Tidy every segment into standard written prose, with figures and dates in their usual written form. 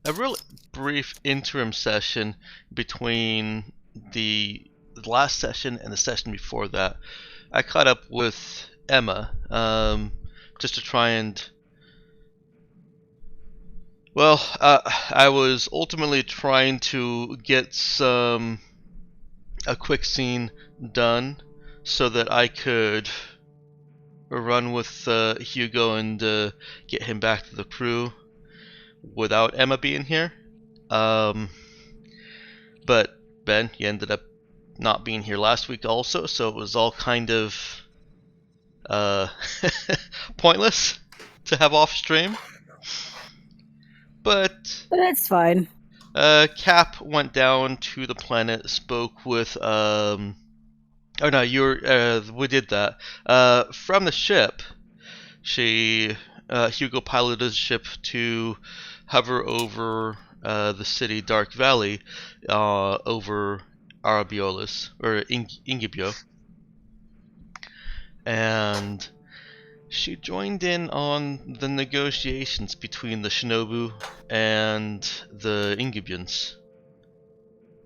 a real brief interim session between the last session and the session before that. I caught up with Emma, just to try and. Well, I was ultimately trying to get a quick scene done so that I could run with Hugo and get him back to the crew without Emma being here. Um, but Ben, you ended up not being here last week also, so it was all kind of uh, pointless to have off stream. But That's fine. Cap went down to the planet, spoke with oh no, we did that. From the ship, Hugo piloted his ship to hover over the city Dark Valley, over Arabiolis or Ingibio, and she joined in on the negotiations between the Shinobu and the Ingibians.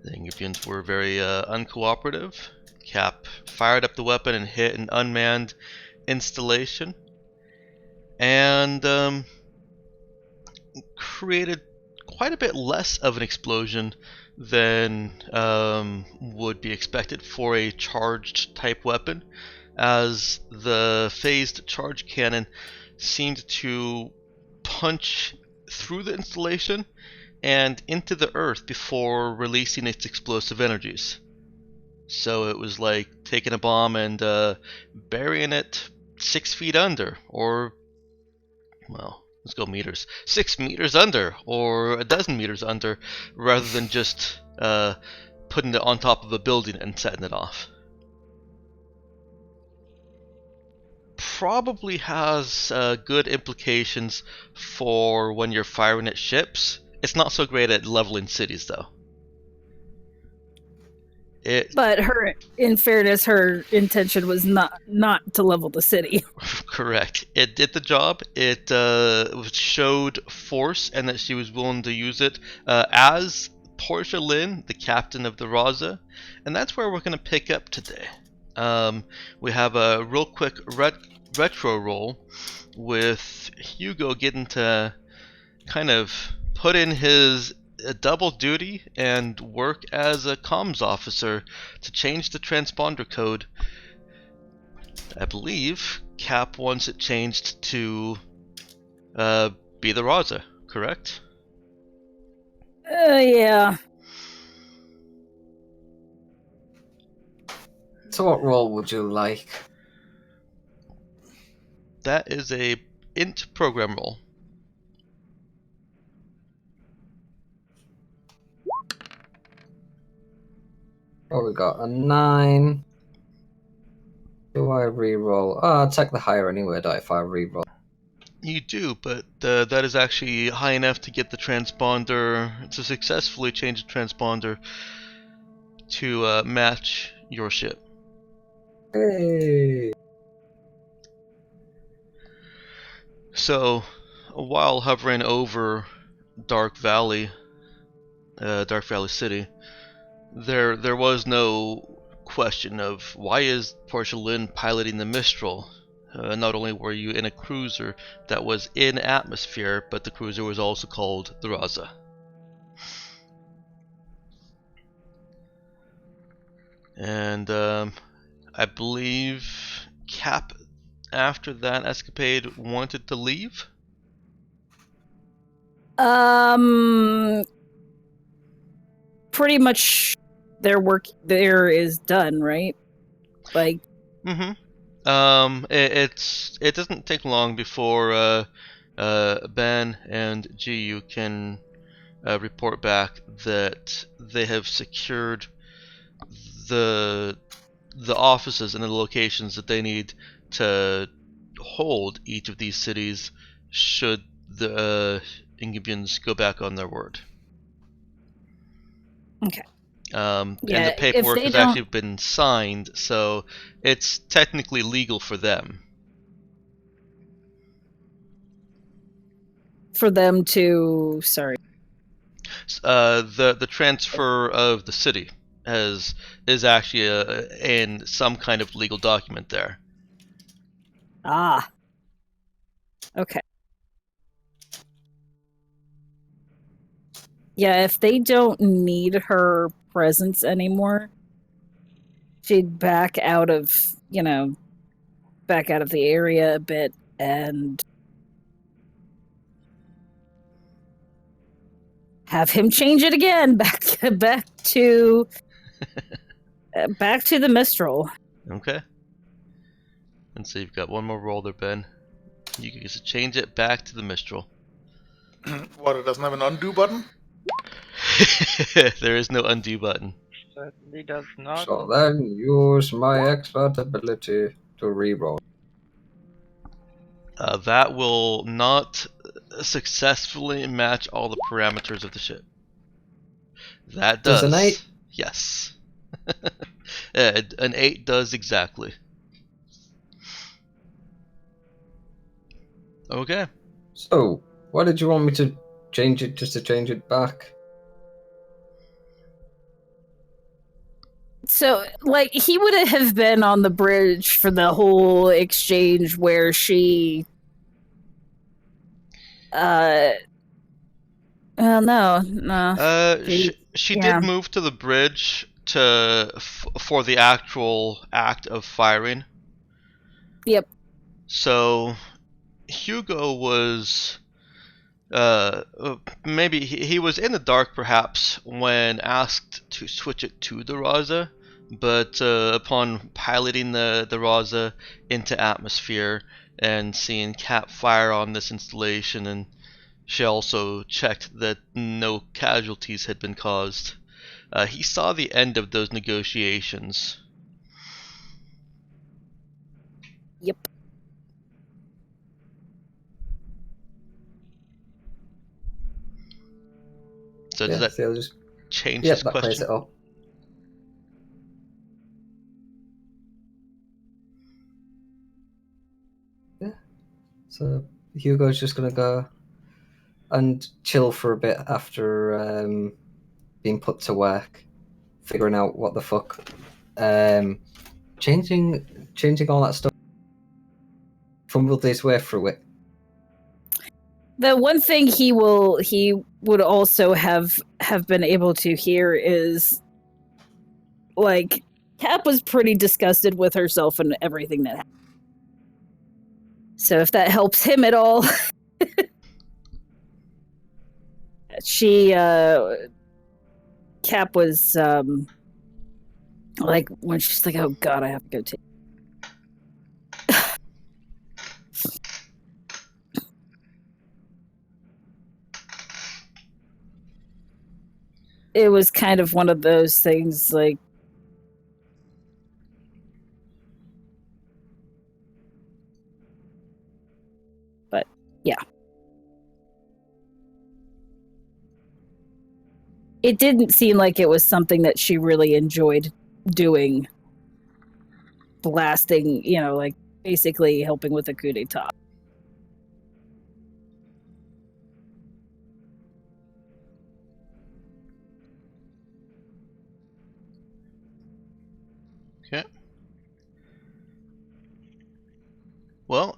The Ingibians were very uncooperative. Cap fired up the weapon and hit an unmanned installation, and created quite a bit less of an explosion than would be expected for a charged type weapon, as the phased charge cannon seemed to punch through the installation and into the earth before releasing its explosive energies. So it was like taking a bomb and burying it 6 feet under, or, well, let's go meters. 6 meters under, or a dozen meters under, rather than just putting it on top of a building and setting it off. Probably has good implications for when you're firing at ships. It's not so great at leveling cities, though. But in fairness, her intention was not to level the city. Correct. It did the job. It showed force and that she was willing to use it as Portia Lynn, the captain of the Raza. And that's where we're going to pick up today. We have a real quick retro roll with Hugo getting to kind of put in his double duty and work as a comms officer to change the transponder code. I believe Cap wants it changed to be the Raza, correct? Yeah. So what role would you like? That is a int program roll. Oh, we got a 9. Do I reroll? Oh, I'll take the higher anyway, don't I, if I reroll? You do, but that is actually high enough to get the transponder, to successfully change the transponder to match your ship. Hey! So, while hovering over Dark Valley City, there was no question of why is Portia Lynn piloting the Mistral. Not only were you in a cruiser that was in atmosphere, but the cruiser was also called the Raza. And I believe Cap, after that escapade, wanted to leave. Pretty much their work there is done, right? Like. Mm-hmm. It doesn't take long before Ben and Jiyu can report back that they have secured the offices and the locations that they need to hold each of these cities should the Ingibians go back on their word. Okay. And the paperwork has actually been signed, so it's technically legal for them. For them to, sorry. The transfer of the city is actually in some kind of legal document there. Ah. Okay. Yeah, if they don't need her presence anymore, she'd back out of the area a bit and have him change it again back to the Mistral. Okay. And so you've got one more roll there, Ben. You can just change it back to the Mistral. What, it doesn't have an undo button? There is no undo button. Certainly does not. So then use my expert ability to reroll. That will not successfully match all the parameters of the ship. That does. Does an 8? Yes. An 8 does exactly. Okay. So, why did you want me to change it just to change it back? So, like, he would have been on the bridge for the whole exchange where she well, no. She Yeah. did move to the bridge for the actual act of firing. Yep. So Hugo was maybe he was in the dark perhaps when asked to switch it to the Raza, but upon piloting the Raza into atmosphere and seeing Cap fire on this installation, and she also checked that no casualties had been caused, he saw the end of those negotiations. Yep. So does that So just change yeah, his that clears question? it up. Yeah. So Hugo's just gonna go and chill for a bit after being put to work, figuring out what the fuck, changing all that stuff. Fumbled his way through it. The one thing he would also have been able to hear is, like, Cap was pretty disgusted with herself and everything that happened. So if that helps him at all, Cap was like, when she's like, oh god, I have to go take. It was kind of one of those things, like, but yeah. It didn't seem like it was something that she really enjoyed doing. Blasting, like, basically helping with a coup d'etat. Okay. Well,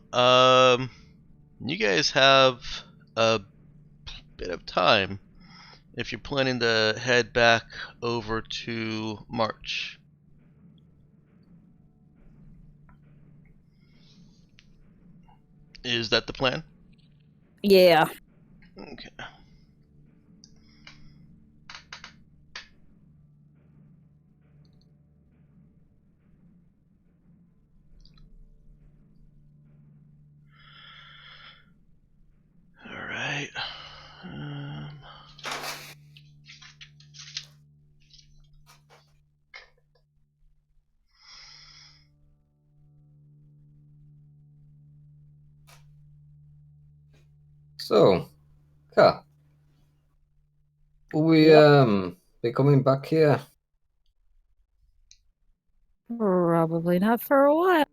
you guys have a bit of time if you're planning to head back over to March. Is that the plan? Yeah. Okay. All right. So, Kat, will we be coming back here? Probably not for a while.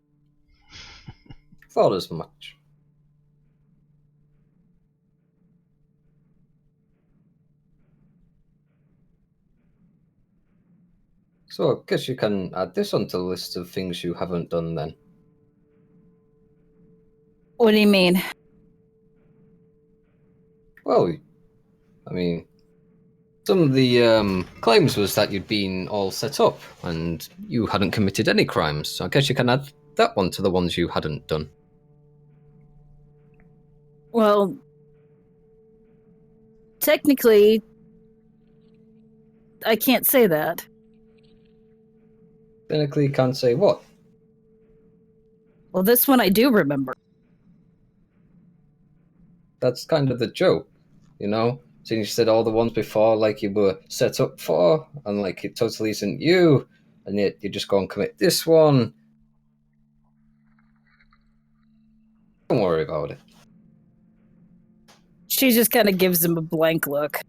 Thought as much. So I guess you can add this onto the list of things you haven't done then. What do you mean? Well, I mean, some of the claims was that you'd been all set up and you hadn't committed any crimes. So I guess you can add that one to the ones you hadn't done. Well, technically, I can't say that. Technically, you can't say what. Well, this one I do remember. That's kind of the joke, you know? Since you said all the ones before, like you were set up for, and like it totally isn't you, and yet you just go and commit this one. Don't worry about it. She just kind of gives him a blank look.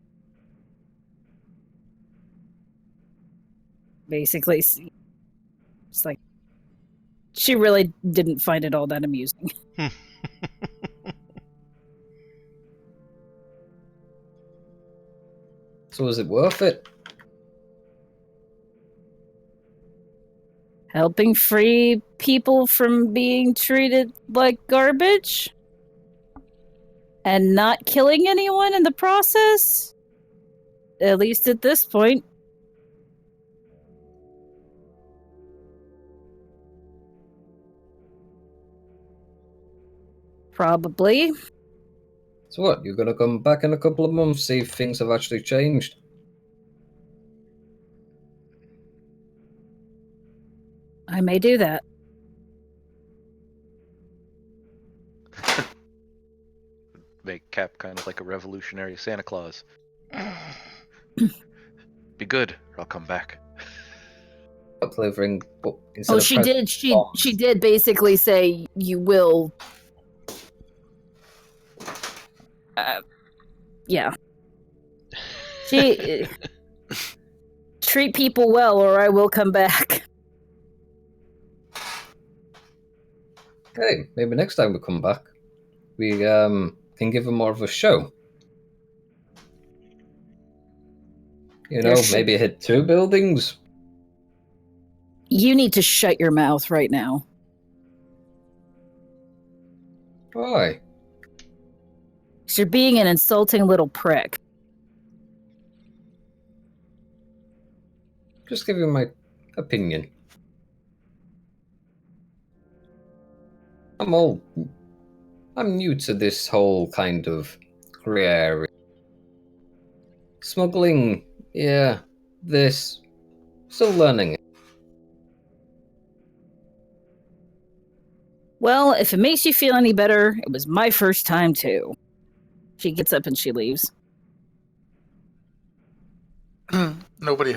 Basically, it's like she really didn't find it all that amusing. So is it worth it? Helping free people from being treated like garbage? And not killing anyone in the process? At least at this point. Probably. So what, you're gonna come back in a couple of months, see if things have actually changed? I may do that. Make Cap kind of like a revolutionary Santa Claus. Be good, or I'll come back. Delivering, but instead Oh, of she did. She did basically say you will. Yeah. She treat people well, or I will come back. Hey, maybe next time we come back, we can give them more of a show. You know, maybe hit 2 buildings. You need to shut your mouth right now. Why? 'Cause you're being an insulting little prick. Just give you my opinion. I'm new to this whole kind of grey area. Smuggling, yeah, this, still learning it. Well, if it makes you feel any better, it was my first time too. She gets up and she leaves. Nobody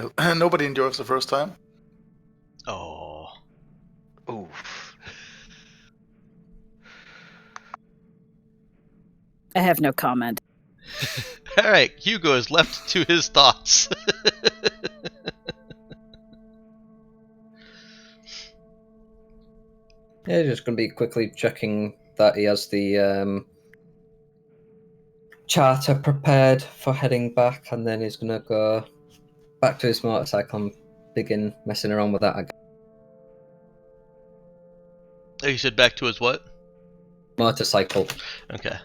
enjoys the first time. Oh. Oof. I have no comment. Alright, Hugo is left to his thoughts. Yeah, just gonna be quickly checking that he has the charter prepared for heading back, and then he's gonna go back to his motorcycle and begin messing around with that again. Oh, you said back to his what? Motorcycle. Okay.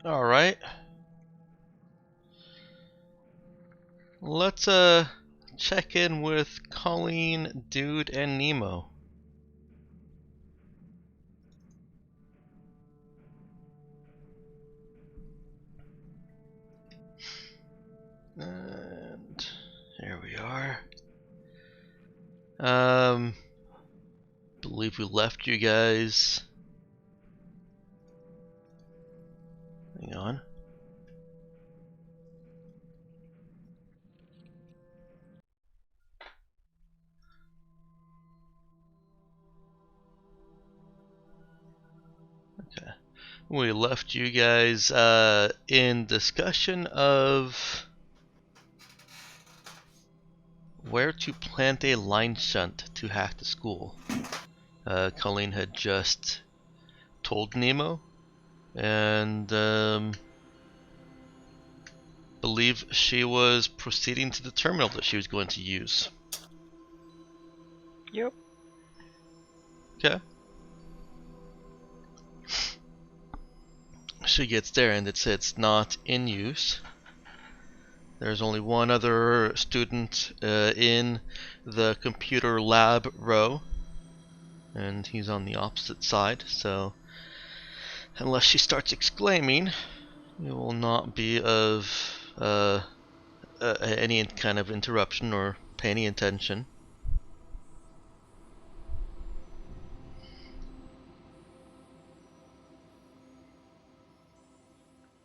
Alright. Let's check in with Colleen, Dude, and Nemo. And here we are. Believe we left you guys. Hang on. Okay. We left you guys in discussion of where to plant a line shunt to hack the school. Colleen had just told Nemo, and believe she was proceeding to the terminal that she was going to use. Yep. Okay. She gets there and it's not in use. There's only one other student in the computer lab row, and he's on the opposite side, so unless she starts exclaiming, it will not be of any kind of interruption or pay any attention.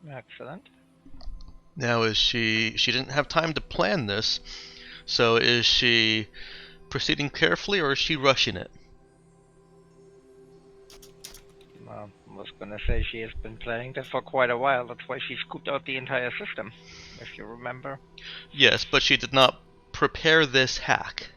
Excellent. Now, is she didn't have time to plan this, so is she proceeding carefully or is she rushing it? Well, I was gonna say she has been planning this for quite a while. That's why she scooped out the entire system, if you remember. Yes, but she did not prepare this hack.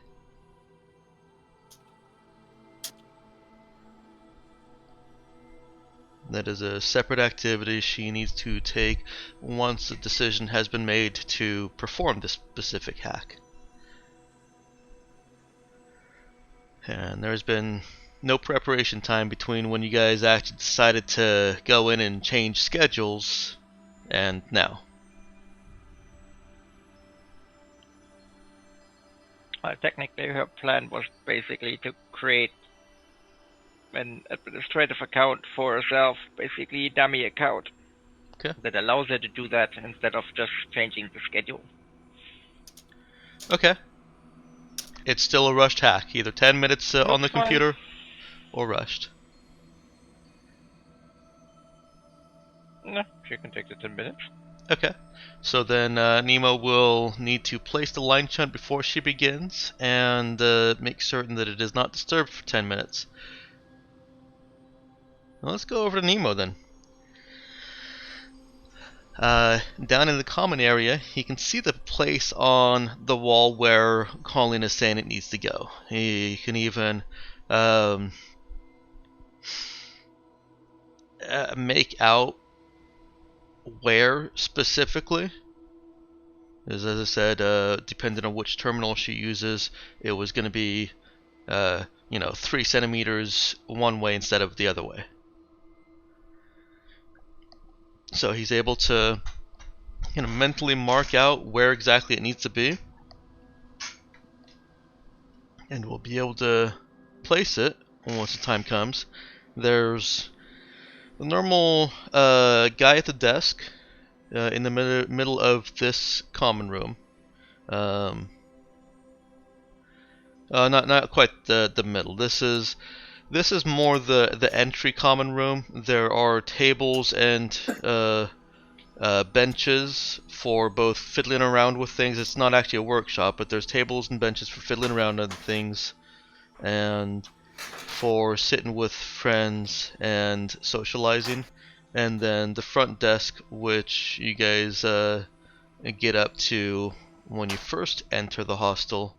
That is a separate activity she needs to take once a decision has been made to perform this specific hack. And there's been no preparation time between when you guys actually decided to go in and change schedules and now. Technically, her plan was basically to create an administrative account for herself, basically a dummy account. Okay. That allows her to do that instead of just changing the schedule. Okay. It's still a rushed hack, either 10 minutes on the That's fine. computer or rushed. No, she can take the 10 minutes. Okay. So then Nemo will need to place the line shunt before she begins and make certain that it is not disturbed for 10 minutes. Well, let's go over to Nemo then. Down in the common area, he can see the place on the wall where Colin is saying it needs to go. He can even make out where specifically. As I said, depending on which terminal she uses, it was going to be, 3 centimeters one way instead of the other way. So he's able to mentally mark out where exactly it needs to be, and we'll be able to place it once the time comes. There's the normal guy at the desk in the middle of this common room. Not quite the middle. This is more the entry common room. There are tables and benches for both fiddling around with things. It's not actually a workshop, but there's tables and benches for fiddling around on things and for sitting with friends and socializing. And then the front desk, which you guys get up to when you first enter the hostel,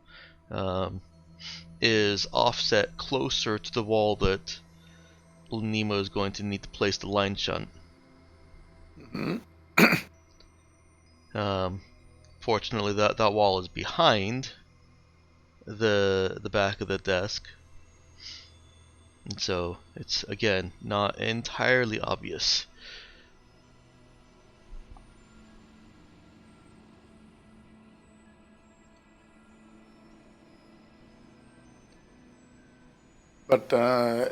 is offset closer to the wall that Nemo is going to need to place the line shunt. Fortunately, that wall is behind the back of the desk, and so it's again not entirely obvious. But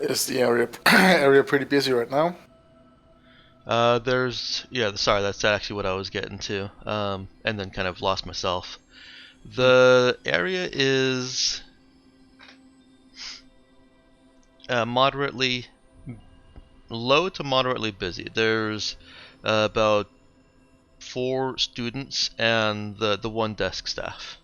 is the area pretty busy right now? Sorry, that's actually what I was getting to, and then kind of lost myself. The area is moderately low to moderately busy. There's about 4 students and the 1 desk staff.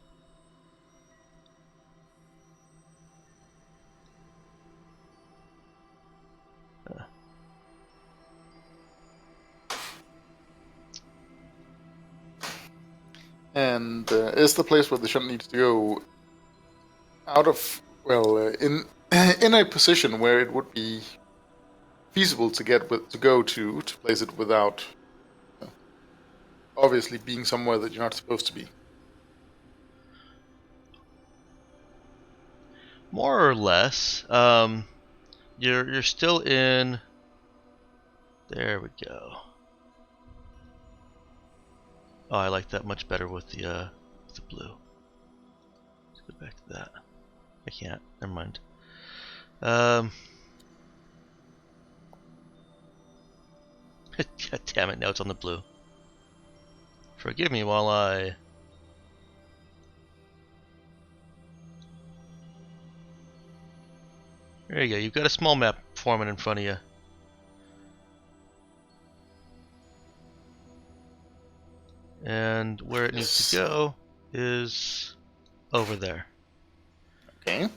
And is the place where the shunt needs to go out of, in a position where it would be feasible to go to place it without obviously being somewhere that you're not supposed to be. More or less. You're still in. There we go. Oh, I like that much better with the blue. Let's go back to that. I can't. Never mind. God damn it! Now it's on the blue. Forgive me while I. There you go. You've got a small map forming in front of you. And where it needs to go is over there. Okay.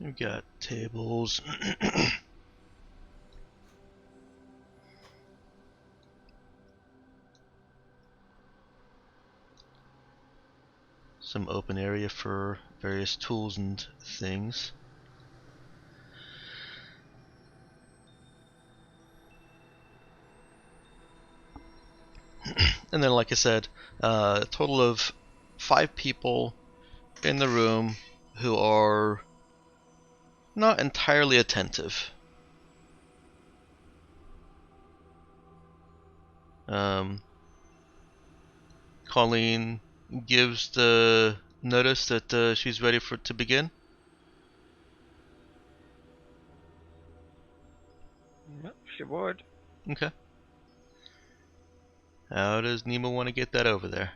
We've got tables. Some open area for various tools and things. And then, like I said, a total of 5 people in the room who are not entirely attentive. Colleen gives the notice that she's ready to begin. Yep, she would. Okay. How does Nemo want to get that over there?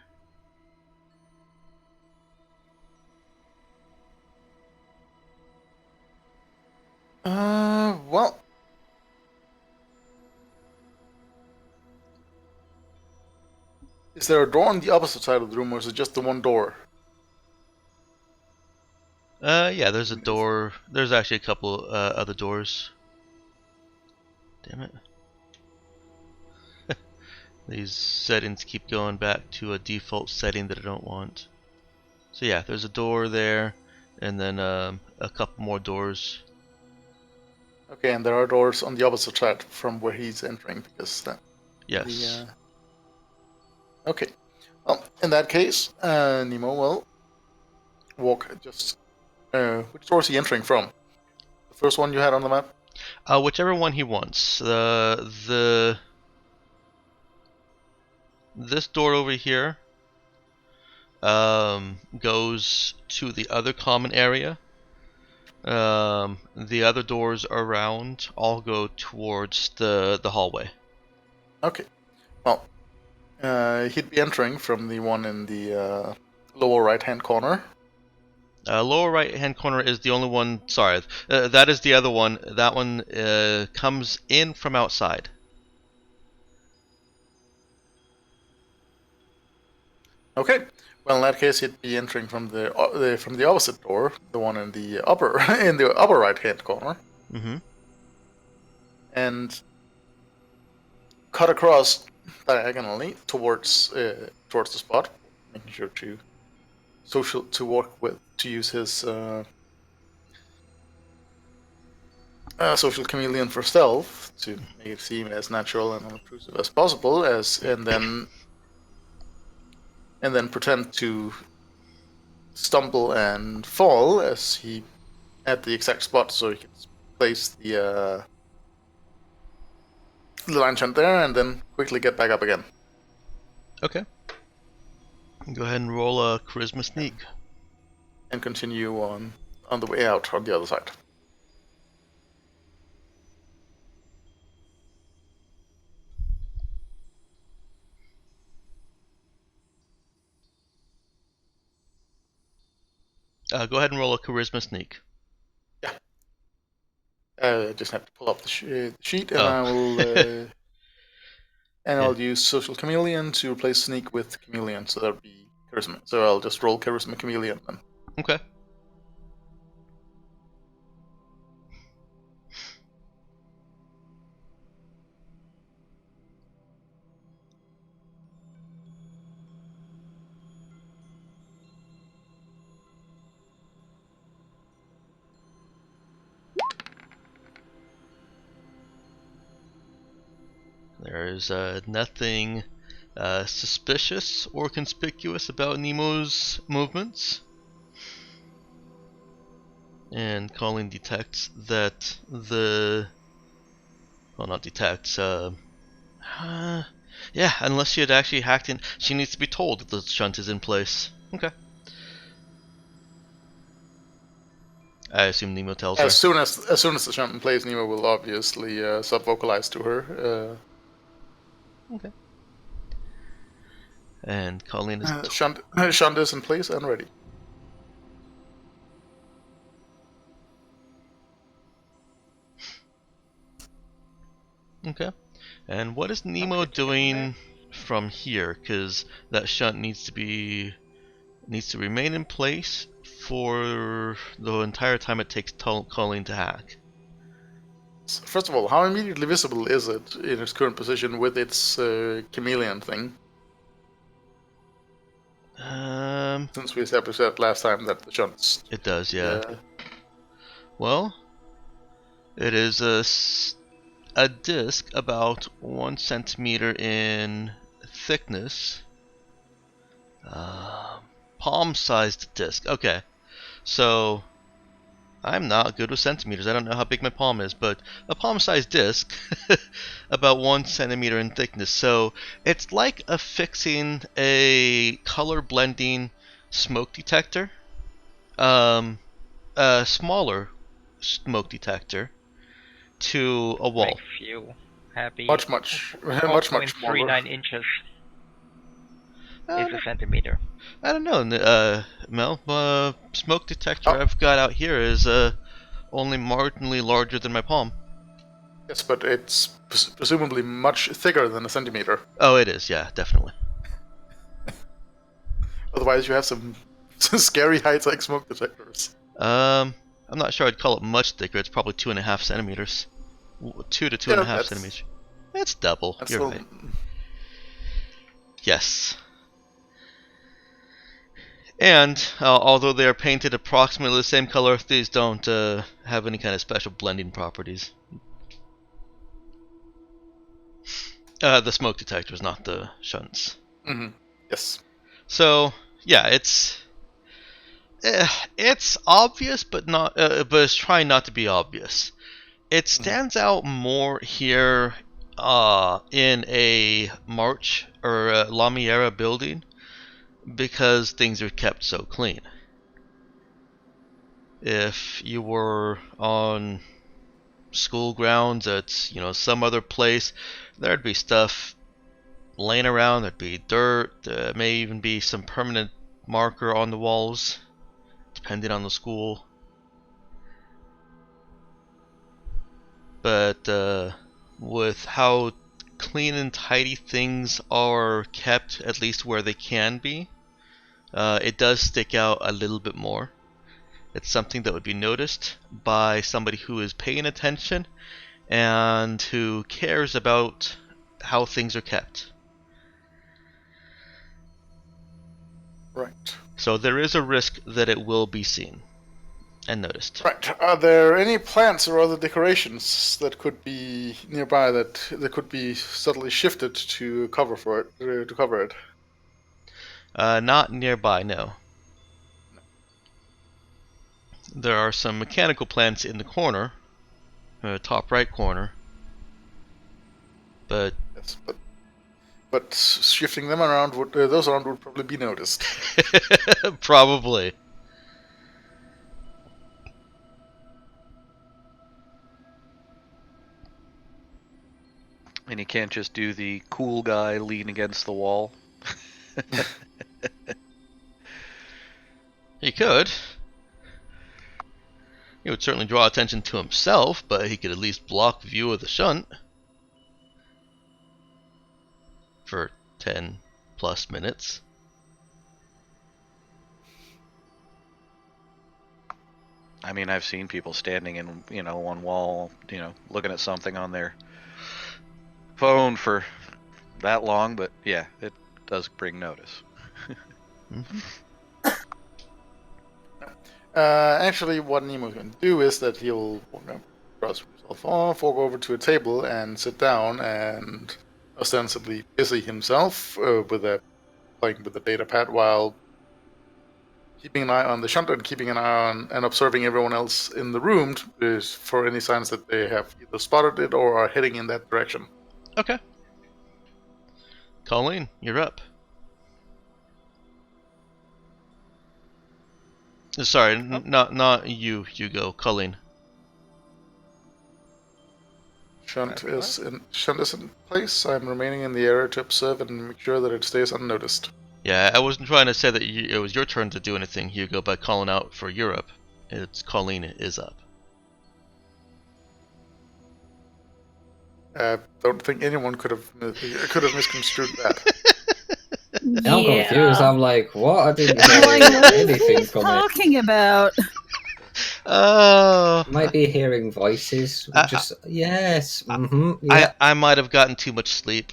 Well. Is there a door on the opposite side of the room, or is it just the one door? Yeah, there's a door. There's actually a couple other doors. Damn it. These settings keep going back to a default setting that I don't want. So yeah, there's a door there, and then a couple more doors. Okay, and there are doors on the opposite side from where he's entering, because that. Yes. Okay. Well, in that case, Nemo will walk just. Which door is he entering from? The first one you had on the map? Whichever one he wants. This door over here goes to the other common area. The other doors around all go towards the hallway. Okay. Well, he'd be entering from the one in the lower right-hand corner. Lower right hand corner is the only one. Sorry, that is the other one. That one comes in from outside. Okay. Well, in that case, he'd be entering from the opposite door, the one in the upper in the upper right-hand corner, Mm-hmm. and cut across diagonally towards the spot, making sure to use his social chameleon for stealth to make it seem as natural and unobtrusive as possible, and then pretend to stumble and fall as he at the exact spot so he can place the lantern there and then quickly get back up again. Okay. Go ahead and roll a charisma sneak. And continue on the way out on the other side. Go ahead and roll a charisma sneak. Yeah. I just have to pull up the sheet, and Oh. I will. And Yeah. I'll use social chameleon to replace sneak with chameleon, so that'll be charisma. So I'll just roll charisma chameleon then. Okay. There's nothing suspicious or conspicuous about Nemo's movements. And Colleen detects that not detects, yeah, unless she had actually hacked in, she needs to be told that the shunt is in place. Okay. I assume Nemo tells her. As soon as the shunt in place, Nemo will obviously sub-vocalize to her. Okay. And Colleen is Shunt is in place and ready. okay. And what is Nemo doing from here? Because that shunt needs to remain in place for the entire time it takes Colleen to hack. First of all, how immediately visible is it in its current position with its chameleon thing? Since we established that last time that the shunts. It does, yeah. Well, it is a disc about 1 centimeter in thickness. Palm-sized disc. Okay, so I'm not good with centimeters. I don't know how big my palm is, but a palm-sized disc, about 1 centimeter in thickness. So it's like affixing a color blending smoke detector, a smaller smoke detector, to a wall. Makes you happy. Much smaller. 0.39 inches is a centimeter. I don't know, Mel. Smoke detector I've got out here is only marginally larger than my palm. Yes, but it's presumably much thicker than a centimeter. Oh, it is, yeah, definitely. Otherwise, you have some scary high-tech smoke detectors. I'm not sure I'd call it much thicker. It's probably 2.5 centimeters. 2 to 2.5 centimeters. That's double. You're right. Yes. And although they are painted approximately the same color, these don't have any kind of special blending properties. The smoke detectors, not the shunts. Mm-hmm. Yes. So yeah, it's obvious, but not. But it's trying not to be obvious. It stands out more here in a March or a Lamiera building, because things are kept so clean. If you were on school grounds at some other place, there'd be stuff laying around. There'd be dirt. There may even be some permanent marker on the walls, depending on the school. But with how clean and tidy things are kept, at least where they can be, it does stick out a little bit more. It's something that would be noticed by somebody who is paying attention and who cares about how things are kept. Right. So there is a risk that it will be seen and noticed. Right. Are there any plants or other decorations that could be nearby that could be subtly shifted to cover for it? To cover it? Not nearby, no. There are some mechanical plants in the corner, top right corner, but Yes, but shifting them around would probably be noticed. probably. And you can't just do the cool guy lean against the wall. He could. He would certainly draw attention to himself, but he could at least block view of the shunt for 10 plus minutes. I mean, I've seen people standing in, one wall, looking at something on their phone for that long, but yeah, it does bring notice. Mm-hmm. Actually, what Nemo's going to do is that he'll brush himself off, walk over to a table, and sit down and ostensibly busy himself playing with the data pad while keeping an eye on the shunt and keeping an eye on and observing everyone else in the room for any signs that they have either spotted it or are heading in that direction. Okay. Colleen, you're up. Sorry, not you, Hugo. Colleen. Shunt is in place. I'm remaining in the area to observe and make sure that it stays unnoticed. Yeah, I wasn't trying to say that it was your turn to do anything, Hugo, by calling out for Europe. It's Colleen is up. I don't think anyone could have misconstrued that. I'm confused. I'm like, what? I didn't hear I'm like, what is anything he from it. talking about? Oh. Might be hearing voices. Yes. Yeah. I might have gotten too much sleep.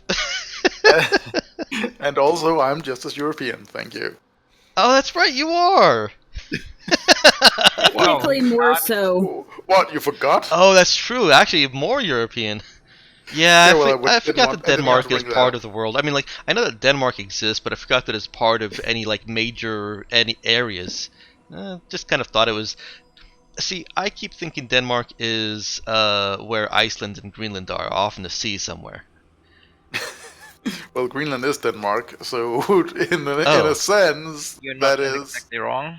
And also, I'm just as European, thank you. Oh, that's right, you are. Technically more so. What, you forgot? Oh, that's true. Actually, more European. Yeah, I forgot that Denmark is part of the world. I mean, like, I know that Denmark exists, but I forgot that it's part of any major areas. Just kind of thought it was. See, I keep thinking Denmark is where Iceland and Greenland are, off in the sea somewhere. Well, Greenland is Denmark, so in a sense, You're not that is exactly wrong.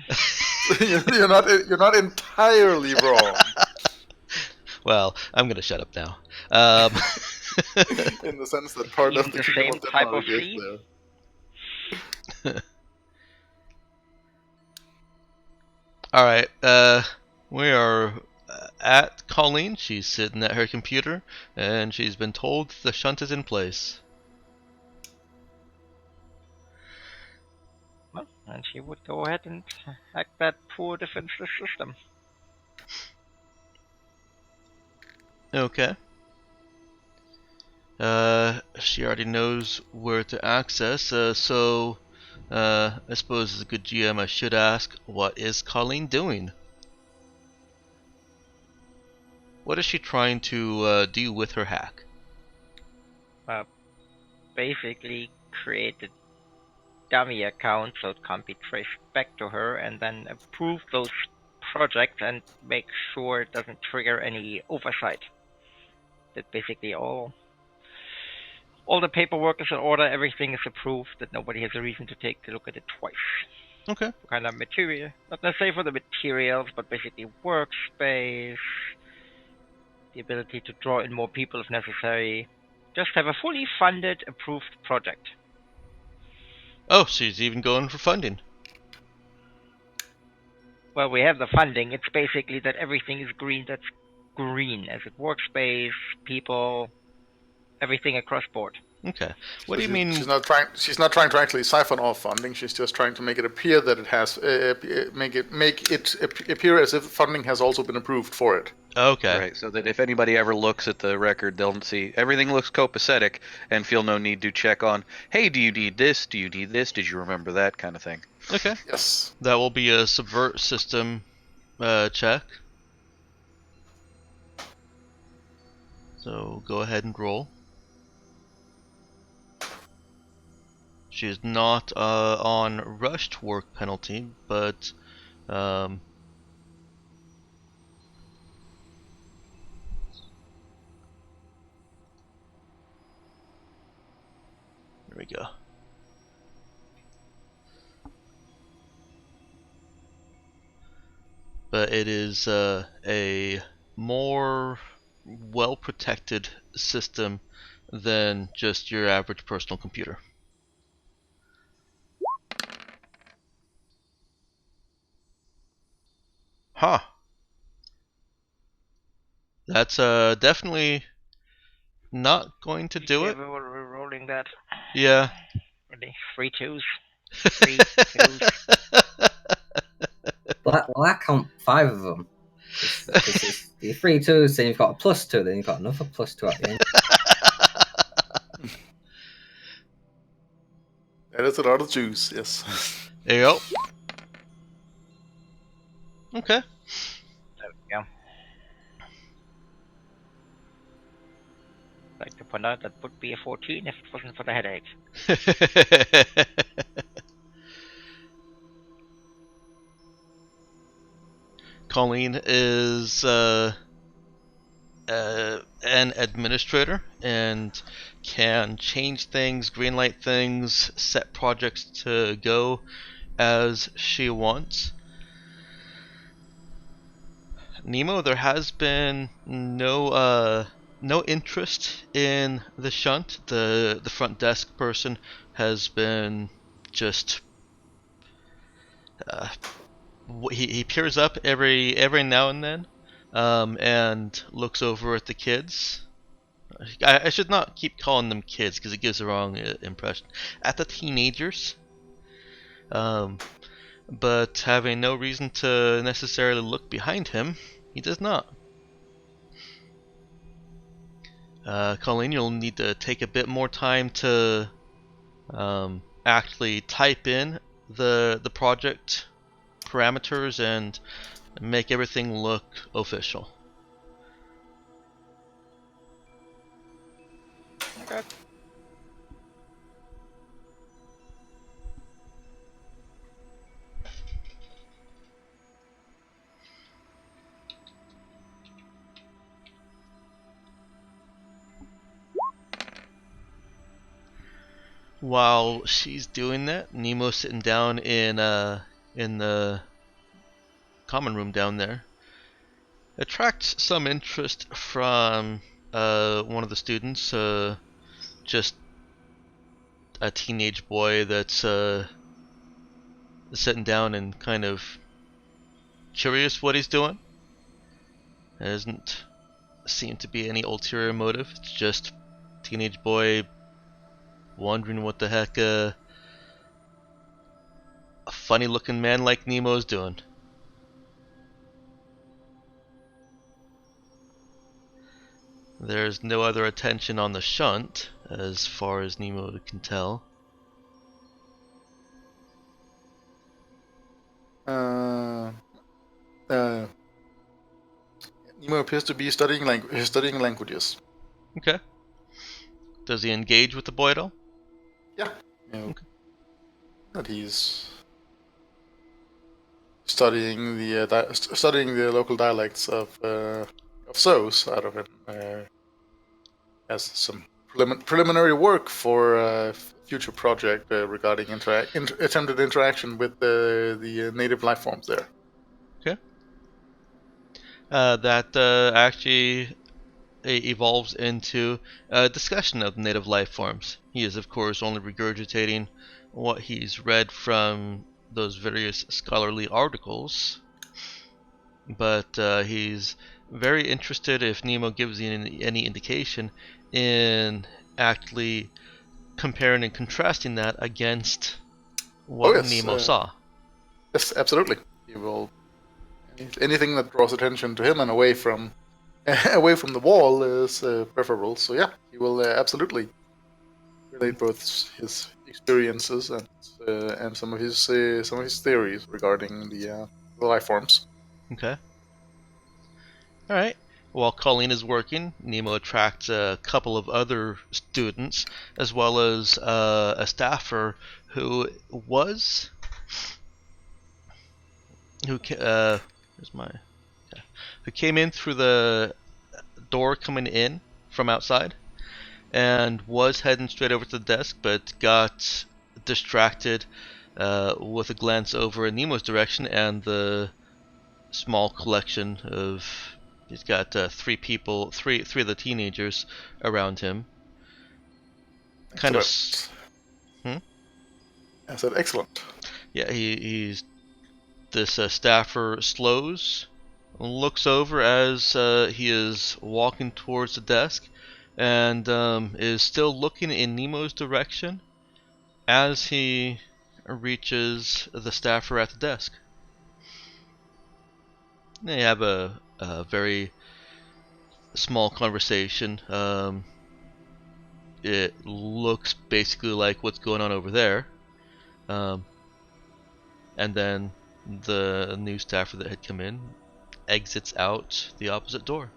you're not entirely wrong. Well, I'm gonna shut up now. In the sense that part Even of the the kingdom same of type Denmark of is sea? there. All right. We are at Colleen. She's sitting at her computer, and she's been told the shunt is in place. Well, and she would go ahead and hack that poor defenseless system. Okay. She already knows where to access, so I suppose as a good GM I should ask, what is Colleen doing? What is she trying to do with her hack? Basically create a dummy account so it can't be traced back to her, and then approve those projects and make sure it doesn't trigger any oversight. That basically all the paperwork is in order, everything is approved, that nobody has a reason to take a look at it twice. Okay. Kind of material, not necessarily for the materials, but basically workspace, the ability to draw in more people if necessary. Just have a fully funded, approved project. Oh, she's even going for funding. Well, we have the funding. It's basically that everything is green. That's green, as it workspace, people, everything across board. Okay. What do you mean? She's not trying to actually siphon off funding. She's just trying to make it appear that it has make it appear as if funding has also been approved for it. Okay. Right, so that if anybody ever looks at the record, they'll see everything looks copacetic and feel no need to check on, hey, do you need this? Do you need this? Did you remember that kind of thing? Okay. Yes. That will be a subvert system check. So go ahead and roll. She is not on rushed work penalty, but there we go. But it is a more well-protected system than just your average personal computer. Huh. That's definitely not going to do it. Yeah, we're rolling that. Yeah. Ready? 3 2s. 3 2s. Well, I count 5 of them. It's the 3 2s, then you've got a +2, then you've got another +2 at the end. That is a lot of juice, yes. There you go. Okay. There we go. like to point out that would be a 14 if it wasn't for the headache. Colleen is an administrator and can change things, greenlight things, set projects to go as she wants. Nemo, there has been no interest in the shunt. The front desk person has been just he peers up every now and then, and looks over at the kids. I should not keep calling them kids because it gives the wrong impression. At the teenagers, but having no reason to necessarily look behind him, he does not. Colleen, you'll need to take a bit more time to actually type in the project parameters and make everything look official. Okay. While she's doing that, Nemo's sitting down in the common room down there. Attracts some interest from one of the students, just a teenage boy that's sitting down and kind of curious what he's doing. There doesn't seem to be any ulterior motive. It's just teenage boy wondering what the heck a funny looking man like Nemo's doing. There's no other attention on the shunt, as far as Nemo can tell. Nemo appears to be studying languages. Okay. Does he engage with the boy at all? Yeah. Okay. That he's studying the local dialects of Sos out of it. Has some preliminary work for a future project regarding attempted interaction with the native life forms there. Okay. That actually evolves into a discussion of native life forms. He is, of course, only regurgitating what he's read from those various scholarly articles, but he's very interested, if Nemo gives you any indication, in actually comparing and contrasting that against what Nemo saw. Yes, absolutely. He will anything that draws attention to him and away from the wall is preferable. So yeah, he will absolutely relate both his experiences and some of his theories regarding the life forms. Okay. All right. While Colleen is working, Nemo attracts a couple of other students, as well as a staffer who came in through the door coming in from outside, and was heading straight over to the desk, but got distracted with a glance over in Nemo's direction and the small collection of. He's got three of the teenagers around him. Kind of. I said excellent. Yeah, this staffer slows, looks over as he is walking towards the desk, and is still looking in Nemo's direction as he reaches the staffer at the desk. They have a very small conversation. It looks basically like what's going on over there. And then the new staffer that had come in exits out the opposite door.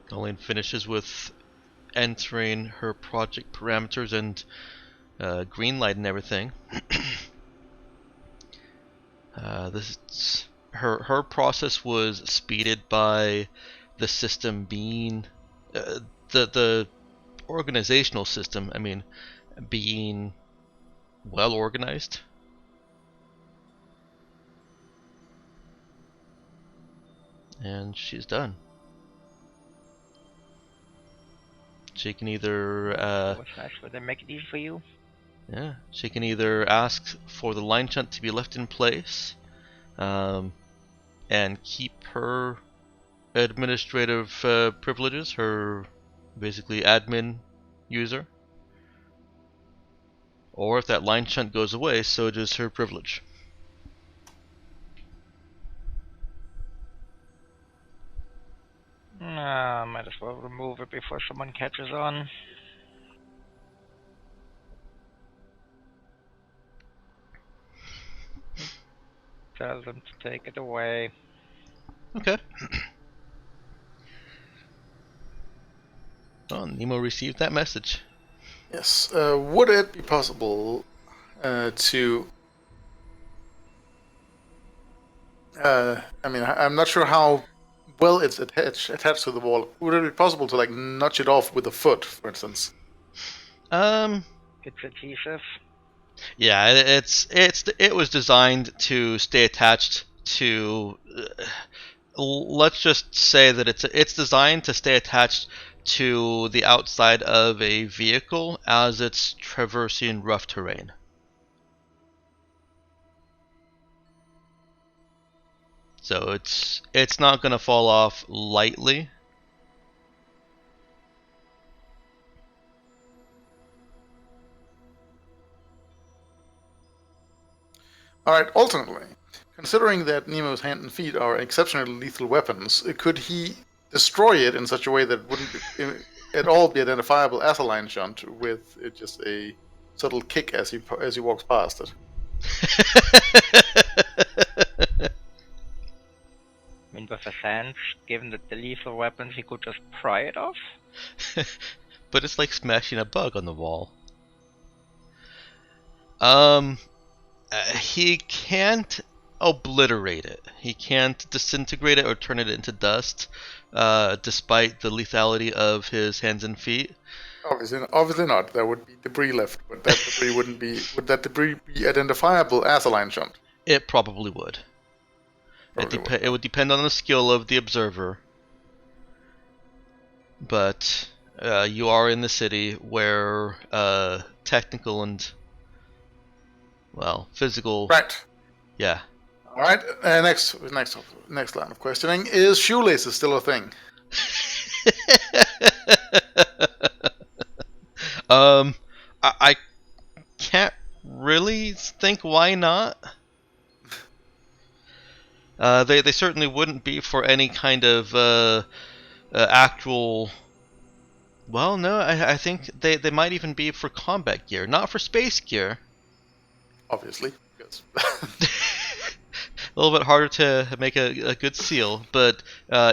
Colleen finishes with entering her project parameters and green light and everything. Her process was speeded by the system being the organizational system. I mean, being well organized. And she's done. She can either What's nice, would they make it easy for you? yeah, she can either ask for the line shunt to be left in place, and keep her administrative privileges, her basically admin user, or if that line shunt goes away, so does her privilege. Might as well remove it before someone catches on. Tell them to take it away. Okay. Well, Nemo received that message. Yes. Would it be possible to... I mean, I'm not sure how well it's attached to the wall. Would it be possible to, like, notch it off with a foot, for instance? It's adhesive. Yeah, it was designed to stay attached to. Let's just say that it's designed to stay attached to the outside of a vehicle as it's traversing rough terrain. So it's not going to fall off lightly. Alright, alternately, considering that Nemo's hand and feet are exceptionally lethal weapons, could he destroy it in such a way that wouldn't at all be identifiable as a line shunt with just a subtle kick as he walks past it? I mean, with a sense, given that the lethal weapons, he could just pry it off. But it's like smashing a bug on the wall. He can't obliterate it. He can't disintegrate it or turn it into dust, despite the lethality of his hands and feet. Obviously not. There would be debris left, but that debris wouldn't be. Would that debris be identifiable as a line shunt? It probably would. It would depend on the skill of the observer. But you are in the city where technical and, well, physical. Right. Yeah. All right. Next line of questioning: is shoelaces still a thing? I can't really think why not. They certainly wouldn't be for any kind of actual. Well, no, I think they might even be for combat gear, not for space gear. Obviously, because A little bit harder to make a good seal, but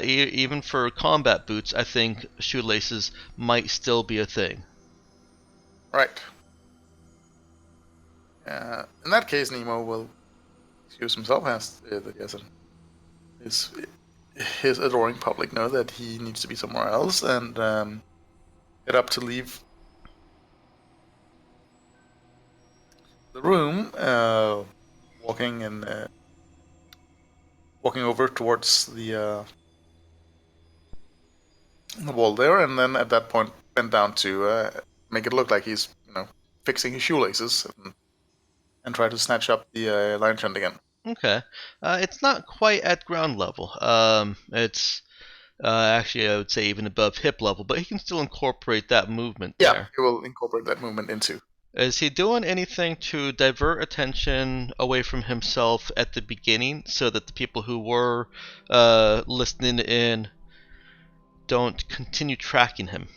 even for combat boots, I think shoelaces might still be a thing. right. In that case, Nemo will excuse himself, as his adoring public know that he needs to be somewhere else, and get up to leave the room, walking over towards the wall there, and then at that point bend down to make it look like he's fixing his shoelaces and try to snatch up the line shunt again. Okay, it's not quite at ground level. It's actually, I would say even above hip level, but he can still incorporate that movement Yeah, there. he will incorporate that movement into. Is he doing anything to divert attention away from himself at the beginning so that the people who were listening in don't continue tracking him?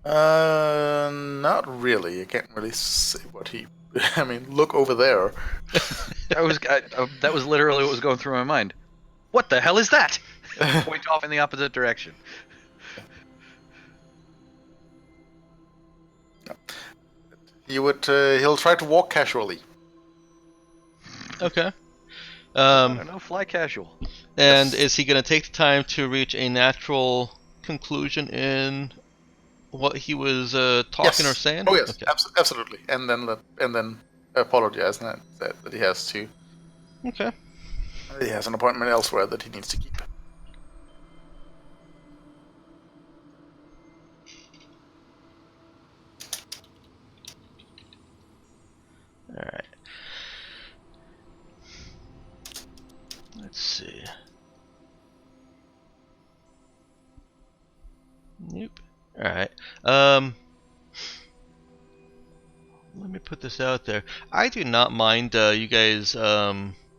Not really. I can't really say what he. I mean, look over there. That was literally what was going through my mind. What the hell is that? Point off in the opposite direction. He'll try to walk casually. Okay. I don't know, fly casual. And Yes. is he going to take the time to reach a natural conclusion in what he was talking or Yes. saying? Oh yes, Okay. absolutely. And then apologize and that he has to. Okay. He has an appointment elsewhere that he needs to keep. All right. Let's see. Nope. All right. Let me put this out there. I do not mind you guys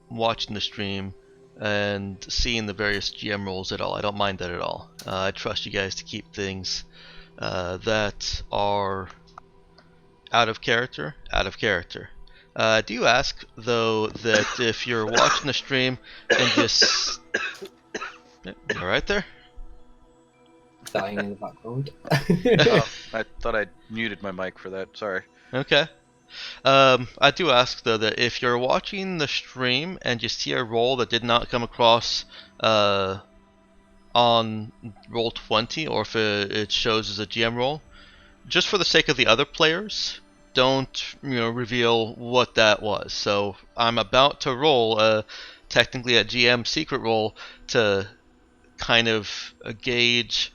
watching the stream and seeing the various GM roles at all. I don't mind that at all. I trust you guys to keep things that are out of character. I do ask though that if you're watching the stream and just you all right there? Dying in the background. Oh, I thought I muted my mic for that. Sorry. Okay. I do ask though that if you're watching the stream and you see a role that did not come across on roll 20, or if it shows as a GM role, just for the sake of the other players, don't reveal what that was. So I'm about to roll technically a GM secret roll to kind of gauge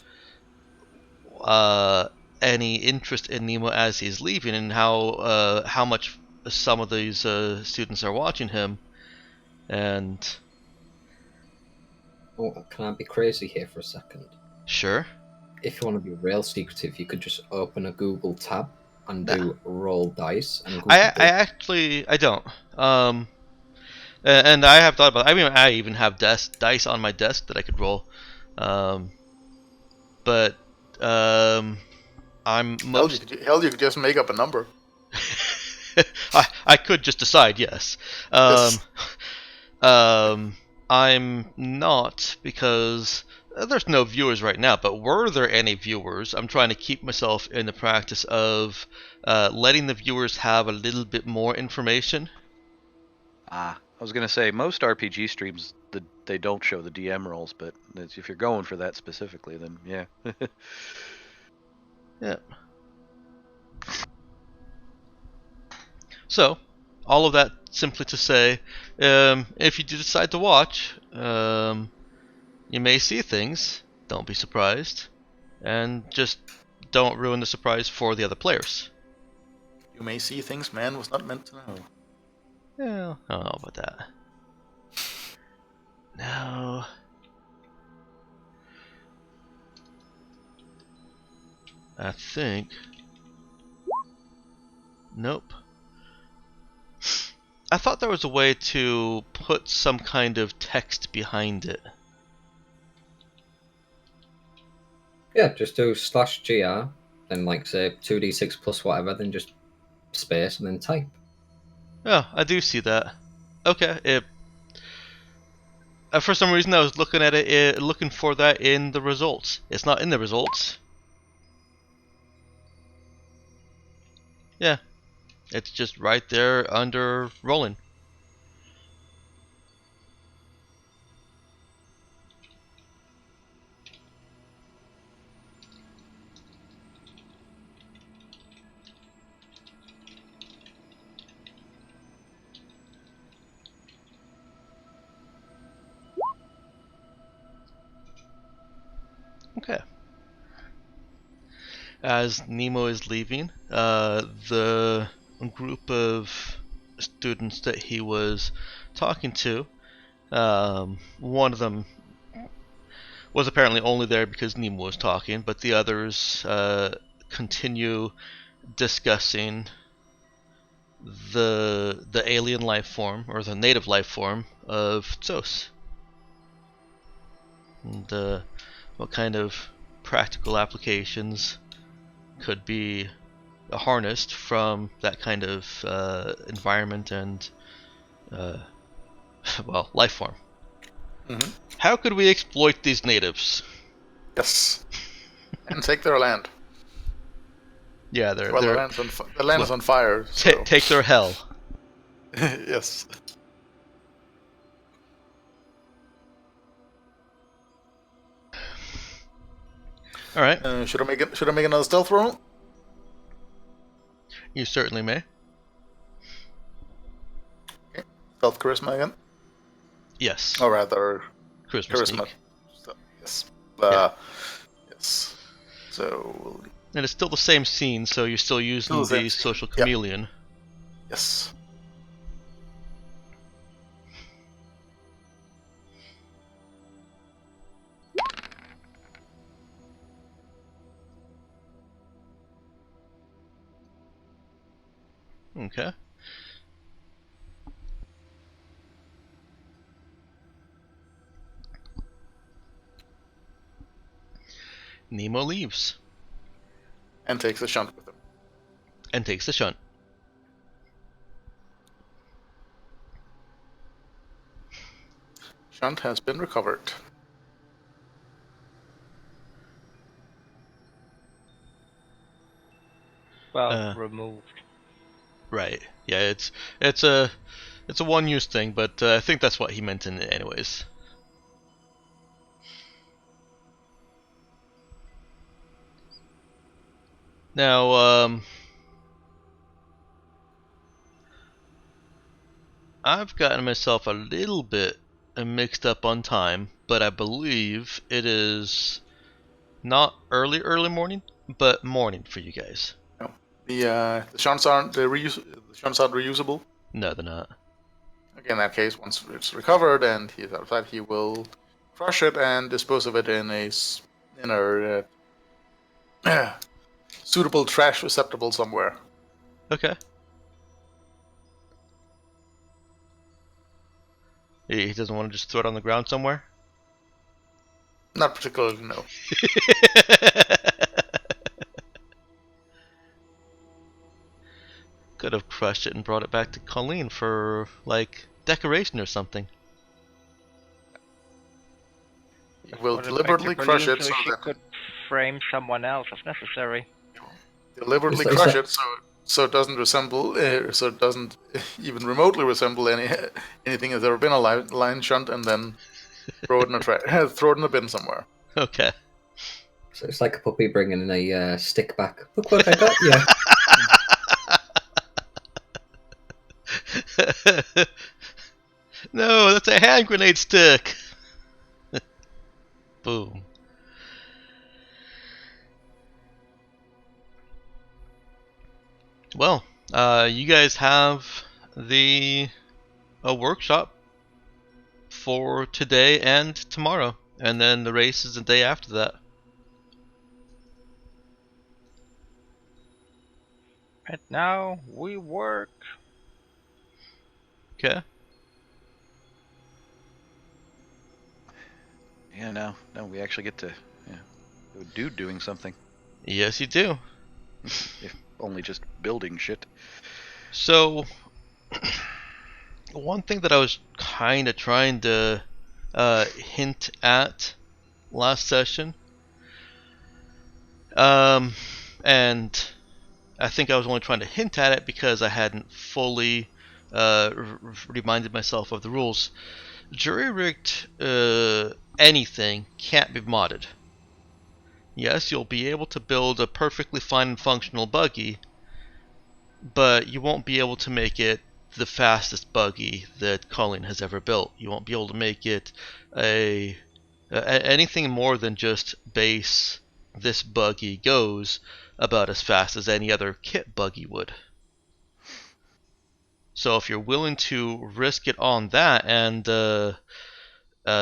any interest in Nemo as he's leaving, and how much some of these students are watching him. And Oh, can I be crazy here for a second? sure. If you want to be real secretive, you could just open a Google tab and Nah. do roll dice. And I actually I don't. And I have thought about it. I mean, I even have dice on my desk that I could roll. But I'm most. Hell, you could just make up a number. I could just decide, yes. Yes. I'm not, because there's no viewers right now, but were there any viewers, I'm trying to keep myself in the practice of letting the viewers have a little bit more information. I was gonna say most RPG streams they don't show the DM roles, but if you're going for that specifically, then yeah. Yeah. So, all of that simply to say, if you do decide to watch, you may see things. Don't be surprised, and just don't ruin the surprise for the other players. You may see things man was not meant to know. Yeah, I don't know about that. No. I think. Nope. I thought there was a way to put some kind of text behind it. Yeah, just do /gr, then like say 2d6 plus whatever, then just space and then type. Oh, I do see that. Okay, for some reason I was looking at it, looking for that in the results. It's not in the results. Yeah, it's just right there under rolling. Okay. As Nemo is leaving, the group of students that he was talking to, one of them was apparently only there because Nemo was talking, but the others continue discussing the alien life form, or the native life form of Zos, and what kind of practical applications could be harnessed from that kind of environment and well, life form. Mm-hmm. How could we exploit these natives? Yes. And take their land. Yeah, they're Well, the land is on fire. So. take their hell. Yes. All right, Should I make another stealth roll? you certainly may. Stealth charisma again, Yes. or rather, Christmas charisma. sneak. So, yes. Yeah. Yes. So And it's still the same scene, so you're still using Still the same the scene, social yep. chameleon. yes. Okay. Nemo leaves And takes a shunt with him. and takes the shunt. Shunt has been recovered. Well, removed. Right. Yeah, it's a one-use thing, but I think that's what he meant in it anyways. Now, I've gotten myself a little bit mixed up on time, but I believe it is not early morning, but morning for you guys. The shunts aren't reusable. No, they're not. Again, in that case, once it's recovered and he's outside, he will crush it and dispose of it in a suitable trash receptacle somewhere. Okay. He doesn't want to just throw it on the ground somewhere? Not particularly, no. Could have crushed it and brought it back to Colleen for, like, decoration or something. He will Put it back to deliberately crush Colleen it so so she that could frame someone else if necessary. deliberately Is crush that- it so it doesn't resemble so it doesn't even remotely resemble anything that's ever been a line shunt, and then throw it in throw it in a bin somewhere. Okay. So it's like a puppy bringing a stick back. Look what I got you. No, that's a hand grenade stick. Boom. Well, you guys have the workshop for today and tomorrow, and then the race is the day after that. And now we work. Okay. Yeah, now we actually get to go doing something. Yes, you do. If only just building shit. So, one thing that I was kind of trying to hint at last session, and I think I was only trying to hint at it because I hadn't fully reminded myself of the rules. Jury-rigged anything can't be modded. Yes, you'll be able to build a perfectly fine and functional buggy, but you won't be able to make it the fastest buggy that Colin has ever built. You won't be able to make it anything more than just base this buggy goes about as fast as any other kit buggy would. So if you're willing to risk it on that and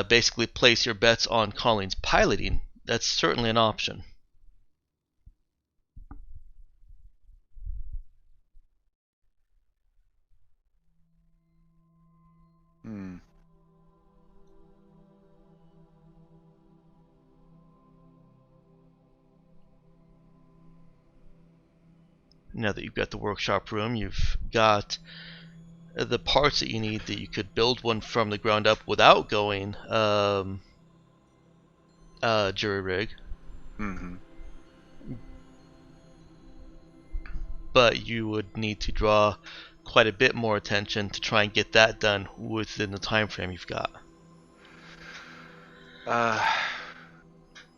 basically place your bets on Colin's piloting, that's certainly an option. Now that you've got the workshop room, you've got the parts that you need that you could build one from the ground up without going jury rig, Mm-hmm. but you would need to draw quite a bit more attention to try and get that done within the time frame you've got.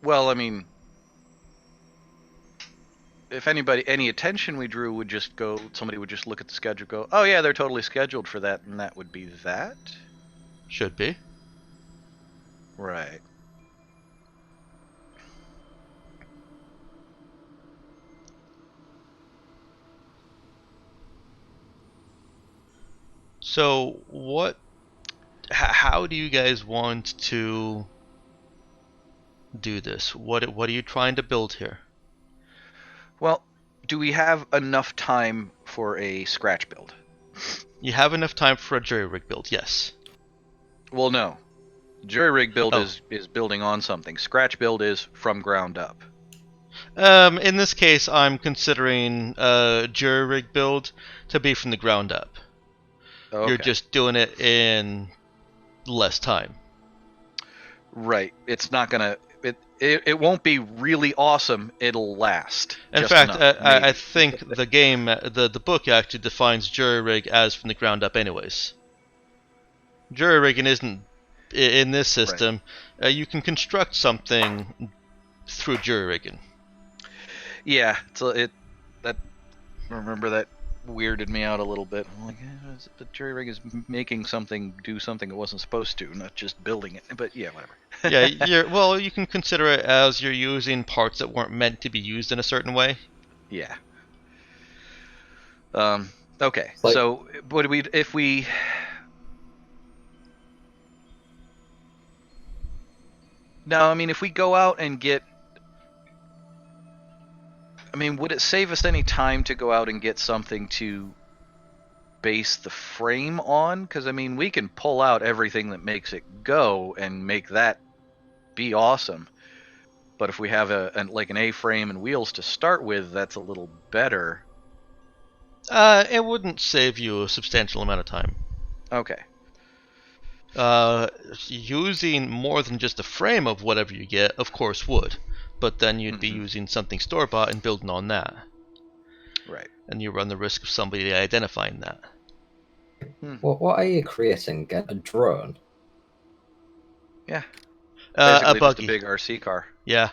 Well, I mean, if any attention we drew would just go, somebody would just look at the schedule, go, oh yeah, they're totally scheduled for that, and that would be that. Should be. Right. So how do you guys want to do this? What are you trying to build here? Well, do we have enough time for a scratch build? You have enough time for a jury rig build, yes. Well, no. Jury rig build Oh. is building on something. Scratch build is from ground up. In this case, I'm considering jury rig build to be from the ground up. Okay. You're just doing it in less time. Right. It's not gonna. It won't be really awesome. It'll last. In just fact, enough, I maybe. think the game, the book actually defines jury rig as from the ground up, anyways. Jury rigging isn't in this system. You can construct something through jury rigging. Yeah. So remember that weirded me out a little bit. I'm like, the jury rig is making something do something it wasn't supposed to, not just building it. But yeah, whatever. Yeah, you can consider it as you're using parts that weren't meant to be used in a certain way. Yeah. Okay. Like- So, what do we if we? No, I mean, if we go out and get. I mean, would it save us any time to go out and get something to base the frame on? Because, I mean, we can pull out everything that makes it go and make that be awesome. But if we have like an A-frame and wheels to start with, that's a little better. It wouldn't save you a substantial amount of time. Okay. Using more than just a frame of whatever you get, of course, would. But then you'd be Mhm. using something store-bought and building on that. Right. And you run the risk of somebody identifying that. What are you creating? Get a drone? Yeah. A Basically, just buggy. a big RC car. Yeah.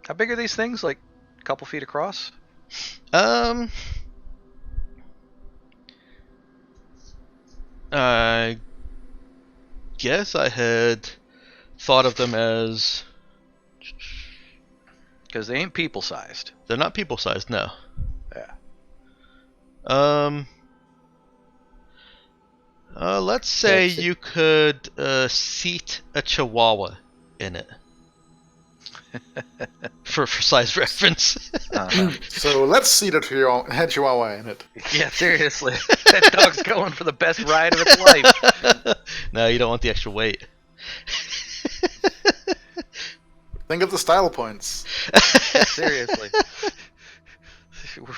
How big are these things? Like a couple feet across? I guess I had thought of them as Because they ain't people-sized. they're not people-sized, no. Yeah. Let's say That's it. you could seat a chihuahua in it. for size reference. Uh-huh. So let's see the head chihuahua in it. Yeah, seriously. That dog's going for the best ride of its life. No, you don't want the extra weight. Think of the style points. Seriously.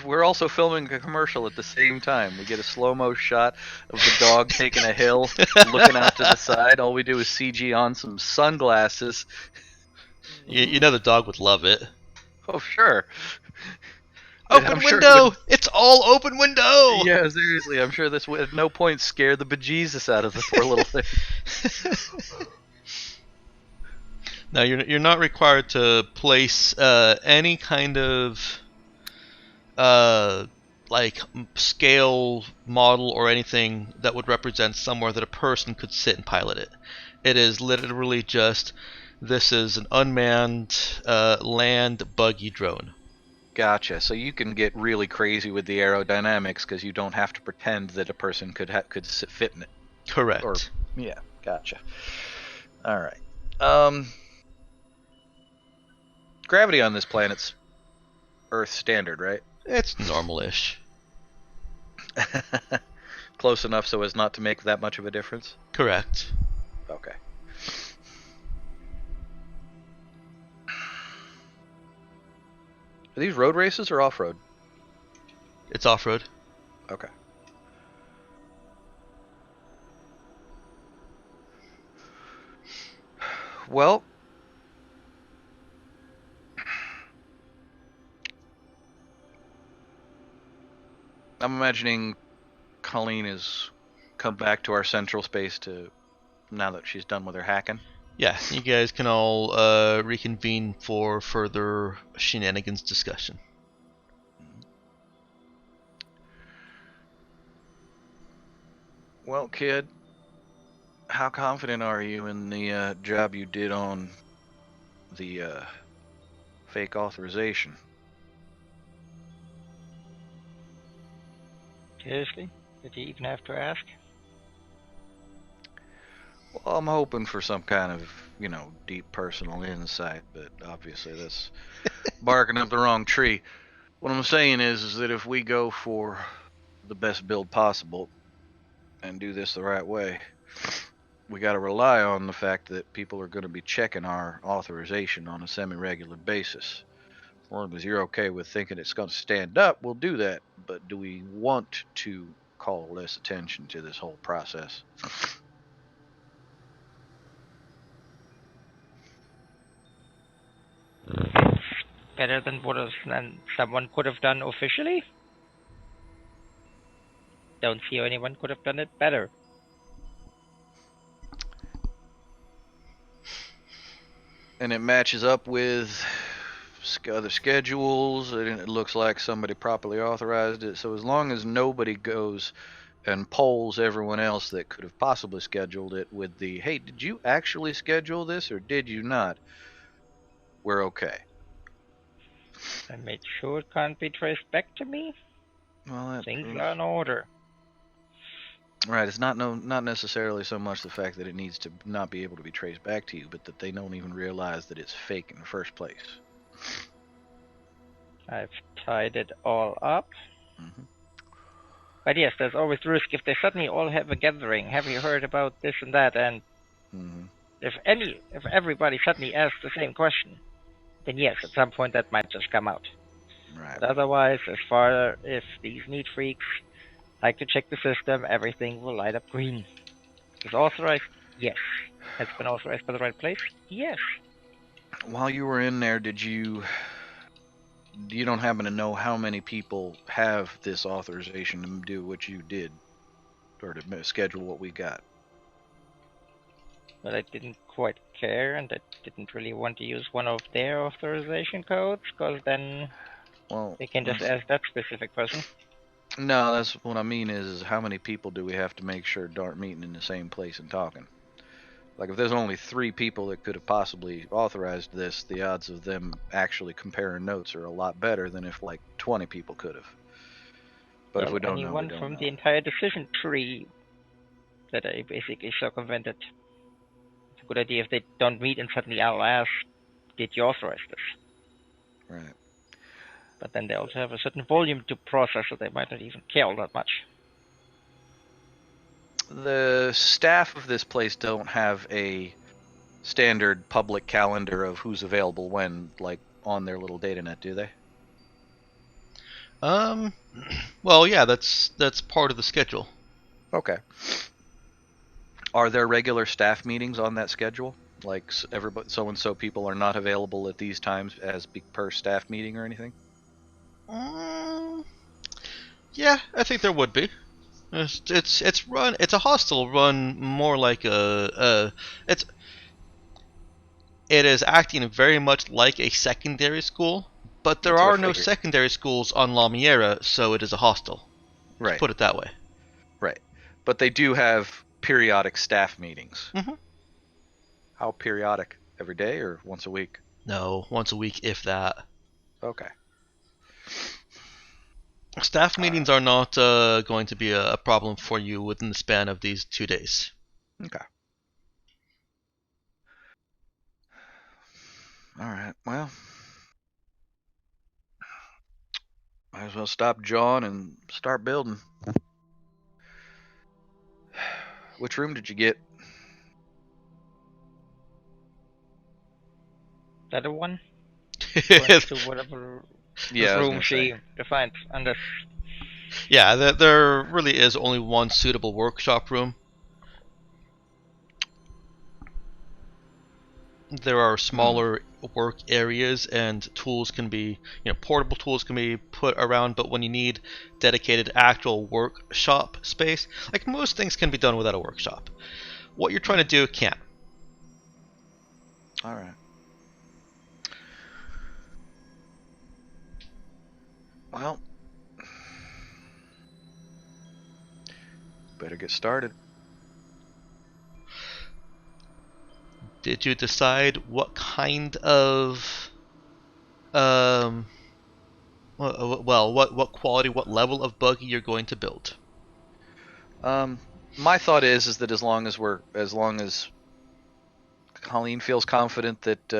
We're also filming a commercial at the same time. We get a slow-mo shot of the dog taking a hill, looking out to the side. All we do is CG on some sunglasses. You know the dog would love it. Oh, sure. Open I'm sure it window! would- It's all open window! Yeah, seriously. I'm sure this would at no point scare the bejesus out of the poor little thing. No, you're not required to place any kind of like scale model or anything that would represent somewhere that a person could sit and pilot it. It is literally just this is an unmanned land buggy drone. Gotcha. So you can get really crazy with the aerodynamics because you don't have to pretend that a person could fit in it. Correct. Or yeah, gotcha. All right. Gravity on this planet's Earth standard, right? It's normal-ish. Close enough so as not to make that much of a difference. Correct. Okay. Are these road races or off-road? It's off-road. Okay. Well, I'm imagining Colleen has come back to our central space now that she's done with her hacking. Yeah, you guys can all reconvene for further shenanigans discussion. Well, kid, how confident are you in the job you did on the fake authorization? Seriously? Did you even have to ask? Well, I'm hoping for some kind of, deep personal insight, but obviously that's barking up the wrong tree. What I'm saying is that if we go for the best build possible and do this the right way, we got to rely on the fact that people are going to be checking our authorization on a semi-regular basis. As long as you're okay with thinking it's going to stand up, we'll do that. But do we want to call less attention to this whole process? Better than someone could have done officially? Don't see how anyone could have done it better. And it matches up with other schedules, and it looks like somebody properly authorized it. So as long as nobody goes and polls everyone else that could have possibly scheduled it with the, hey, did you actually schedule this or did you not? We're okay. I made sure it can't be traced back to me. Well, Things are in order. Right, it's not necessarily so much the fact that it needs to not be able to be traced back to you, but that they don't even realize that it's fake in the first place. I've tied it all up. Mm-hmm. But yes, there's always the risk if they suddenly all have a gathering. Have you heard about this and that? And Mm-hmm. if everybody suddenly asks the same question, then yes, at some point that might just come out. Right. But otherwise, as far if these neat freaks like to check the system, everything will light up green. Is authorized? Yes. Has it been authorized by the right place? Yes. While you were in there, you don't happen to know how many people have this authorization to do what you did, or to schedule what we got? But I didn't quite care, and I didn't really want to use one of their authorization codes, because then they can just ask that specific person. No, that's what I mean is how many people do we have to make sure aren't meeting in the same place and talking? Like, if there's only 3 people that could have possibly authorized this, the odds of them actually comparing notes are a lot better than if, 20 people could have. But if we don't know, we anyone don't from know. the entire decision tree that I basically circumvented. It's a good idea if they don't meet and suddenly I'll ask, did you authorize this? Right. But then they also have a certain volume to process, so they might not even care all that much. The staff of this place don't have a standard public calendar of who's available when, on their little data net, do they? Well, yeah, that's part of the schedule. Okay. Are there regular staff meetings on that schedule? Like, everybody, so and so people are not available at these times as per staff meeting or anything? Yeah, I think there would be. It's run. It's a hostel run more like it is acting very much like a secondary school, but there are no secondary schools on La Miera, so it is a hostel. Right. Let's put it that way. Right. But they do have periodic staff meetings. Mm-hmm. How periodic? Every day or once a week? No, once a week, if that. Okay. Staff meetings are not going to be a problem for you within the span of these 2 days. Okay. Alright, well, might as well stop jawing and start building. Which room did you get? That a one? To whatever room she defined. Yeah, there really is only one suitable workshop room. there are smaller work areas and tools can be, portable tools can be put around, but when you need dedicated actual workshop space, like most things can be done without a workshop. What you're trying to do can't. All right. Well, better get started. Did you decide what kind of what quality, what level of buggy you're going to build? My thought is that as long as Colleen feels confident that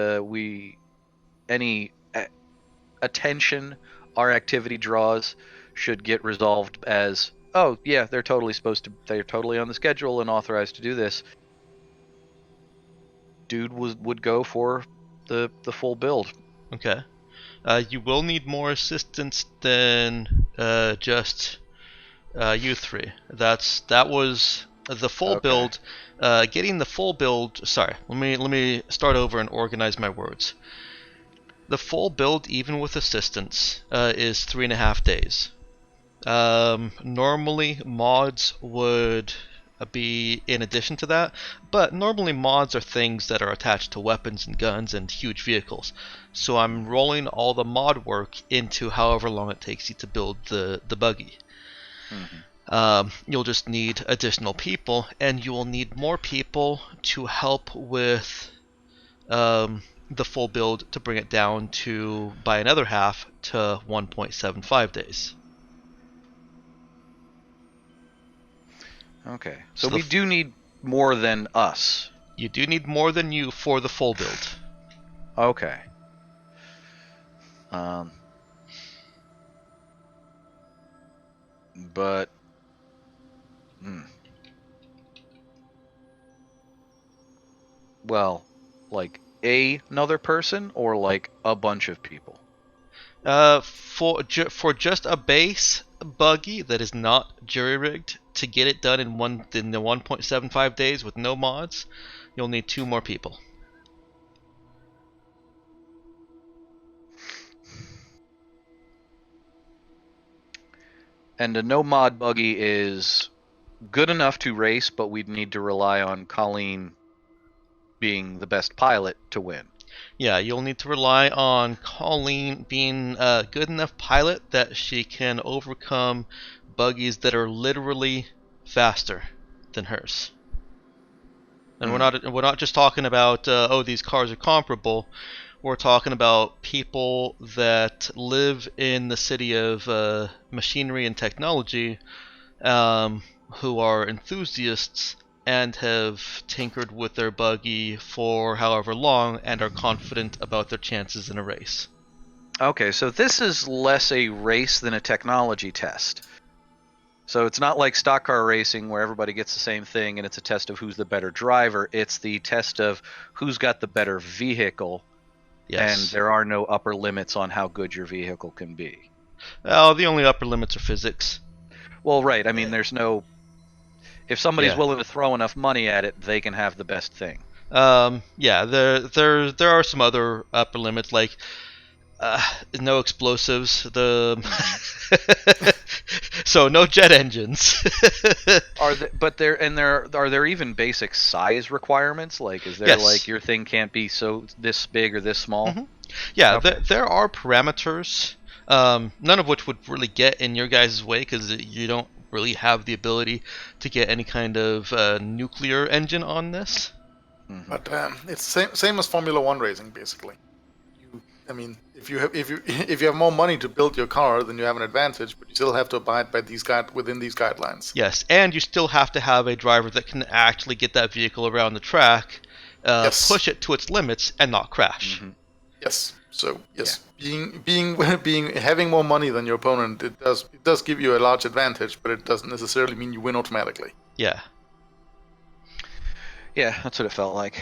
any attention our activity draws should get resolved as, oh yeah, they're totally on the schedule and authorized to do this. Dude would go for the full build. Okay. You will need more assistance than just you three. That was the full Okay. build. Getting the full build. Sorry, let me start over and organize my words. The full build, even with assistance, is 3.5 days. Normally mods would be in addition to that, but normally mods are things that are attached to weapons and guns and huge vehicles. So I'm rolling all the mod work into however long it takes you to build the buggy. You'll just need additional people, and you will need more people to help with the full build to bring it down to, by another half, to 1.75 days. Okay. So So we do need more than us. You do need more than you for the full build. Okay. But well, like another person or like a bunch of people? For just a base buggy that is not jury rigged, to get it done in the 1.75 days with no mods, you'll need 2 more people. And a no mod buggy is good enough to race, but we'd need to rely on Colleen being the best pilot to win. Yeah, you'll need to rely on Colleen being a good enough pilot that she can overcome buggies that are literally faster than hers. And we're not just talking about these cars are comparable. We're talking about people that live in the city of machinery and technology, who are enthusiasts and have tinkered with their buggy for however long and are confident about their chances in a race. Okay, so this is less a race than a technology test. So it's not like stock car racing where everybody gets the same thing and it's a test of who's the better driver. It's the test of who's got the better vehicle. Yes. And there are no upper limits on how good your vehicle can be. Well, the only upper limits are physics. Well, right. I mean, there's no... If somebody's willing to throw enough money at it, they can have the best thing. Yeah, there are some other upper limits, like no explosives. So no jet engines. Are there even basic size requirements? Like, is there like your thing can't be this big or this small? Mm-hmm. Yeah, okay. There are parameters. None of which would really get in your guys' way because you don't really have the ability to get any kind of nuclear engine on this. Mm-hmm. But it's same as Formula One racing, basically. If you have more money to build your car, then you have an advantage, but you still have to abide by within these guidelines. Yes, and you still have to have a driver that can actually get that vehicle around the track, push it to its limits, and not crash. Mm-hmm. Yes. So yes, yeah. Having more money than your opponent, it does give you a large advantage, but it doesn't necessarily mean you win automatically. Yeah. Yeah, that's what it felt like.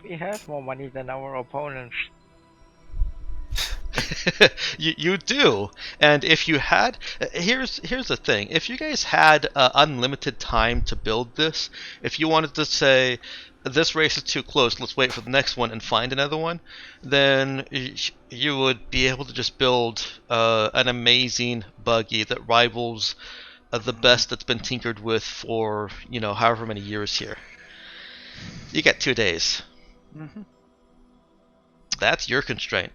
We have more money than our opponents. You do, and if you had, here's the thing: if you guys had unlimited time to build this, if you wanted to say this race is too close, let's wait for the next one and find another one, then you would be able to just build an amazing buggy that rivals the best that's been tinkered with for however many years here. You get 2 days. Mm-hmm. That's your constraint.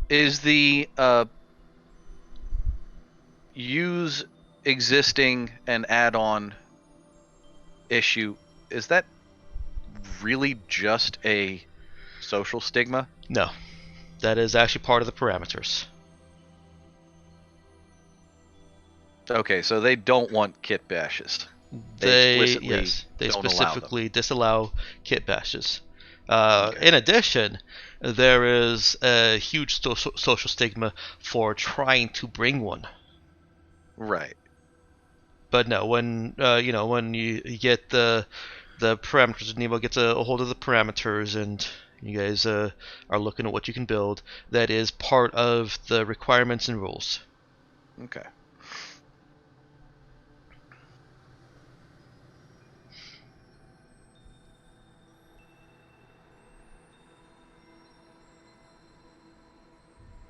Is the use existing and add-on issue, is that really just a social stigma? No, that is actually part of the parameters. Okay, so they don't want kit bashes. They explicitly they don't allow them. specifically disallow kit bashes. Okay. In addition, there is a huge social stigma for trying to bring one. Right. But no, when when you get the parameters, Nemo gets a hold of the parameters, and you guys are looking at what you can build. That is part of the requirements and rules. Okay.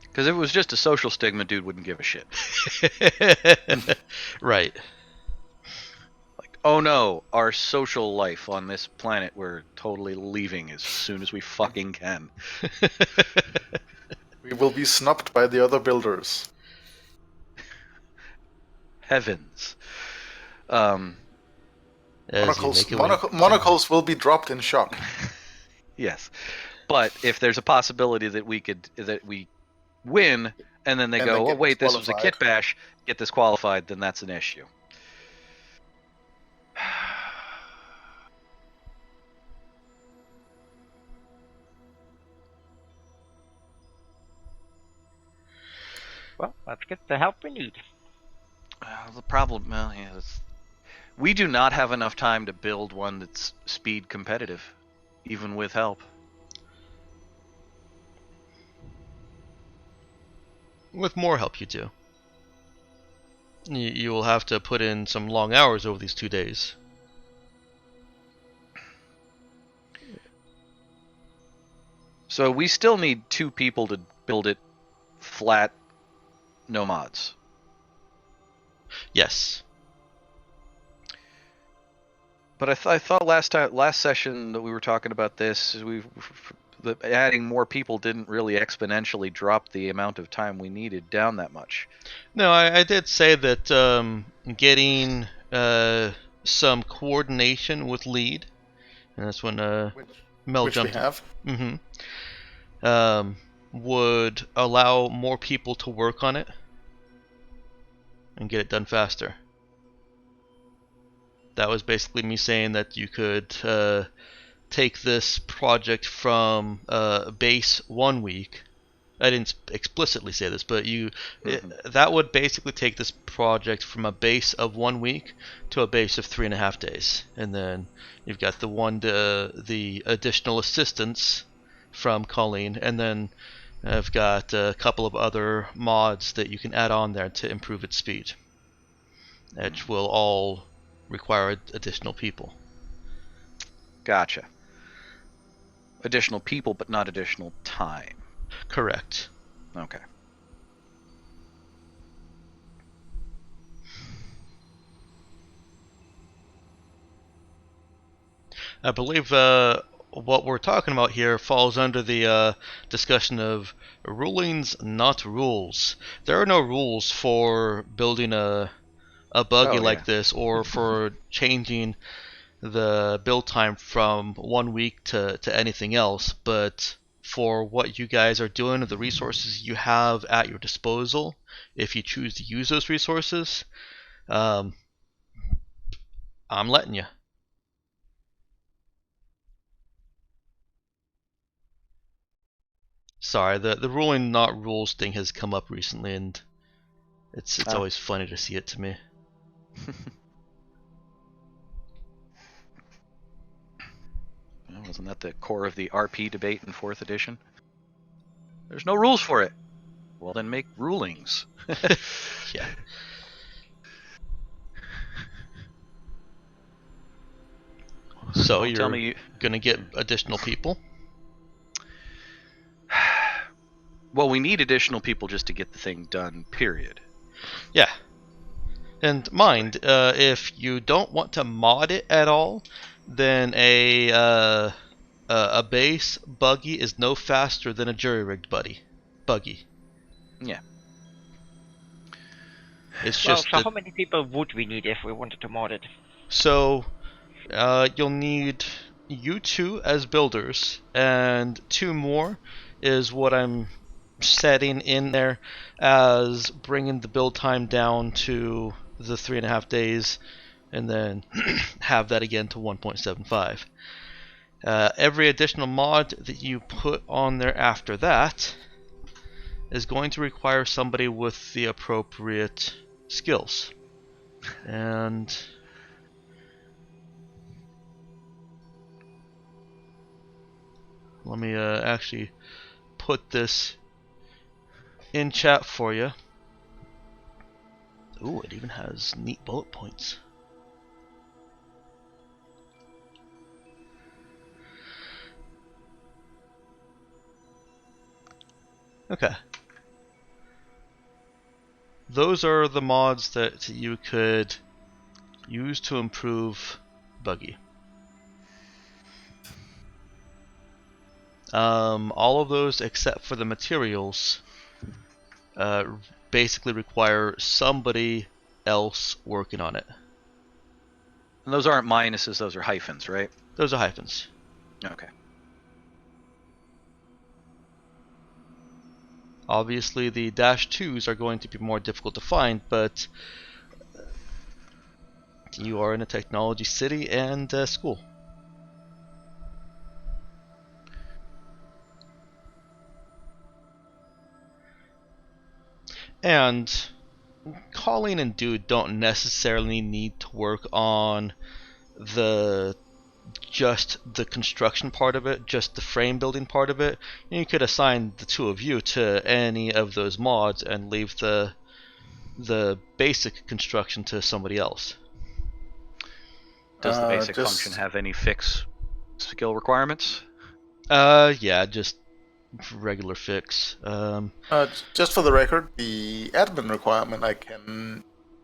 Because if it was just a social stigma, dude wouldn't give a shit. Right. Like, oh no, our social life on this planet, we're totally leaving as soon as we fucking can. We will be snubbed by the other builders. Heavens. As you make your way- Monocles will be dropped in shock. Yes. But if there's a possibility that we win, and then they And go, then oh get wait, this was a disqualified. kit bash, get disqualified, then that's an issue. Well, let's get the help we need. The problem, well, yeah, we do not have enough time to build one that's speed competitive, even with help. With more help, you do. You will have to put in some long hours over these 2 days. So we still need 2 people to build it flat, no mods. Yes. But I thought last session that we were talking about this, that adding more people didn't really exponentially drop the amount of time we needed down that much. No, I did say that getting some coordination with lead, and that's when Mel Which we jumped. have. Would allow more people to work on it and get it done faster. That was basically me saying that you could take this project from base 1 week. I didn't explicitly say this, but that would basically take this project from a base of 1 week to a base of 3.5 days, and then you've got the additional assistance from Colleen, and then I've got a couple of other mods that you can add on there to improve its speed, which will all require additional people. Gotcha. Additional people, but not additional time. Correct. Okay. I believe what we're talking about here falls under the discussion of rulings, not rules. There are no rules for building a buggy like this, or for changing the build time from 1 week to anything else, but for what you guys are doing, the resources you have at your disposal, if you choose to use those resources, I'm letting you. Sorry, the ruling not rules thing has come up recently, and it's always funny to see it to me. Wasn't that the core of the RP debate in 4th edition? There's no rules for it. Well, then make rulings. Yeah. So Don't you're tell me you... gonna get additional people? Well, we need additional people just to get the thing done, period. Yeah. And mind, if you don't want to mod it at all, then a base buggy is no faster than a jury-rigged buggy. Yeah. It's Well, just so that. how many people would we need if we wanted to mod it? So you'll need you two as builders, and two more is what I'm setting in there as bringing the build time down to the 3.5 days, and then have that again to 1.75. Every additional mod that you put on there after that is going to require somebody with the appropriate skills. And let me actually put this in chat for you. Ooh, it even has neat bullet points. Okay. Those are the mods that you could use to improve Buggy. All of those except for the materials basically require somebody else working on it. And those aren't minuses, those are hyphens, right? Those are hyphens. Okay. Obviously, the -2s are going to be more difficult to find, but you are in a technology city and school. And Colleen and Dude don't necessarily need to work on just the construction part of it, just the frame building part of it. You could assign the two of you to any of those mods and leave the basic construction to somebody else. Does the basic just- function have any fix skill requirements? Yeah, just regular fix. Just for the record, the admin requirement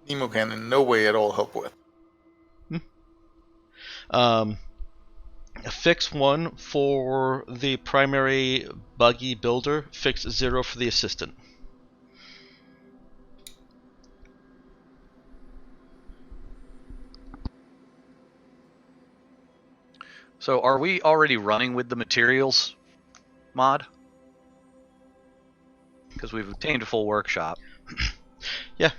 Nemo can in no way at all help with. Fix 1 for the primary buggy builder, fix 0 for the assistant. So are we already running with the materials mod? Because we've obtained a full workshop. Yeah.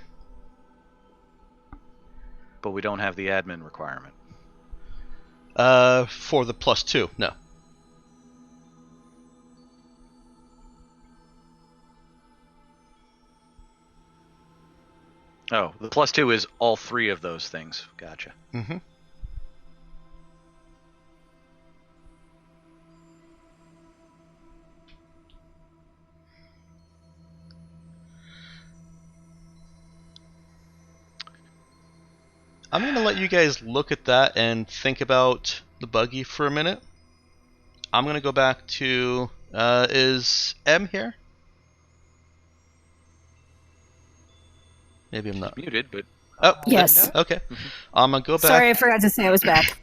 But we don't have the admin requirement. For the +2, no. Oh, the +2 is all three of those things. Gotcha. Mm-hmm. I'm going to let you guys look at that and think about the buggy for a minute. I'm going to go back to... is M here? Maybe I'm not. Muted, but Oh, Yes. okay. I'm going to go back... Sorry, I forgot to say I was back.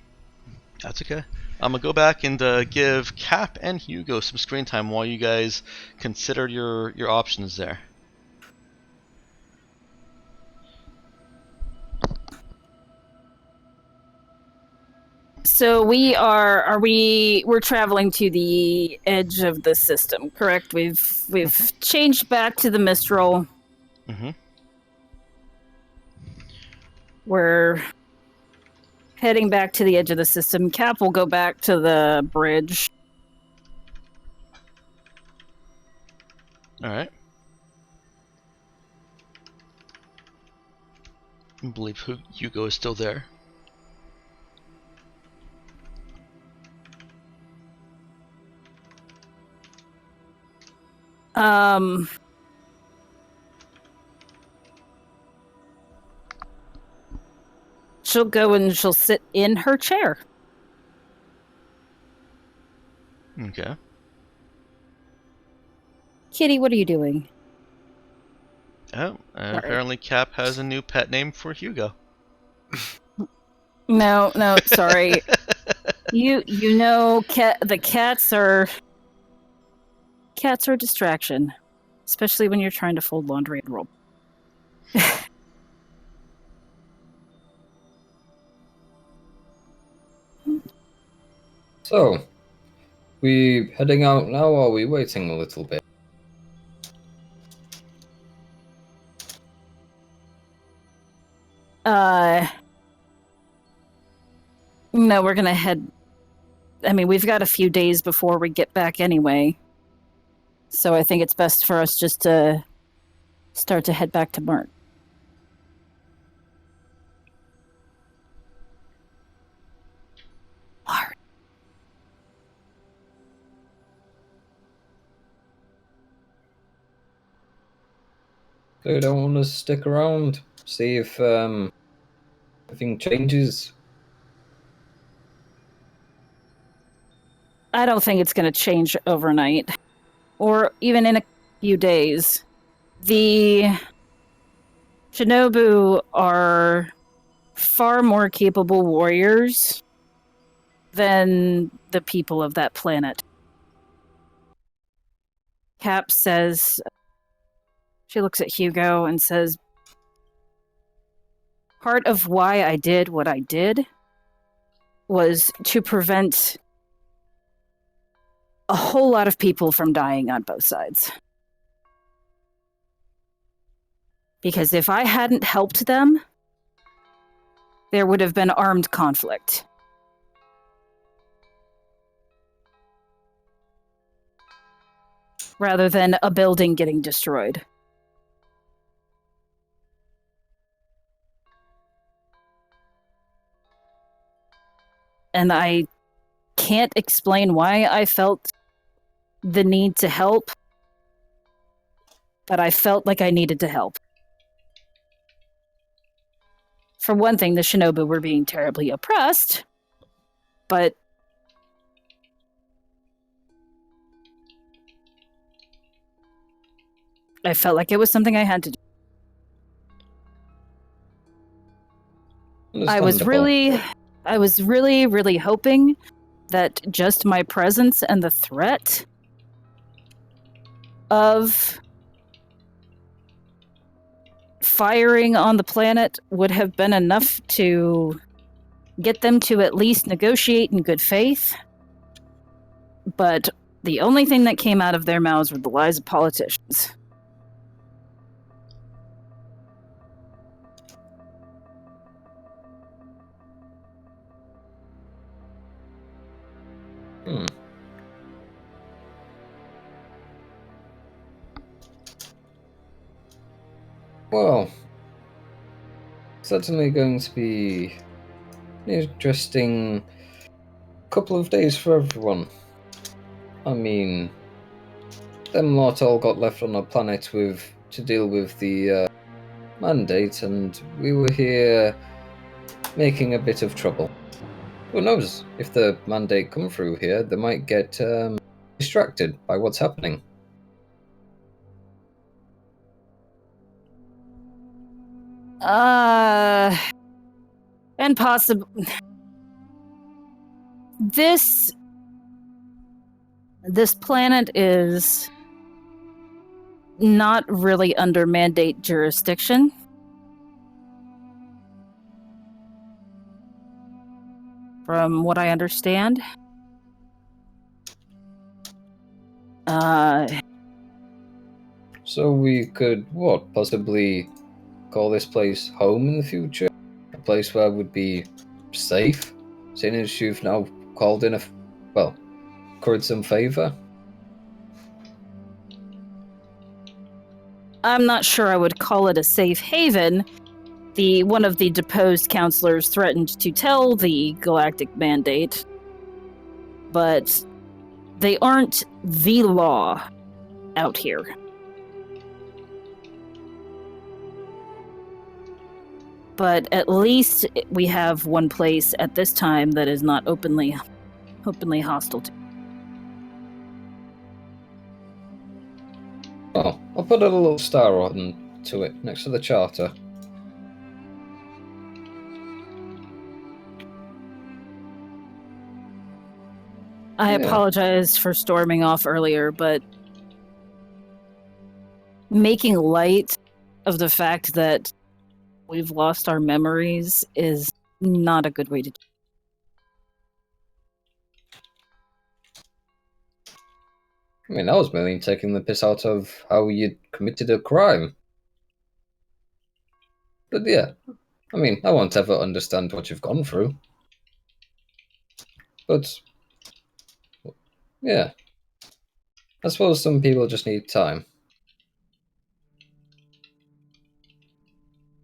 That's okay. I'm going to go back and give Cap and Hugo some screen time while you guys consider your options there. So we're traveling to the edge of the system, correct? We've changed back to the Mistral. Mm-hmm. We're heading back to the edge of the system. Cap will go back to the bridge. All right. I believe Hugo is still there. she'll go and she'll sit in her chair. Okay. Kitty, what are you doing? Oh, apparently Cap has a new pet name for Hugo. No, sorry. You know, the cats are a distraction, especially when you're trying to fold laundry and roll. So, we heading out now, or are we waiting a little bit? No, we're gonna head. I mean, we've got a few days before we get back anyway. So I think it's best for us just to start to head back to Mark. So you don't want to stick around, see if anything changes? I don't think it's going to change overnight, or even in a few days. The Shinobu are far more capable warriors than the people of that planet. Cap says, she looks at Hugo and says, part of why I did what I did was to prevent a whole lot of people from dying on both sides. Because if I hadn't helped them, there would have been armed conflict. Rather than a building getting destroyed. And I can't explain why I felt the need to help, but I felt like I needed to help. For one thing, the Shinobu were being terribly oppressed, but I felt like it was something I had to do. I was really, really hoping that just my presence and the threat of firing on the planet would have been enough to get them to at least negotiate in good faith. But the only thing that came out of their mouths were the lies of politicians. Well, certainly going to be an interesting couple of days for everyone. I mean, them lot all got left on the planet to deal with the mandate, and we were here making a bit of trouble. Who knows? If the mandate come through here, they might get distracted by what's happening. And possible. This planet is not really under mandate jurisdiction. From what I understand. So we could, possibly call this place home in the future? A place where would be safe? Seeing as you've now called in curried some favor? I'm not sure I would call it a safe haven. One of the deposed counselors threatened to tell the Galactic Mandate, but they aren't the law out here. But at least we have one place at this time that is not openly hostile to. Oh, I'll put a little star on to it next to the charter. I Yeah. apologize for storming off earlier, but making light of the fact that we've lost our memories is not a good way to do I mean, I was merely taking the piss out of how you'd committed a crime. But yeah, I mean, I won't ever understand what you've gone through. But, yeah. I suppose some people just need time.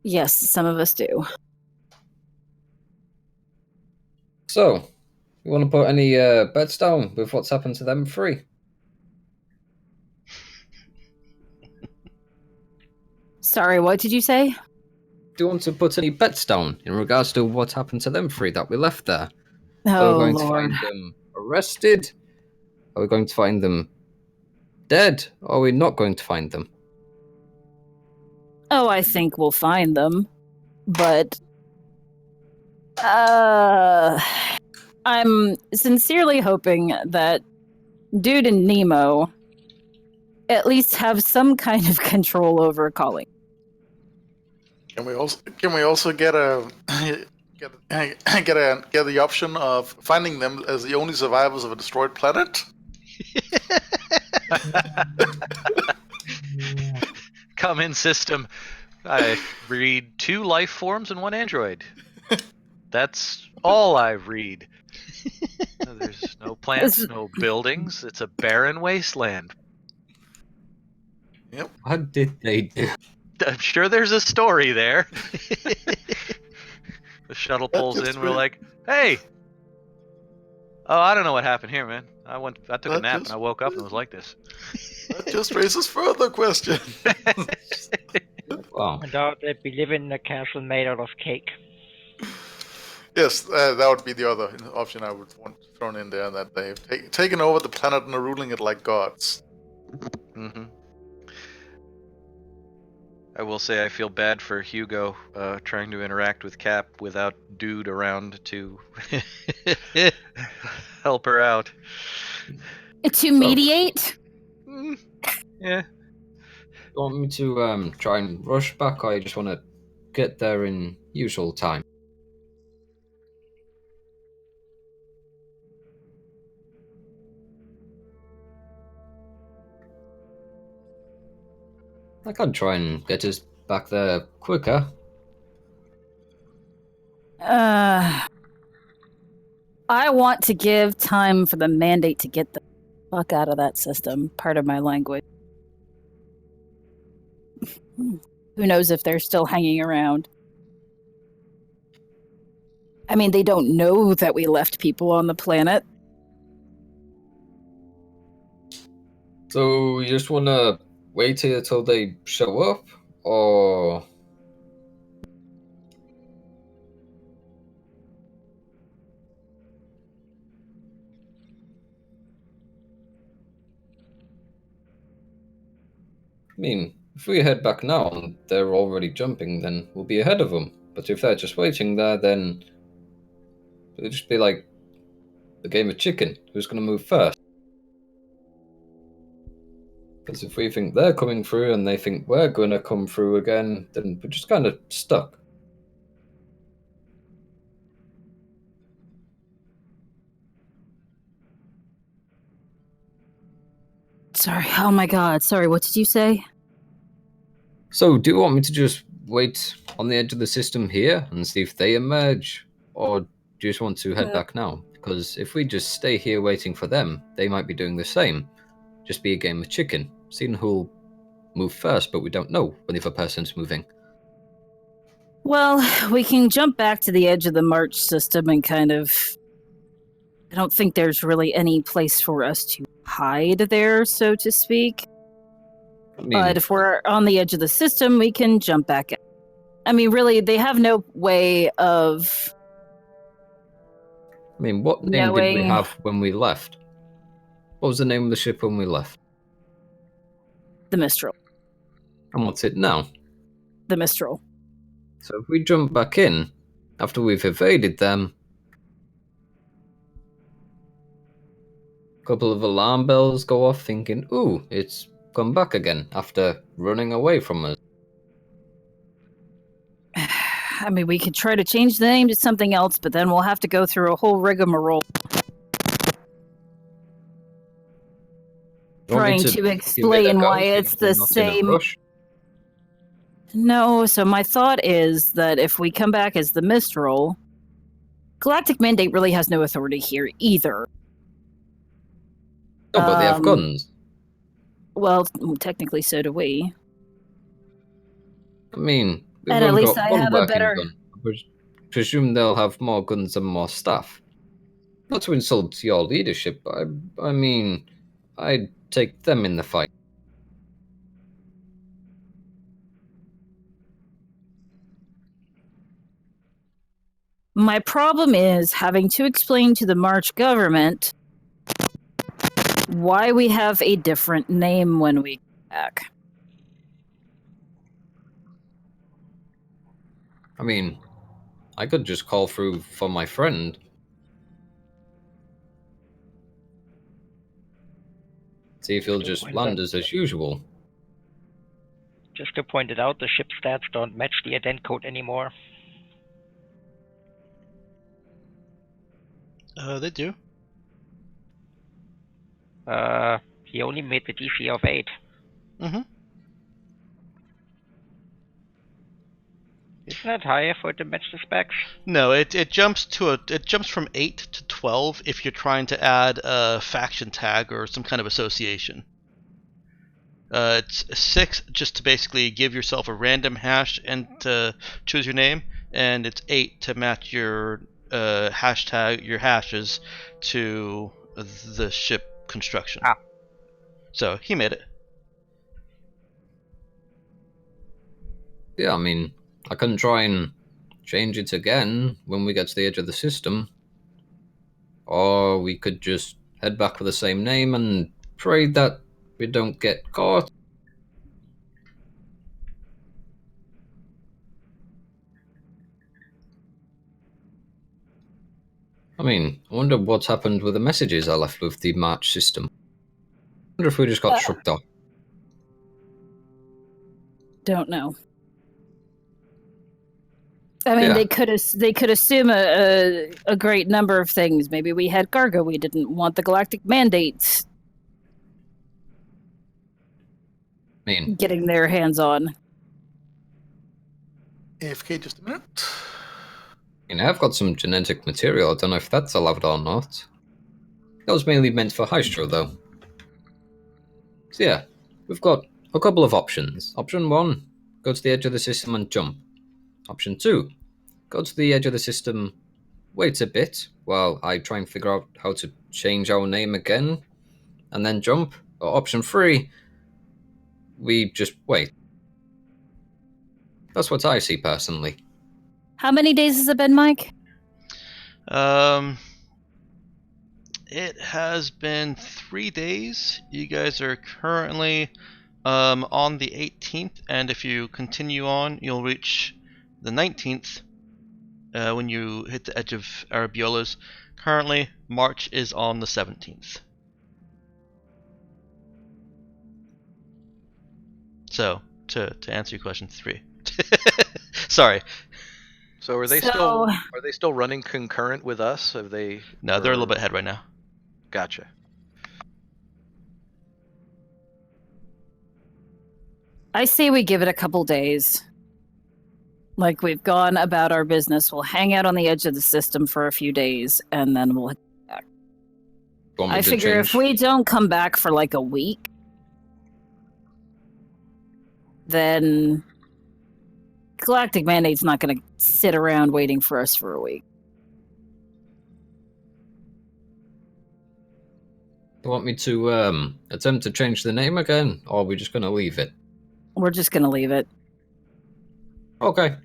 Yes, some of us do. So, you want to put any bets down with what's happened to them three? Sorry, what did you say? Do you want to put any bets down in regards to what happened to them three that we left there? Are Oh, we going Lord. to find them arrested? Are we going to find them dead? Or are we not going to find them? Oh, I think we'll find them. But I'm sincerely hoping that Dude and Nemo at least have some kind of control over calling. Can we also get a get the option of finding them as the only survivors of a destroyed planet? Come in, system. I read 2 life forms and 1 android. That's all I read. There's no plants, no buildings. It's a barren wasteland. Yep. What did they do? I'm sure there's a story there. The shuttle pulls in. We're like, "Hey, oh, I don't know what happened here, man. I took a nap and I woke up and it was like this." That just raises further questions. Wow. I doubt they'd be living in a castle made out of cake. Yes, that would be the other option I would want thrown in there, that they've taken over the planet and are ruling it like gods. Mm-hmm. I will say I feel bad for Hugo trying to interact with Cap without Dude around to help her out. To mediate? Yeah. You want me to try and rush back, or you just want to get there in usual time? I can try and get us back there quicker. I want to give time for the mandate to get the fuck out of that system. Part of my language. Who knows if they're still hanging around? I mean, they don't know that we left people on the planet. So you just want to wait here till they show up, or I mean, if we head back now and they're already jumping, then we'll be ahead of them. But if they're just waiting there, then it'll just be like the game of chicken. Who's going to move first? Because if we think they're coming through and they think we're going to come through again, then we're just kind of stuck. Sorry. Oh my god. Sorry, what did you say? So, do you want me to just wait on the edge of the system here and see if they emerge? Or do you just want to head back now? Because if we just stay here waiting for them, they might be doing the same. Just be a game of chicken, seeing who'll move first, but we don't know when the other person's moving. Well, we can jump back to the edge of the march system and kind of... I don't think there's really any place for us to hide there, so to speak. I mean, But if we're on the edge of the system, we can jump back in. I mean, really, they have no way of I mean, what name did we knowing. have when we left? What was the name of the ship when we left? The Mistral. And what's it now? The Mistral. So if we jump back in, after we've evaded them, a couple of alarm bells go off thinking, ooh, it's come back again after running away from us. I mean, we could try to change the name to something else, but then we'll have to go through a whole rigmarole You want me trying to give it a explain go, why so it's you're the not in a same. rush? No, so my thought is that if we come back as the Mistral, Galactic Mandate really has no authority here either. No, but they have guns. Well, technically, so do we. I mean, we've And at only least got I one have a working better. gun. I presume they'll have more guns and more staff. Not to insult your leadership, but I mean, I'd take them in the fight. My problem is having to explain to the March government why we have a different name when we come back. I mean, I could just call through for my friend. See if he'll just land us as usual. Just to point it out, the ship stats don't match the ident code anymore. They do. He only made the DC of 8. Mm-hmm. Isn't that higher for it to match the specs? No, it jumps from 8 to 12 if you're trying to add a faction tag or some kind of association. It's 6 just to basically give yourself a random hash and to choose your name, and it's 8 to match your your hashes to the ship construction. Ah. So he made it. Yeah, I mean, I can try and change it again when we get to the edge of the system. Or we could just head back with the same name and pray that we don't get caught. I mean, I wonder what's happened with the messages I left with the March system. I wonder if we just got shrugged off. Don't know. I mean, Yeah. they could assume a great number of things. Maybe we had cargo we didn't want the galactic mandates I mean, getting their hands on. AFK just a minute. I've got some genetic material. I don't know if that's allowed or not. That was mainly meant for Hystro, though. So yeah, we've got a couple of options. Option 1, go to the edge of the system and jump. Option 2, go to the edge of the system, wait a bit while I try and figure out how to change our name again, and then jump. Or option 3, we just wait. That's what I see personally. How many days has it been, Mike? It has been 3 days. You guys are currently on the 18th, and if you continue on, you'll reach the 19th when you hit the edge of Arabiolas. Currently, March is on the 17th. So, to answer your question, 3. Sorry. So are they still running concurrent with us? Have they? No, they're a little bit ahead right now. Gotcha. I say we give it a couple days. Like, we've gone about our business. We'll hang out on the edge of the system for a few days, and then we'll... I figure if we don't come back for like a week, then Galactic Mandate's not going to sit around waiting for us for a week. You want me to attempt to change the name again, or are we just going to leave it? We're just going to leave it. Okay.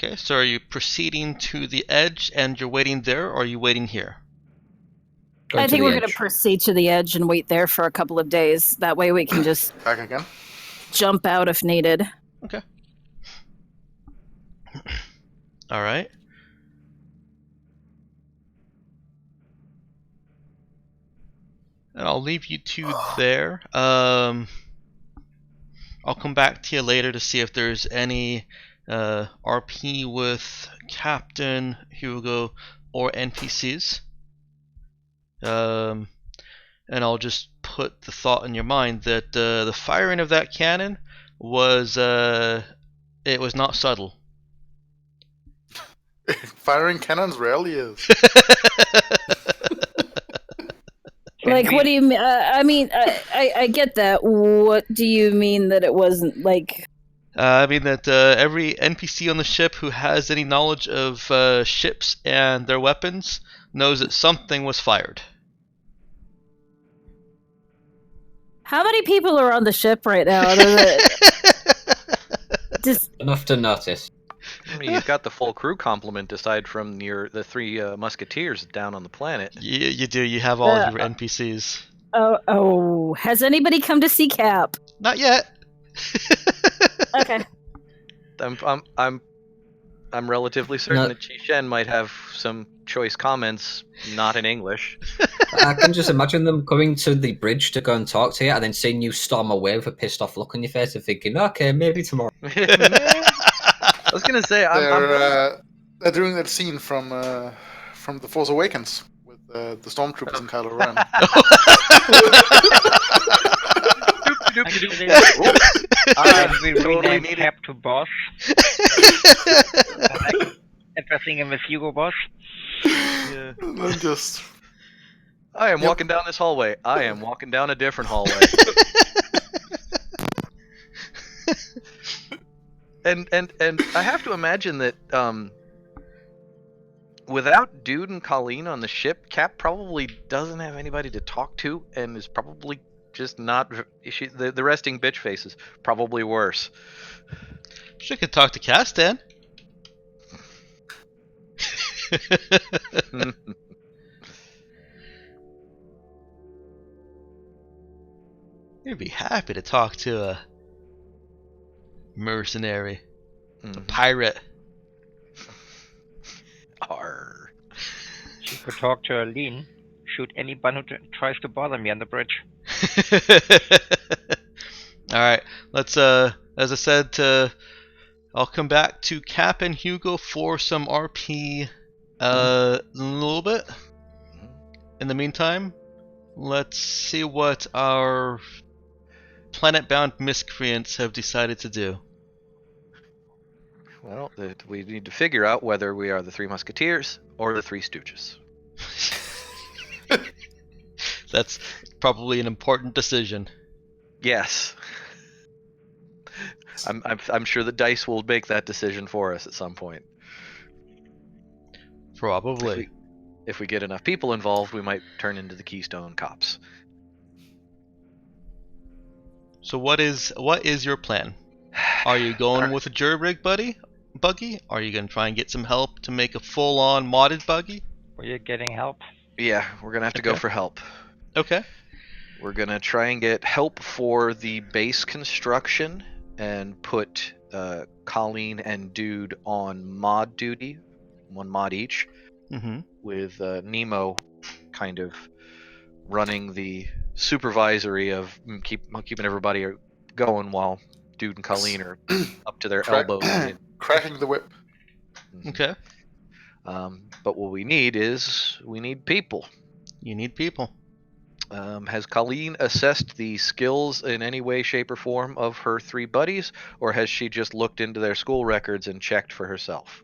Okay, so are you proceeding to the edge and you're waiting there, or are you waiting here? Going I to think the we're going to edge. proceed to the edge and wait there for a couple of days. That way we can just Back again. jump out if needed. Okay. All right. And I'll leave you two there. I'll come back to you later to see if there's any RP with Captain Hugo or NPCs. And I'll just put the thought in your mind that the firing of that cannon was it was not subtle. Firing cannons rarely is. Like, what do you mean? I mean, I get that. What do you mean that it wasn't like? I mean that every NPC on the ship who has any knowledge of ships and their weapons knows that something was fired. How many people are on the ship right now? Just Enough to notice. I mean, you've got the full crew complement aside from the three musketeers down on the planet. You do. You have all of your NPCs. oh, has anybody come to see Cap? Not yet. Okay. I'm relatively certain No. that Chi Shen might have some choice comments, not in English. I can just imagine them coming to the bridge to go and talk to you, and then seeing you storm away with a pissed off look on your face and thinking, okay, maybe tomorrow. I was gonna say They're doing that scene from The Force Awakens with the stormtroopers and Kylo Ren. We rename Cap to Boss. Addressing him as Hugo Boss. Yeah. And then just I am Yep. walking down this hallway. I am walking down a different hallway. and I have to imagine that without Dude and Colleen on the ship, Cap probably doesn't have anybody to talk to, and is probably just not. The resting bitch face is probably worse. She could talk to Castan. You'd be happy to talk to a mercenary, a pirate. Arr. She could talk to Aline. Shoot anyone who tries to bother me on the bridge. All right, let's. As I said, I'll come back to Cap and Hugo for some RP in a little bit. In the meantime, let's see what our planet-bound miscreants have decided to do. Well, we need to figure out whether we are the Three Musketeers or the Three Stooges. That's probably an important decision. Yes. I'm sure the dice will make that decision for us at some point. Probably. If we get enough people involved, we might turn into the Keystone Cops. So what is your plan? Are you going with a jury-rig buggy? Are you going to try and get some help to make a full-on modded buggy? Were you getting help? Yeah, we're gonna have to go for help. Okay. We're gonna try and get help for the base construction and put Colleen and Dude on mod duty, one mod each, Mm-hmm. with Nemo kind of running the supervisory of keeping everybody going while Dude and Colleen are up to their elbows. cracking the whip. Okay. But what we need people. You need people. Has Colleen assessed the skills in any way, shape, or form of her three buddies, or has she just looked into their school records and checked for herself?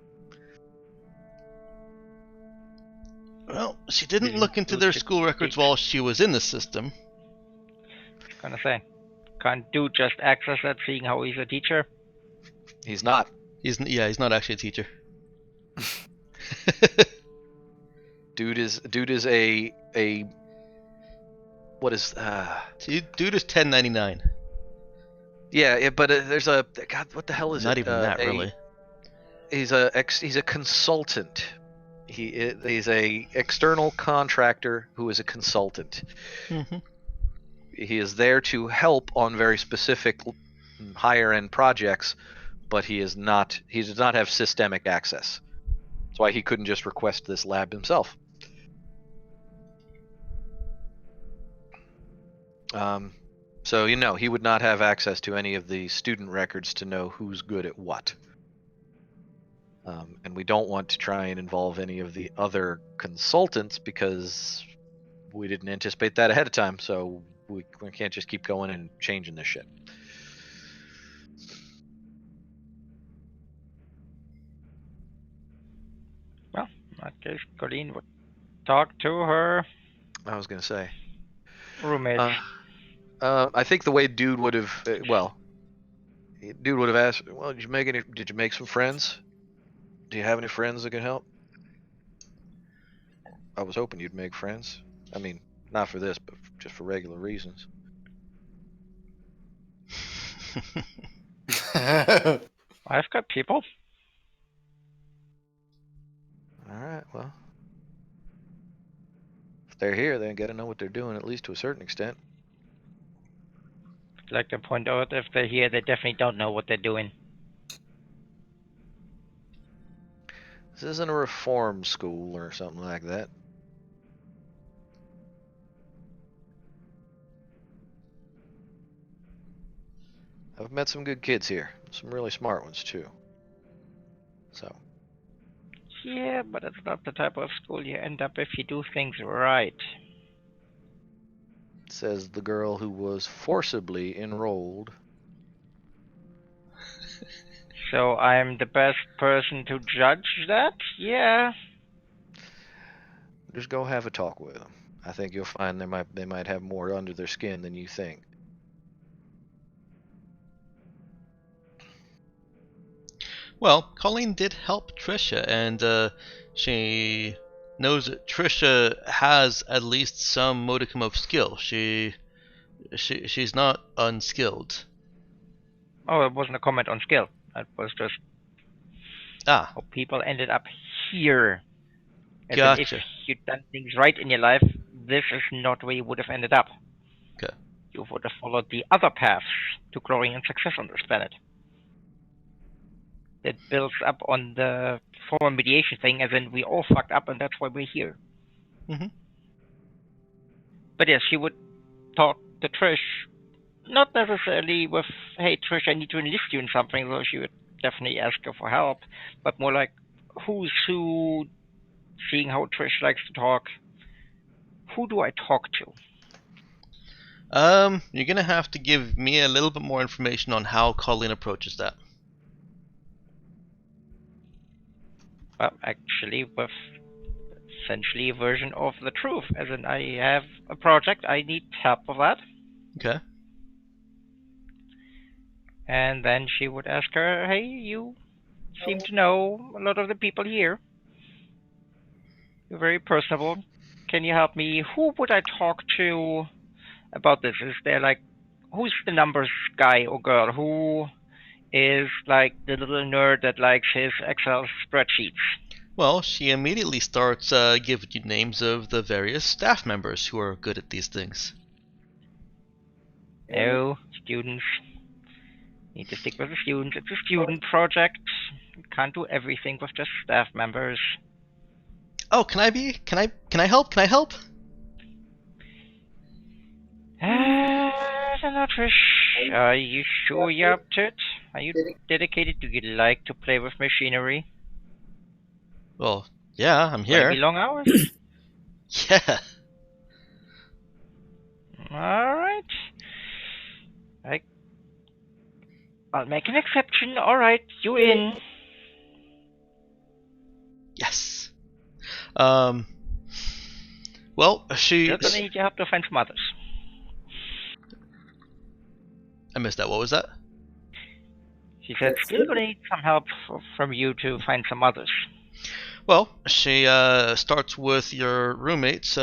Well, she didn't look into their school records while she was in the system. Gonna say, can't Dude just access that, seeing how he's a teacher? He's not. He's not actually a teacher. Dude is a what is Dude is 1099. yeah, but there's a God, what the hell is Not it? even that, really. He's a consultant. He's a external contractor who is a consultant. Mm-hmm. He is there to help on very specific higher end projects, but he does not have systemic access. That's why he couldn't just request this lab himself. So he would not have access to any of the student records to know who's good at what. And we don't want to try and involve any of the other consultants because we didn't anticipate that ahead of time, so we can't just keep going and changing this shit. Well, in that case, Colleen would talk to her I was gonna say. roommates. I think the way Dude would have, asked, well, did you make some friends? Do you have any friends that can help? I was hoping you'd make friends. I mean, not for this, but just for regular reasons. I've got people. All right, well, if they're here, they got to know what they're doing, at least to a certain extent. I'd like to point out, if they're here, they definitely don't know what they're doing. This isn't a reform school or something like that. I've met some good kids here, some really smart ones too. So. Yeah, but it's not the type of school you end up if you do things right. Says the girl who was forcibly enrolled. So I'm the best person to judge that? Yeah. Just go have a talk with them. I think you'll find they might have more under their skin than you think. Well, Colleen did help Trisha, and she knows that Trisha has at least some modicum of skill. She's not unskilled. Oh, it wasn't a comment on skill. That was just Ah, how people ended up here. As in, gotcha. if you'd done things right in your life, this is not where you would have ended up. Okay. You would have followed the other paths to glory and success on this planet. That builds up on the former mediation thing, as in we all fucked up and that's why we're here. Mhm. But yes, she would talk to Trish, not necessarily with, hey Trish, I need to enlist you in something, though she would definitely ask her for help, but more like, who's who, seeing how Trish likes to talk. Who do I talk to? You're gonna have to give me a little bit more information on how Colleen approaches that. Well, actually, with essentially a version of the truth, as in I have a project, I need help with that. Okay. And then she would ask her, hey, you seem to know a lot of the people here. You're very personable. Can you help me? Who would I talk to about this? Is there like, who's the numbers guy or girl? Who is like the little nerd that likes his Excel spreadsheets? Well, she immediately starts giving you names of the various staff members who are good at these things. No, students. Need to stick with the students. It's a student project. You can't do everything with just staff members. Oh, can I help? Can I help? I don't know, Trish. Are you sure you're up to it? Are you dedicated? Do you like to play with machinery? Well, yeah, I'm Will it here. be long hours? Yeah. Alright. I'll make an exception. Alright, you in. Yes. Well, Still gonna need your help to find some others. I missed that. What was that? She said, still gonna need some help from you to find some others. Well, she starts with your roommates.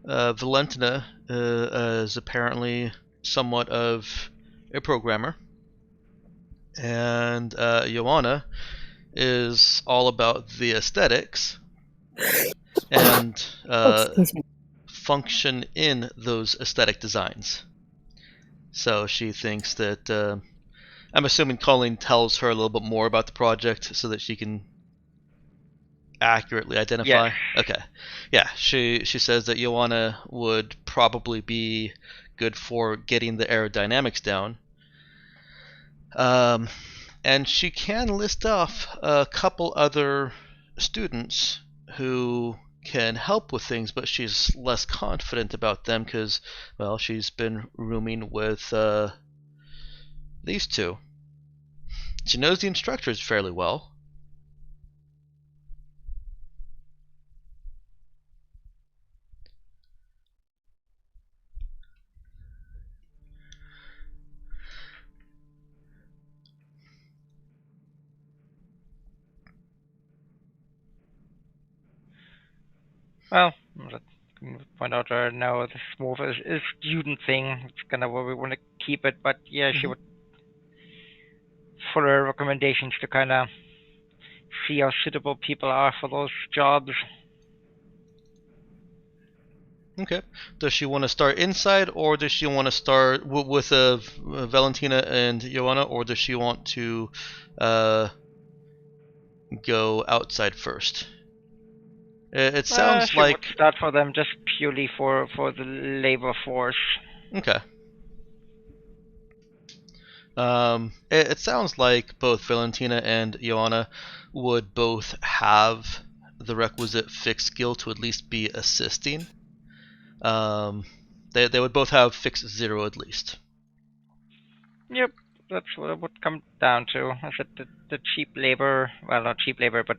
Valentina is apparently somewhat of a programmer, and Joanna is all about the aesthetics and Excuse me. function in those aesthetic designs. So she thinks that I'm assuming Colleen tells her a little bit more about the project so that she can accurately identify. Yes. Okay. Yeah, she says that Joanna would probably be good for getting the aerodynamics down. And she can list off a couple other students who can help with things, but she's less confident about them because, well, she's been rooming with these two. She knows the instructors fairly well. Well, let's point out now this is more of a student thing. It's kind of where we want to keep it, but yeah, she Mhm. would follow her recommendations to kind of see how suitable people are for those jobs. Okay. Does she want to start inside, or does she want to start with Valentina and Joanna, or does she want to go outside first? It sounds She would like start for them just purely for the labor force. okay. It sounds like both Valentina and Joanna would both have the requisite fixed skill to at least be assisting. Um, they would both have fixed 0 at least. Yep, that's what it would come down to. I said the cheap labor, well, not cheap labor, but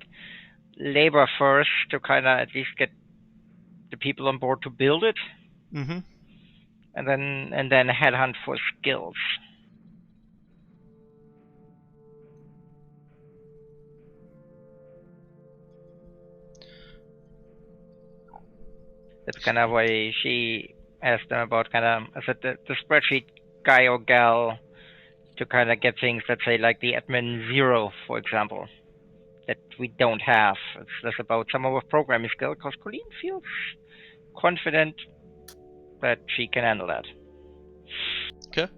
labor first to kind of at least get the people on board to build it, Mm-hmm. and then headhunt for skills. That's kind of why she asked them about kind of, I said, the spreadsheet guy or gal to kind of get things, let's say, like the admin 0, for example, that we don't have. It's less about someone with programming skill, because Colleen feels confident that she can handle that. Okay.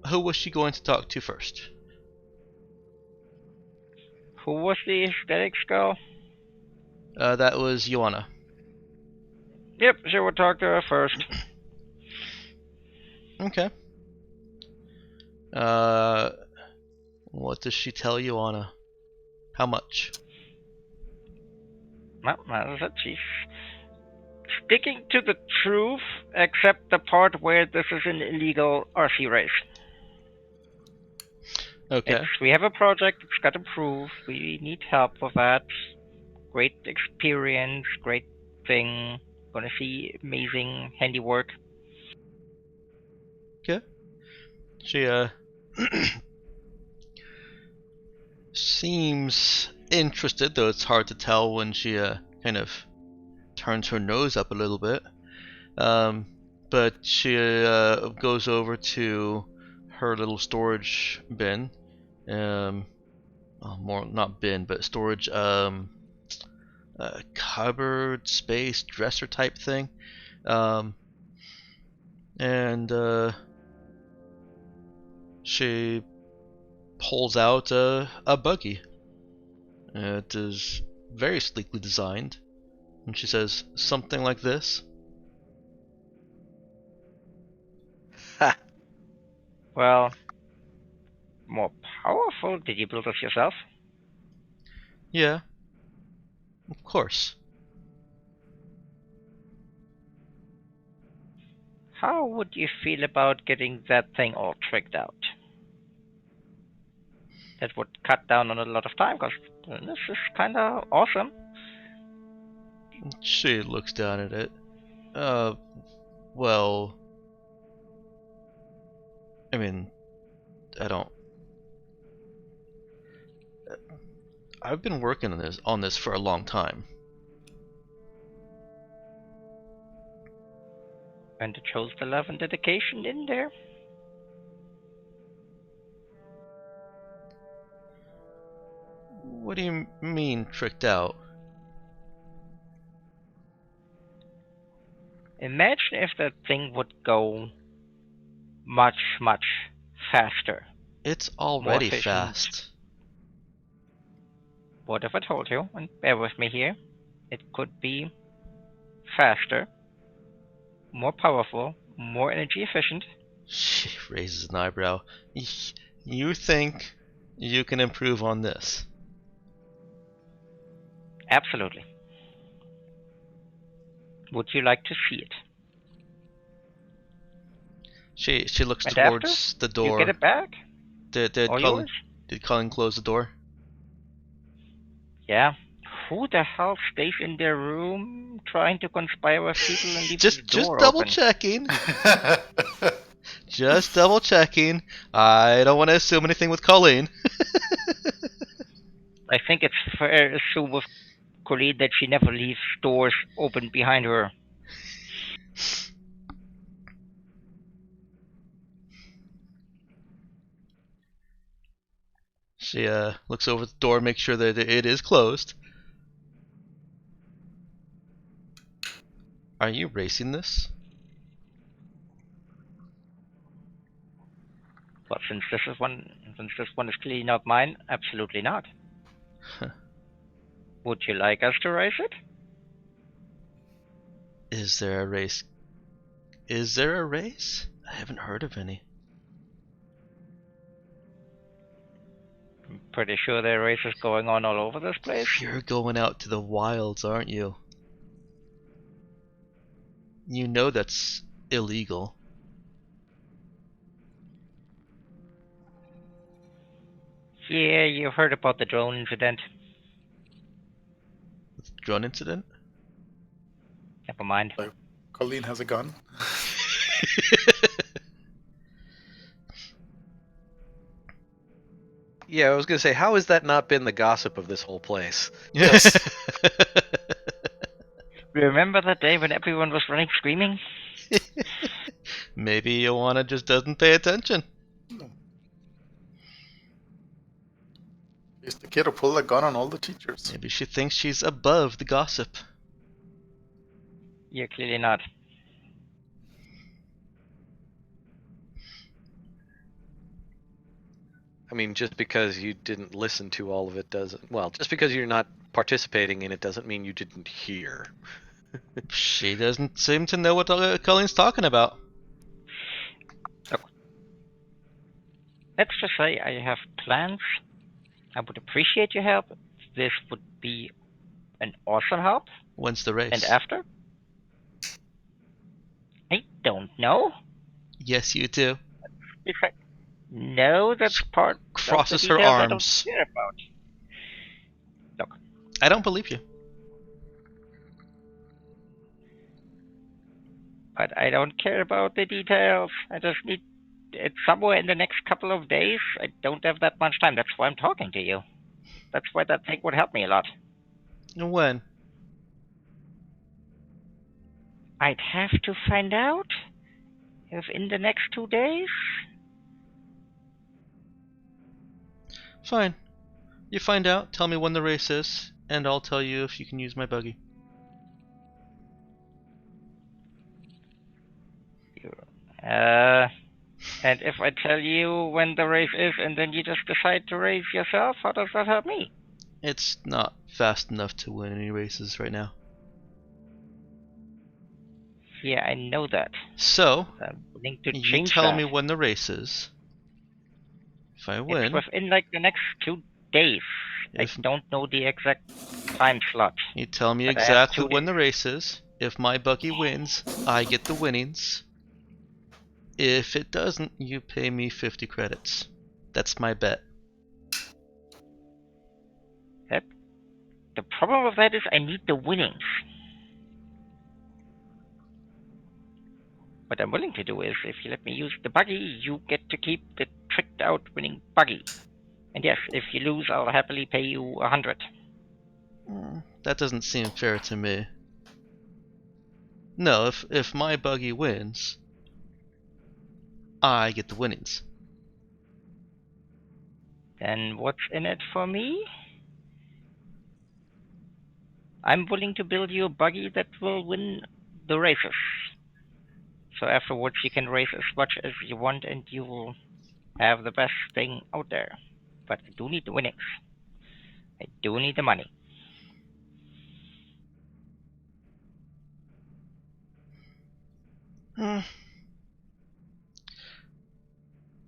Who was she going to talk to first? Who was the aesthetics girl? That was Joanna. Yep, she would talk to her first. Okay. What does she tell Joanna? How much? Well, as I said, she's sticking to the truth, except the part where this is an illegal RC race. Okay. We have a project, it's got approved, we need help with that. Great experience, great thing, gonna see amazing handiwork. Okay. She seems interested, though it's hard to tell when she kind of turns her nose up a little bit. But she goes over to her little storage bin. Well, more not bin, but storage. Cupboard space dresser type thing. And she pulls out a buggy. It is very sleekly designed. And she says something like this. Ha! Well, more powerful? Did you build this yourself? Yeah, of course. How would you feel about getting that thing all tricked out? That would cut down on a lot of time, because this is kind of awesome. She looks down at it. Well, I mean, I don't. I've been working on this for a long time. And it shows the love and dedication in there. What do you mean, tricked out? Imagine if that thing would go much, much faster. It's More already efficient. fast. What if I told you, and bear with me here, it could be faster, more powerful, more energy efficient. She raises an eyebrow. You think you can improve on this? Absolutely. Would you like to see it? She looks And towards the You door. get it back? Did All Colin, yours? did Colin close the door? Yeah. Who the hell stays in their room trying to conspire with people and leave the Just door double open? checking. Just double checking. I don't want to assume anything with Colleen. I think it's fair to assume with Colleen that she never leaves doors open behind her. She looks over the door, makes sure that it is closed. Are you racing this? But since this one is clearly not mine, absolutely not. Huh. Would you like us to race it? Is there a race? Is there a race? I haven't heard of any. I'm pretty sure there are races going on all over this place. You're going out to the wilds, aren't you? You know that's illegal. Yeah, you heard about the drone incident. Drone incident? Never mind. Colleen has a gun. Yeah, I was gonna say, how has that not been the gossip of this whole place? Yes. Remember that day when everyone was running screaming? Maybe Ioana just doesn't pay attention. He's the kid who pulled a gun on all the teachers. Maybe she thinks she's above the gossip. You're clearly not. I mean, just because you didn't listen to all of it doesn't. Well, just because you're not participating in it doesn't mean you didn't hear. She doesn't seem to know what Colleen's talking about. Look. Let's just say I have plans. I would appreciate your help. This would be an awesome help. When's the race? And after? I don't know. Yes, you do. In fact, no, that's part Crosses of the her details arms. I don't care about. Look, I don't believe you. but I don't care about the details. I just need it somewhere in the next couple of days. I don't have that much time. That's why I'm talking to you. That's why that thing would help me a lot. When? I'd have to find out if in the next 2 days. Fine. You find out, tell me when the race is, and I'll tell you if you can use my buggy. And if I tell you when the race is and then you just decide to race yourself, how does that help me? It's not fast enough to win any races right now. Yeah, I know that. So, I'm willing to you change tell that. me when the race is. If I win, It's within like the next 2 days. If- I don't know the exact time slot. you tell me But I have exactly 2 when days. the race is. If my buggy wins, I get the winnings. If it doesn't, you pay me 50 credits. That's my bet. The problem with that is I need the winnings. What I'm willing to do is, if you let me use the buggy, you get to keep the tricked out winning buggy. And yes, if you lose, I'll happily pay you 100. That doesn't seem fair to me. No, if my buggy wins, I get the winnings. Then what's in it for me? I'm willing to build you a buggy that will win the races. So afterwards you can race as much as you want and you will have the best thing out there. But I do need the winnings. I do need the money. Hmm.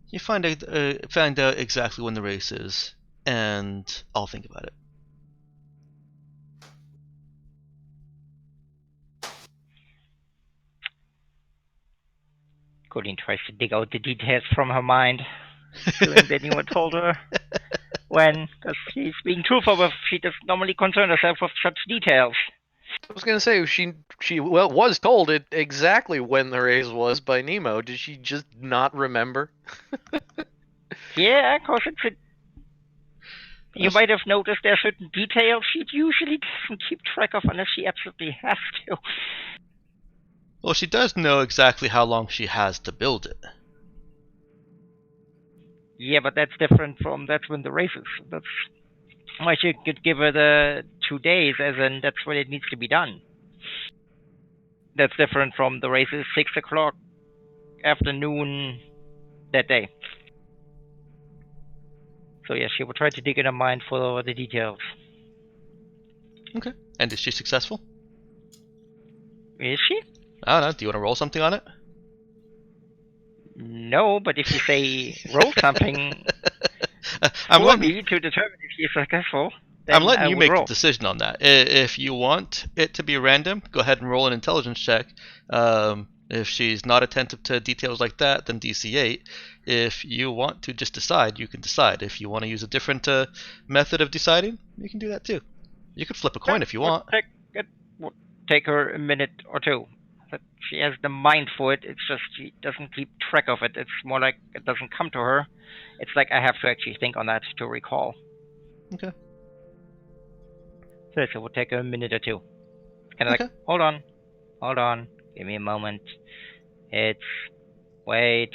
You find out exactly when the race is, and I'll think about it. Colleen tries to dig out the details from her mind, feeling that anyone told her when, because she's being truthful, but she doesn't normally concern herself with such details. I was gonna say she was told it exactly when the race was by Nemo. Did she just not remember? Yeah, because you might have noticed there are certain details she usually doesn't keep track of unless she absolutely has to. Well, she does know exactly how long she has to build it. Yeah, but that's different from that's when the race is. That's why she could give her the 2 days, as in that's when it needs to be done. That's different from the race is 6 o'clock afternoon that day. So yeah, she will try to dig in her mind for the details. Okay. And is she successful? Is she? I don't know. Do you want to roll something on it? No, but if you say roll something I'm for letting me to determine if she's successful, I'm then letting I you would make the roll. decision on that. If you want it to be random, go ahead and roll an intelligence check. If she's not attentive to details like that, then DC8. If you want to just decide, you can decide. If you want to use a different method of deciding, you can do that too. You could flip a coin if you want. It would take her a minute or two. But she has the mind for it. It's just she doesn't keep track of it. It's more like it doesn't come to her. It's like I have to actually think on that to recall. Okay. So it would take her a minute or two. It's kind of Okay. like, hold on, give me a moment. It's wait,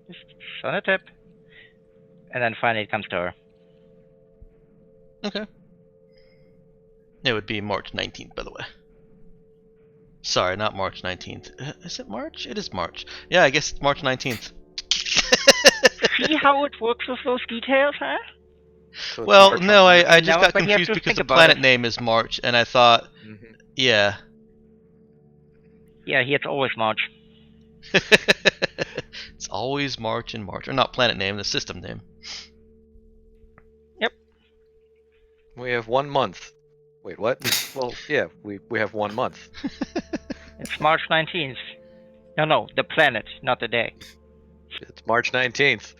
just on a tip, and then finally it comes to her. Okay. It would be March 19th, by the way. Sorry, not March 19th. Is it March? It is March. Yeah, I guess it's March 19th. See how it works with those details, huh? So Well, March no, on- I just No, got but you have confused to because think the about planet it. name is March, and I thought, Mhm. yeah. Yeah, it's always March. It's always March and March. Or not planet name, the system name. Yep. We have 1 month. Wait, what? Well, yeah, we have 1 month. It's March 19th. No, the planet, not the day. It's March 19th.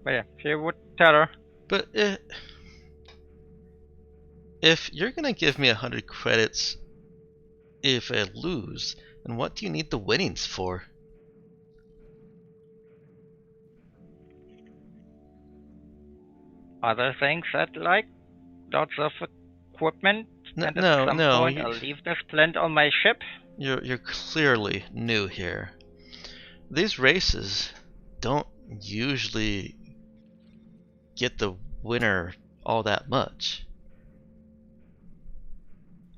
But yeah, she would tell her. But if you're gonna give me 100 credits if I lose, then what do you need the winnings for? Other things I'd like, lots of equipment, and at some No, point I'll leave this plant on my ship. you're clearly new here. These races don't usually get the winner all that much.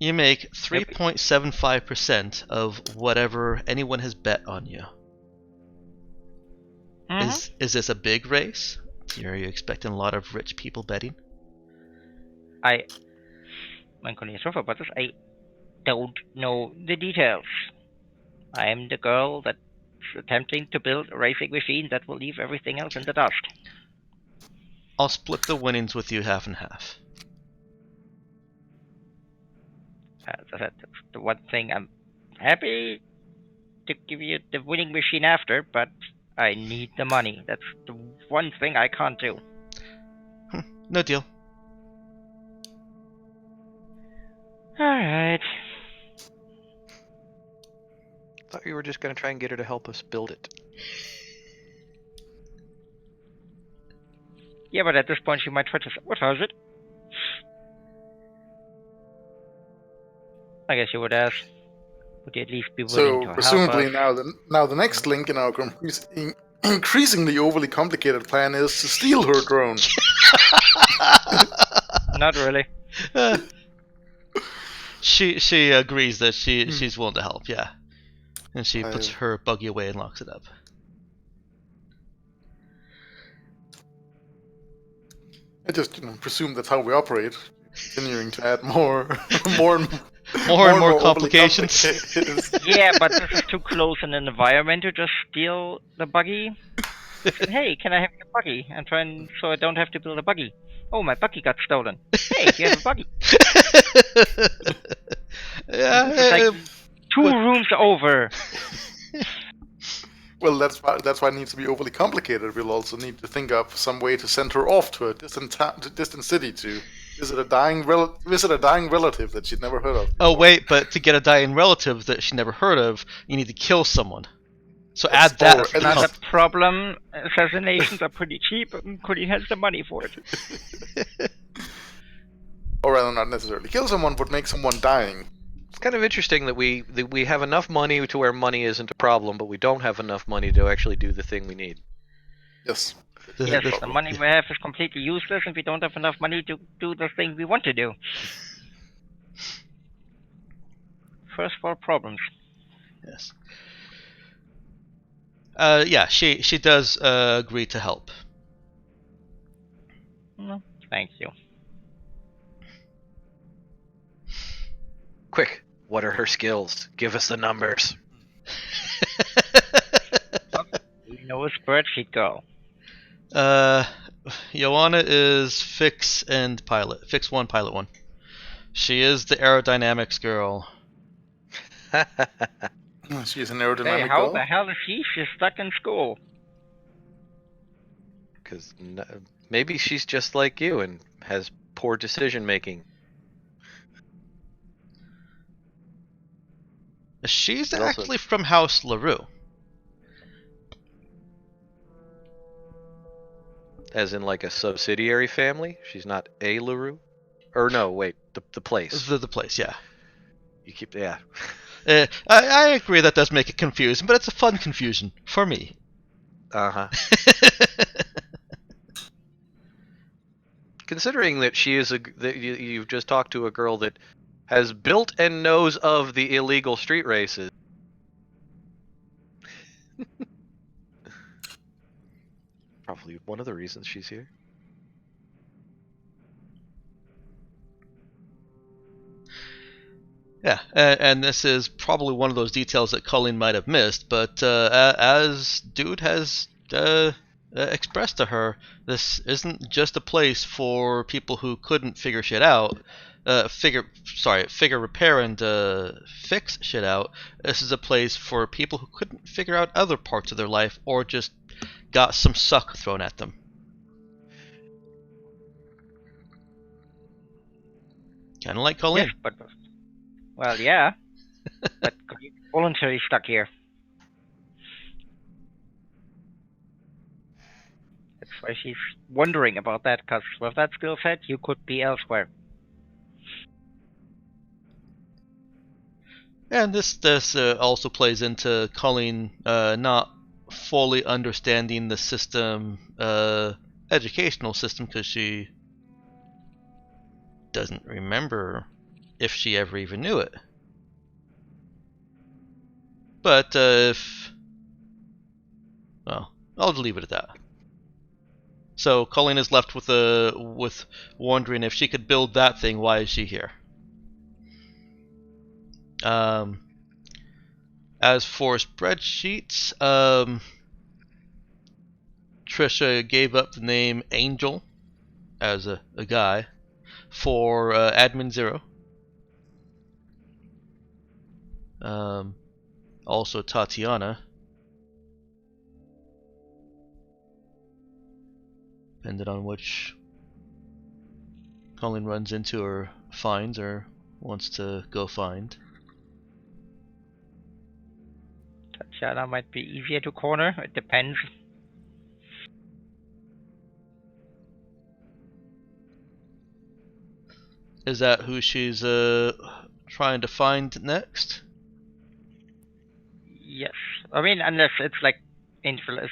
You make 3.75% of whatever anyone has bet on you. Mm-hmm. Is this a big race? Are you expecting a lot of rich people betting? Man kan ju suffer, but I don't know the details. I am the girl that's attempting to build a racing machine that will leave everything else in the dust. I'll split the winnings with you half and half. As I said, that's the one thing I'm happy to give you the winning machine after, but I need the money. That's the one thing I can't do. No deal. Alright. Thought you were just gonna try and get her to help us build it. Yeah, but at this point she might try to sabotage it. I guess you would ask. Would you at least be willing So to help presumably us? now the next link in our increasingly overly complicated plan is to steal her drone. Not really. She agrees that she's willing to help, yeah. And she puts I- her buggy away and locks it up. I just presume that's how we operate, continuing to add more, more and More overly complications. complicated- Yeah, but this is too close in an environment to just steal the buggy. Listen, hey, can I have your buggy? I'm trying so I don't have to build a buggy. Oh, my buggy got stolen. Hey, you have a buggy. Yeah, This is like 2 rooms over. Well, that's why it needs to be overly complicated. We'll also need to think up some way to send her off to a distant city to visit a dying relative that she'd never heard of. oh wait, but to get a dying relative that she never heard of, you need to kill someone. So Yes, add that. or to at the Not least- a problem. Assassinations are pretty cheap. Cody has the money for it. Or rather, not necessarily kill someone, but make someone dying. It's kind of interesting that we have enough money to where money isn't a problem, but we don't have enough money to actually do the thing we need. Yes. Yes, the problem. money we have is completely useless, and we don't have enough money to do the thing we want to do. First world problems. Yes. Yeah, she does agree to help. No, thank you. Quick, what are her skills? Give us the numbers. We know a spreadsheet girl. Joanna is fix and pilot. Fix 1, pilot 1. She is the aerodynamics girl. She's an Hey, aerodynamic how girl. the hell is she? She's stuck in school. Because maybe she's just like you and has poor decision making. She's But also- actually from House LaRue. As in like a subsidiary family? She's not a LaRue? Or no, wait, the place. The place, yeah. You keep, yeah. I agree that does make it confusing, but it's a fun confusion for me. Uh-huh. Considering that she is that you've just talked to a girl that has built and knows of the illegal street races. Probably one of the reasons she's here. Yeah, and this is probably one of those details that Colleen might have missed, but as Dude has expressed to her, this isn't just a place for people who couldn't figure shit out, figure repair and fix shit out. This is a place for people who couldn't figure out other parts of their life or just got some suck thrown at them. Kind of like Colleen. Yes, but well, yeah, but Cody's voluntarily stuck here. That's why she's wondering about that. Because with that skill set, you could be elsewhere. And this also plays into Colleen not fully understanding the system, educational system, because she doesn't remember if she ever even knew it. But well, I'll leave it at that. So Colleen is left with wondering if she could build that thing. Why is she here? As for spreadsheets, Trisha gave up the name Angel as a guy for Admin 0. Also Tatiana. Depending on which Colleen runs into or finds or wants to go find. Tatiana might be easier to corner. It depends. Is that who she's trying to find next? Yes. I mean, unless it's like infamous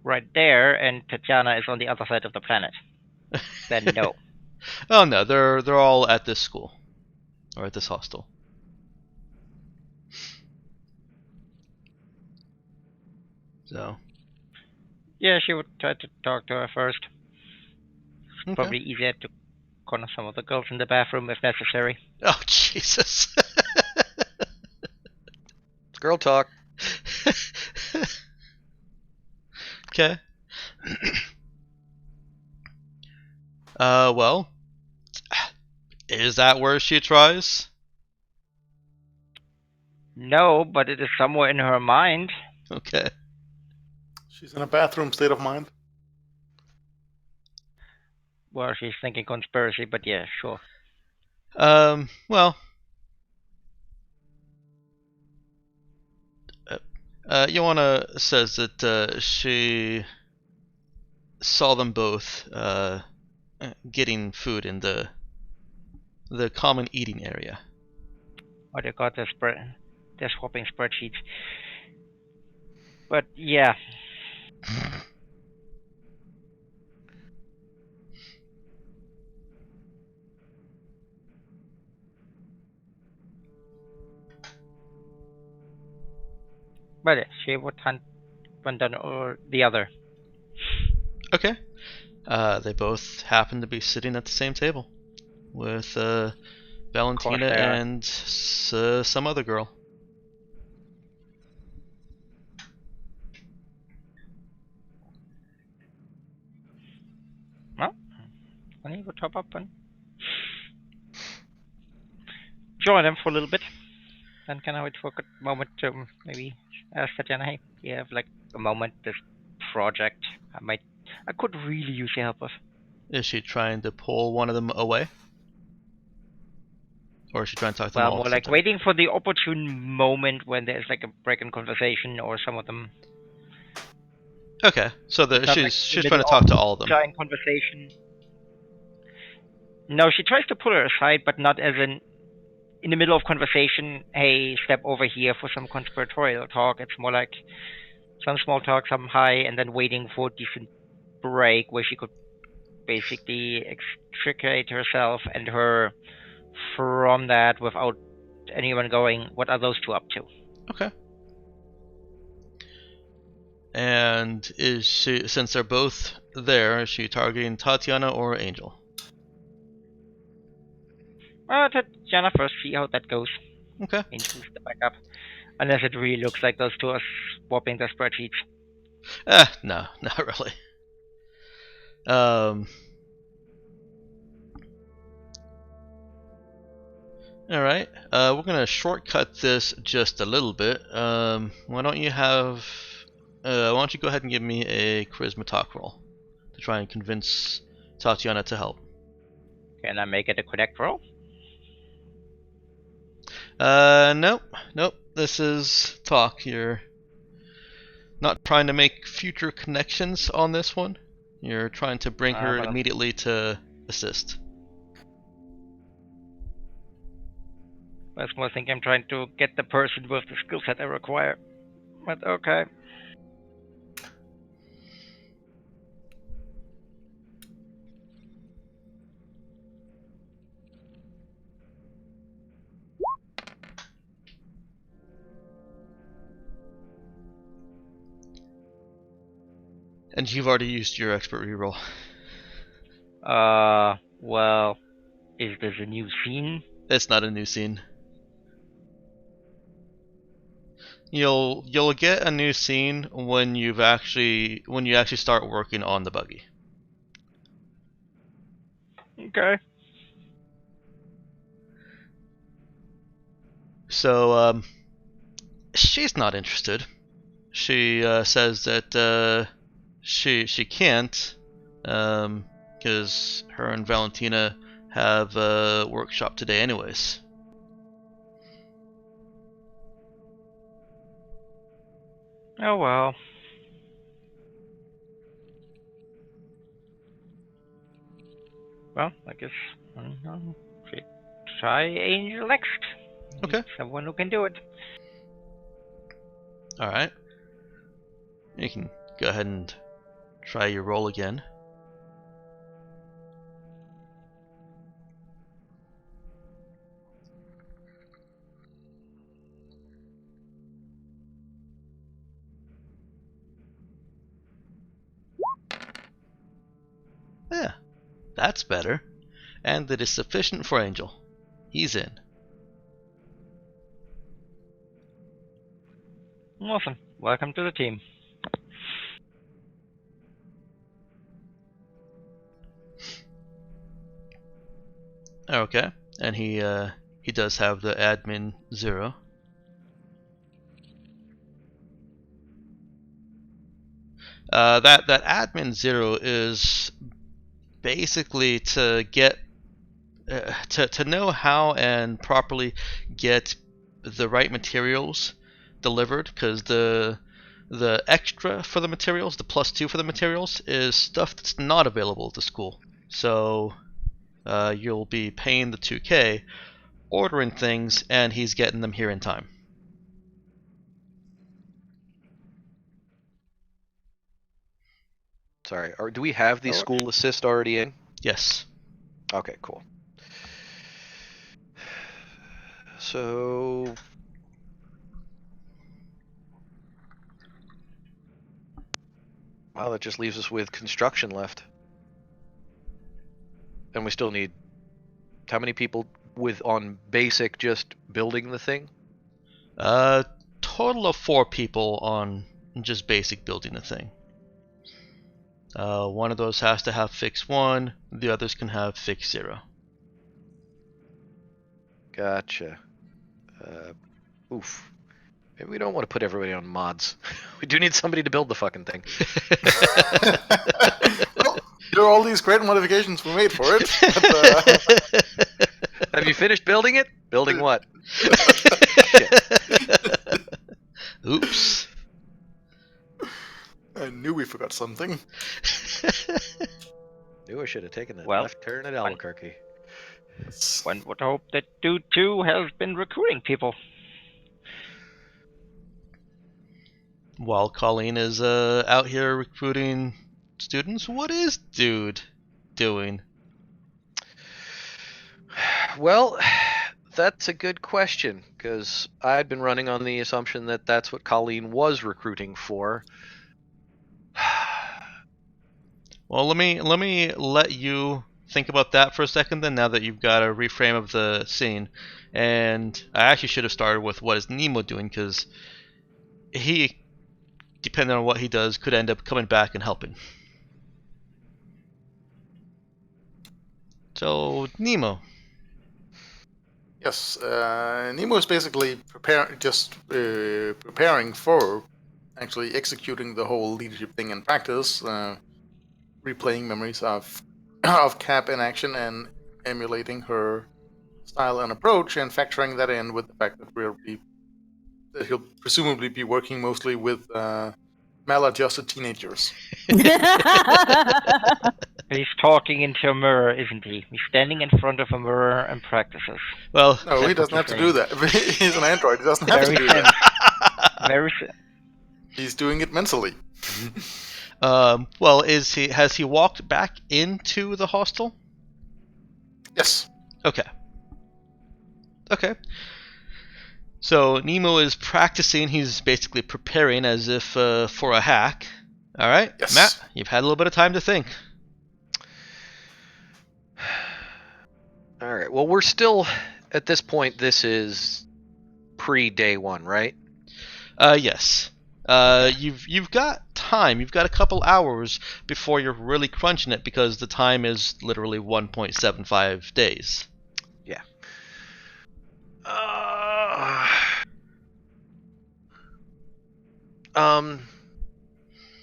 right there and Tatiana is on the other side of the planet, then no. Oh no, they're all at this school or at this hostel. So Yeah, she would try to talk to her first. okay. Probably easier to corner some of the girls in the bathroom if necessary. Oh Jesus. Girl talk. Okay. Well, is that where she tries? No, but it is somewhere in her mind. Okay. She's in a bathroom state of mind. Well, she's thinking conspiracy, but yeah, sure. Well, Joanna says that she saw them both getting food in the common eating area. What do you got the swapping spreadsheets. But yeah. But yeah, she would hunt one done or the other. Okay. They both happen to be sitting at the same table with Valentina they are. and some other girl. Well, I need to top up and join them for a little bit. Then can I wait for a moment to maybe ask Tatiana, hey, you have like a moment, this project I could really use your help with. Is she trying to pull one of them away? Or is she trying to talk to them Well, all more at the same like time? waiting for the opportune moment when there's like a break in conversation or some of them. Okay, so Not like she's in the trying to middle talk of to all of them. giant conversation. No, she tries to pull her aside, but not as in the middle of conversation, hey, step over here for some conspiratorial talk. It's more like some small talk, some high, and then waiting for a decent break where she could basically extricate herself and her from that without anyone going, what are those two up to? Okay. And is she, since they're both there, is she targeting Tatiana or Angel? Tatiana first, see how that goes. Okay. Into the backup. Unless it really looks like those two are swapping their spreadsheets. No, not really. All right. We're gonna shortcut this just a little bit. Why don't you have? Why don't you go ahead and give me a charisma talk roll to try and convince Tatiana to help? Can I make it a connect roll? Nope. This is talk. You're not trying to make future connections on this one. You're trying to bring her Well, immediately to assist. that's more think I'm trying to get the person with the skill set I require. But okay. And you've already used your expert reroll. Well, is this a new scene? It's not a new scene. You'll get a new scene when you actually start working on the buggy. Okay. So she's not interested. She says that she can't because her and Valentina have a workshop today anyways. Oh well. Well, I guess we try Angel next. Okay. Someone who can do it. All right. You can go ahead and Try your roll again. Yeah, that's better. And it is sufficient for Angel. He's in. Awesome. Welcome to the team. Okay, and he does have the admin 0. That admin 0 is basically to get to know how and properly get the right materials delivered, because the extra for the materials, the +2 for the materials, is stuff that's not available at the school. So you'll be paying the 2K, ordering things, and he's getting them here in time. Sorry, do we have the school assist already in? Yes. Okay, cool. So... Wow, that just leaves us with construction left. And we still need... How many people on basic just building the thing? Total of 4 people on just basic building the thing. One of those has to have fix 1, the others can have fix 0. Gotcha. Oof. Maybe we don't want to put everybody on mods. We do need somebody to build the fucking thing. Well, there are all these great modifications we made for it. But, Have you finished building it? Building what? Oops. I knew we forgot something. Knew I should have taken that Well, left turn at Albuquerque. One would hope that Dude 2 has been recruiting people. While Colleen is out here recruiting students, what is Dude doing? Well, that's a good question, because I'd been running on the assumption that that's what Colleen was recruiting for. Well, let me let you think about that for a second then, now that you've got a reframe of the scene. And I actually should have started with what is Nemo doing, because he, depending on what he does, could end up coming back and helping. So, Nemo. Yes, Nemo is basically preparing for actually executing the whole leadership thing in practice, replaying memories of Cap in action and emulating her style and approach, and factoring that in with the fact that he'll presumably be working mostly with maladjusted teenagers. He's talking into a mirror, isn't he? He's standing in front of a mirror and practices. Well, No, he doesn't have to do that. He's an android. He doesn't have to Very do that. Very He's doing it mentally. well, has he walked back into the hostel? Yes. Okay. So Nemo is practicing. He's basically preparing as if for a hack. All right, Yes. Matt, you've had a little bit of time to think. All right. Well, we're still at this point. This is pre-day 1, right? Yes. You've got time. You've got a couple hours before you're really crunching it, because the time is literally 1.75 days. Yeah.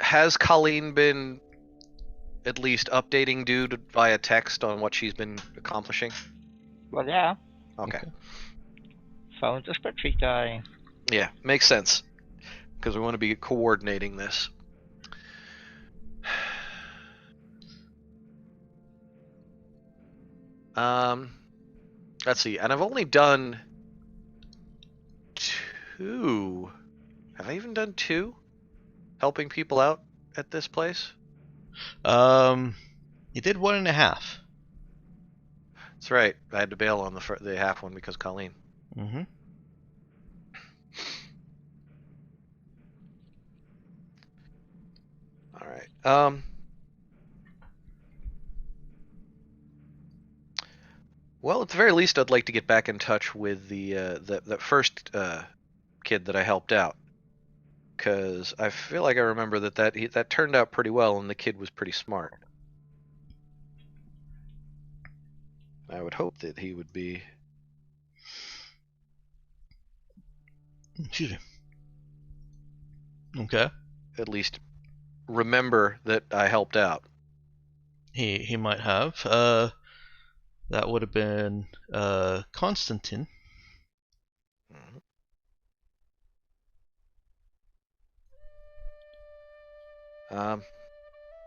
Has Colleen been at least updating Dude via text on what she's been accomplishing? Well, yeah. Okay. Found the spreadsheet guy. Yeah, makes sense. Because we want to be coordinating this. Let's see. And I've only done 2. Have I even done 2? Helping people out at this place? You did 1.5. That's right. I had to bail on the half one because Colleen. Mm-hmm. All right. Well, at the very least, I'd like to get back in touch with that first kid that I helped out, because I feel like I remember that turned out pretty well, and the kid was pretty smart. I would hope that he would be. Excuse me. Okay. At least remember that I helped out. He might have. That would have been Constantine. Mhm.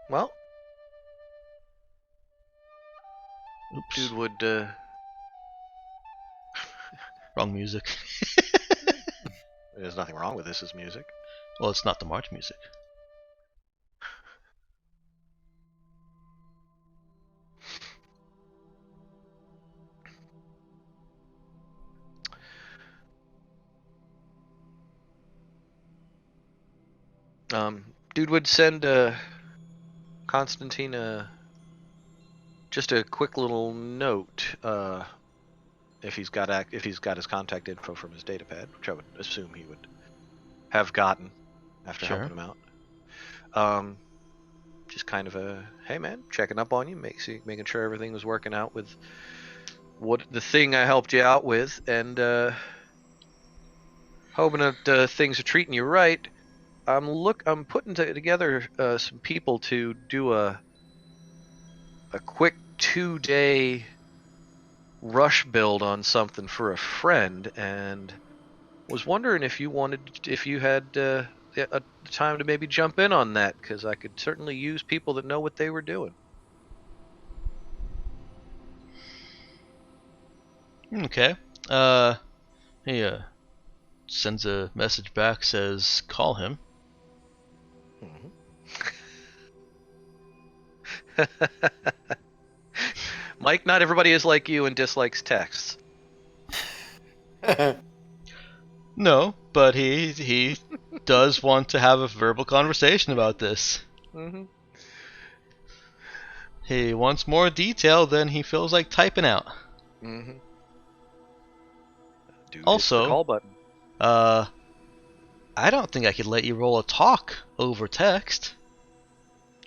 Well, Oops. dude would. Wrong music. There's nothing wrong with this as music. Well, it's not the march music. Dude would send Constantine just a quick little note if he's got his contact info from his datapad, which I would assume he would have gotten after Sure. helping him out. Just kind of a hey man, checking up on you, making sure everything was working out with what the thing I helped you out with, and hoping that things are treating you right. I'm putting together some people to do a quick 2-day rush build on something for a friend, and was wondering if you had a time to maybe jump in on that, because I could certainly use people that know what they were doing. Okay. He sends a message back, says call him. Mike, not everybody is like you and dislikes texts. No, but he does want to have a verbal conversation about this. Mm-hmm. He wants more detail than he feels like typing out. Mm-hmm. Dude, Also, hits the call button. I don't think I could let you roll a talk over text.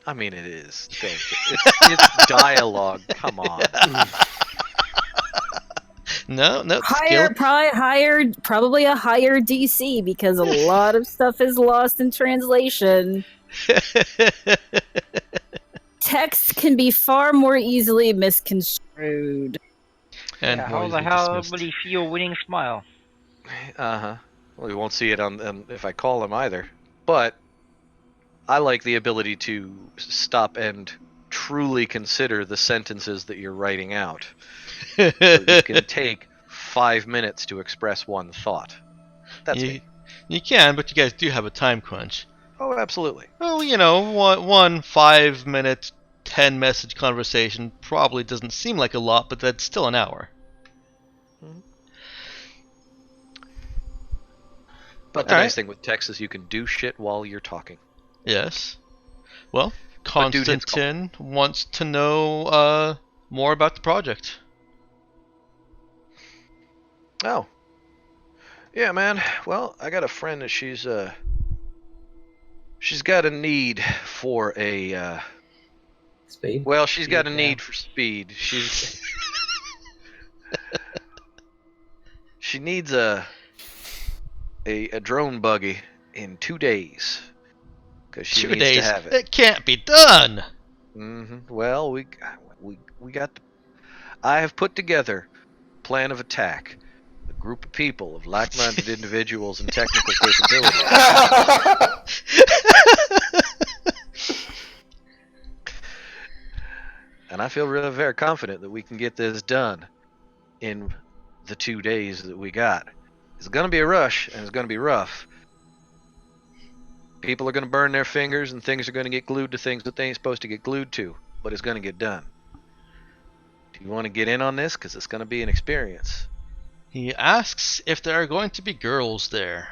I mean, it is. It's dialogue. Come on. No, Probably a higher DC because a lot of stuff is lost in translation. Text can be far more easily misconstrued. And Yeah, more how the easily hell dismissed. will he see your winning smile? Uh-huh. Well, we won't see it on if I call him either. But I like the ability to stop and truly consider the sentences that you're writing out. So you can take 5 minutes to express one thought. That's me. You can, but you guys do have a time crunch. Oh, absolutely. Oh, one 5-minute, 10-message conversation probably doesn't seem like a lot, but that's still an hour. Mm-hmm. But the nice thing with text is you can do shit while you're talking. Yes. Well, But dude hits call. Constantine wants to know more about the project. Oh. Yeah, man. Well, I got a friend that she's got a need for a Speed. well, she's got a Yeah. need for speed. She needs a drone buggy in 2 days, because she 2 needs days. to have it. It can't be done. Mm-hmm. Well, we got. I have put together a plan of attack. A group of people of like-minded individuals and technical capabilities. And I feel really very confident that we can get this done in the 2 days that we got. It's going to be a rush, and it's going to be rough. People are going to burn their fingers, and things are going to get glued to things that they ain't supposed to get glued to, but it's going to get done. Do you want to get in on this? Because it's going to be an experience. He asks if there are going to be girls there.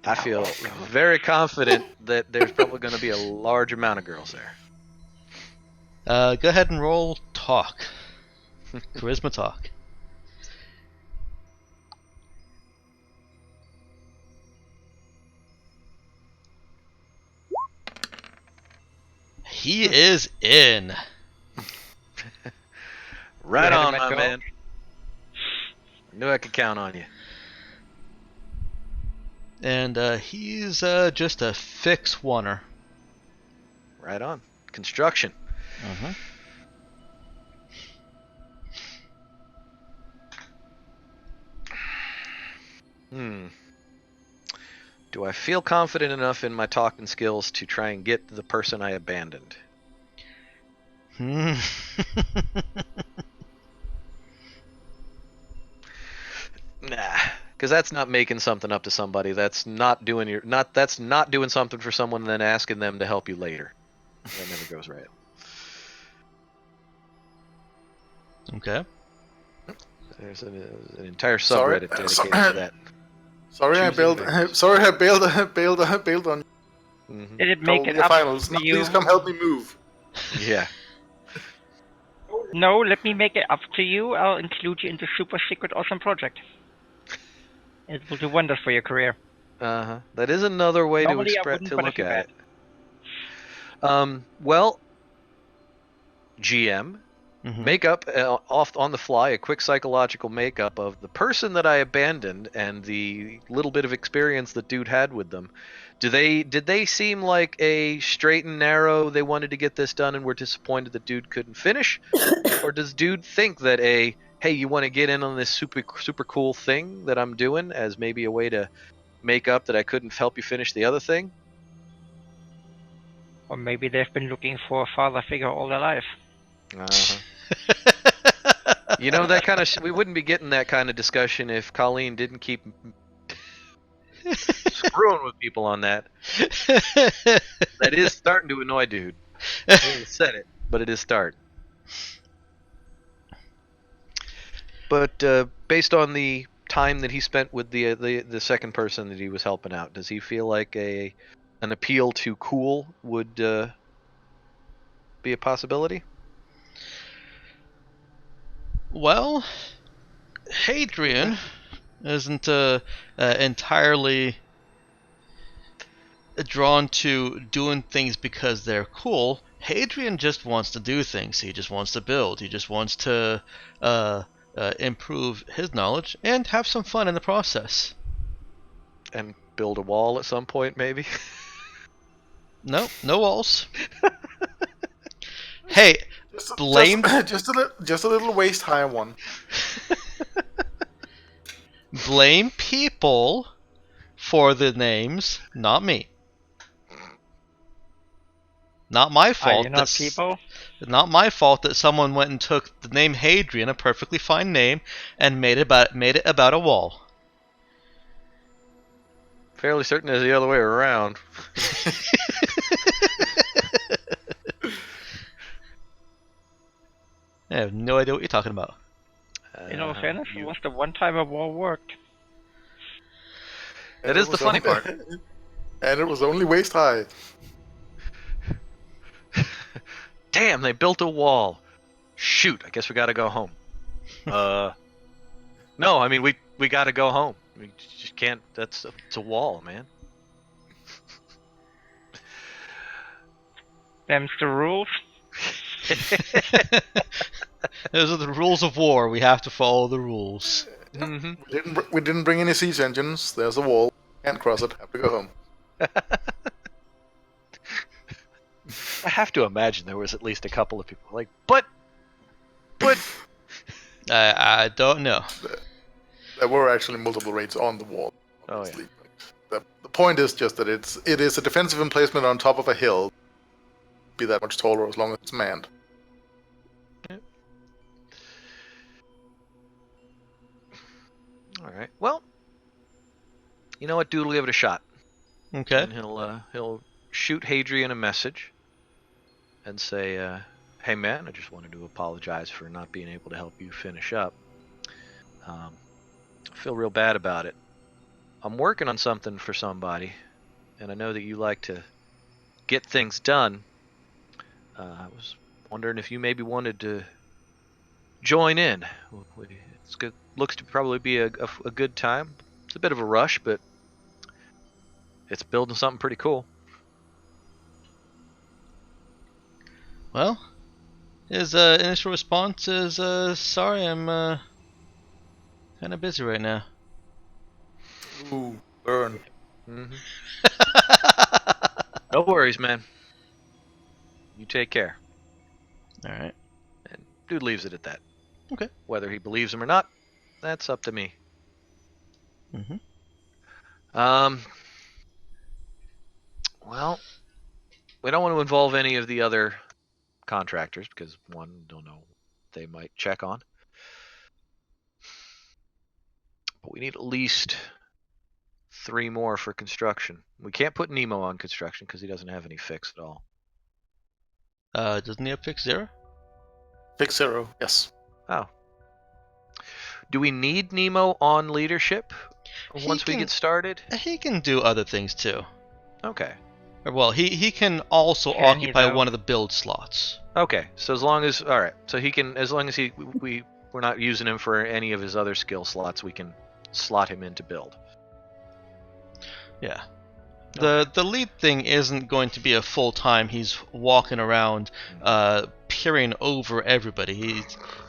I feel very confident that there's probably going to be a large amount of girls there. Go ahead and roll talk. Charisma talk. He is in. Right Go ahead on, and let my go. man. I knew I could count on you. And he's just a fix oneer. Right on. Construction. Uh-huh. Do I feel confident enough in my talking skills to try and get the person I abandoned? Hmm. Nah, because that's not making something up to somebody. That's not doing that's not doing something for someone and then asking them to help you later. That never goes right. Okay. There's an entire Sorry. subreddit dedicated to that. Sorry, I Choosing bailed. things. Sorry, I bailed on you. Mhm. Did it make Told it the up finals. to Now you? please come help me move. Yeah. No, let me make it up to you. I'll include you in the super secret awesome project. It will do wonders for your career. That is another way Normally, I to wouldn't to punish look you at bad. it. Well, GM, Mm-hmm. makeup off on the fly, a quick psychological makeup of the person that I abandoned and the little bit of experience that dude had with them. Did they seem like a straight and narrow? They wanted to get this done and were disappointed that dude couldn't finish, or does dude think that hey, you want to get in on this super cool thing that I'm doing as maybe a way to make up that I couldn't help you finish the other thing? Or maybe they've been looking for a father figure all their life. Uh-huh. You know, that kind of we wouldn't be getting that kind of discussion if Colleen didn't keep screwing with people on that. That is starting to annoy dude. I haven't said it, but it is starting. But based on the time that he spent with the second person that he was helping out, does he feel like an appeal to cool would be a possibility? Well, Hadrian isn't entirely drawn to doing things because they're cool. Hadrian just wants to do things. He just wants to build. He just wants to improve his knowledge and have some fun in the process. And build a wall at some point, maybe? No walls. Hey, blame Just a little waist high one. blame people for the names, not me. Not my Are fault. you not people? Not my fault that someone went and took the name Hadrian, a perfectly fine name, and made it about a wall. Fairly certain it's the other way around. I have no idea what you're talking about. In all fairness, it was the one time a wall worked. That is the funny part. And it was only waist high. Damn, they built a wall. Shoot, I guess we gotta go home. No, I mean we gotta go home. We just can't. It's a wall, man. Them's the rules. Those are the rules of war. We have to follow the rules. Mm-hmm. We didn't bring any siege engines. There's a wall. Can't cross it. Have to go home. I have to imagine there was at least a couple of people like, but. I don't know. There were actually multiple raids on the wall. Oh, Obviously. The point is just that it is a defensive emplacement on top of a hill. Be that much taller as long as it's manned. All right. Well, you know what, dude, we'll give it a shot. Okay. And he'll shoot Hadrian a message and say, hey man, I just wanted to apologize for not being able to help you finish up. I feel real bad about it. I'm working on something for somebody, and I know that you like to get things done. I was wondering if you maybe wanted to join in. It's good. Looks to probably be a good time. It's a bit of a rush, but it's building something pretty cool. Well, his initial response is, sorry, I'm kind of busy right now. Ooh, burn. Mm-hmm. No worries, man. You take care. All right. And dude leaves it at that. Okay. Whether he believes him or not, that's up to me. Mm-hmm. Well, we don't want to involve any of the other contractors because one, don't know, they might check on. But we need at least 3 more for construction. We can't put Nemo on construction because he doesn't have any fix at all. Doesn't he have fix 0? Fix 0, yes. Oh. Do we need Nemo on leadership once we get started? He can do other things too. Okay. Well, he can also Can he, occupy though? one of the build slots. Okay. So as long as all right, so he can, as long as we're not using him for any of his other skill slots, we can slot him into build. Yeah. The lead thing isn't going to be a full time. He's walking around, peering over everybody.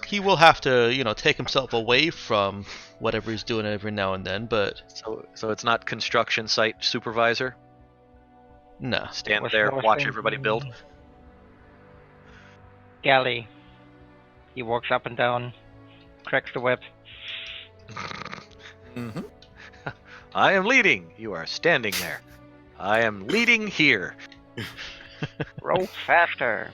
He will have to, take himself away from whatever he's doing every now and then. But So it's not construction site supervisor. no. Stand Was there, more watch thinking- everybody build. Galley. He walks up and down, cracks the web. Mm-hmm. I am leading. You are standing there. I am leading here. Roll faster.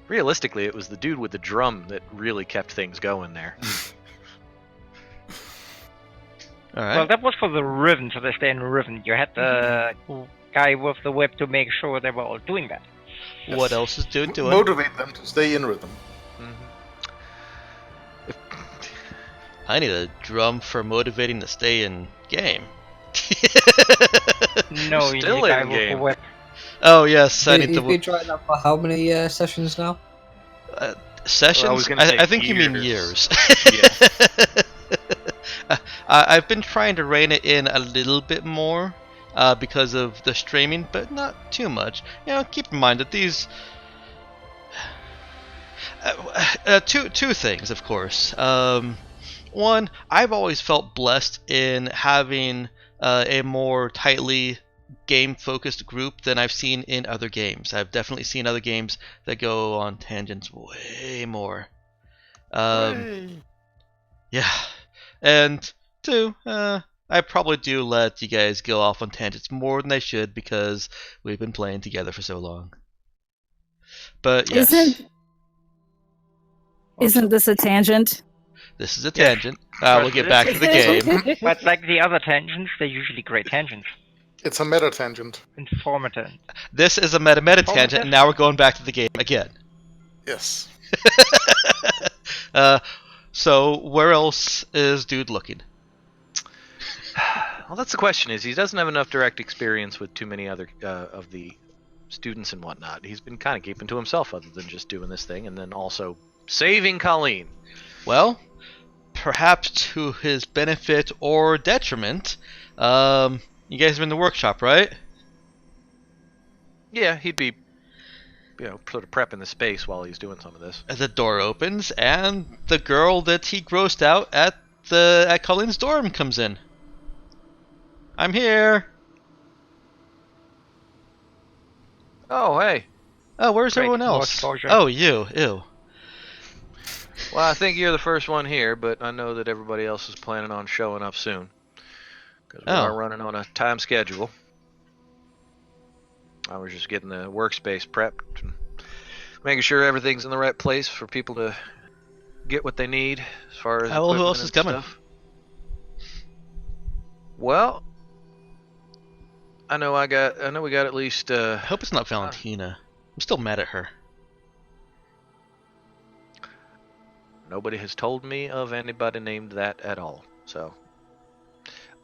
Realistically, it was the dude with the drum that really kept things going there. All right. Well, that was for the Riven, so they stay in Riven. You had the guy with the web to make sure they were all doing that. What else is dude doing? Motivate them to stay in rhythm. I need a drum for motivating to stay in game. No, you need Still a guy in with the game. web. Oh yes, I need You've to. been trying that for how many sessions now? Sessions? Well, I was gonna say I think you mean years. years. I've been trying to rein it in a little bit more because of the streaming, but not too much. Keep in mind that these two things, of course. One, I've always felt blessed in having a more tightly game-focused group than I've seen in other games. I've definitely seen other games that go on tangents way more. Yeah. And two, I probably do let you guys go off on tangents more than I should because we've been playing together for so long. But yes, Isn't this a tangent? this is a tangent. We'll get back to the game. But like the other tangents, they're usually great tangents. It's a meta tangent. Informative. This is a meta tangent, and now we're going back to the game again. Yes. So where else is dude looking? Well, that's the question. Is he doesn't have enough direct experience with too many other of the students and whatnot. He's been kind of keeping to himself, other than just doing this thing, and then also saving Colleen. Well, perhaps to his benefit or detriment. You guys are in the workshop, right? Yeah, he'd be, sort of prepping the space while he's doing some of this. The door opens, and the girl that he grossed out at Colleen's dorm comes in. I'm here. Oh, hey. Oh, where's Great, everyone more else? exposure. Oh, you. Ew. Well, I think you're the first one here, but I know that everybody else is planning on showing up soon. Because we Oh. are running on a time schedule. I was just getting the workspace prepped and making sure everything's in the right place for people to get what they need as far as Well, who equipment else and is coming? stuff? Well, I know we got at least. I hope it's not Valentina. I'm still mad at her. Nobody has told me of anybody named that at all, so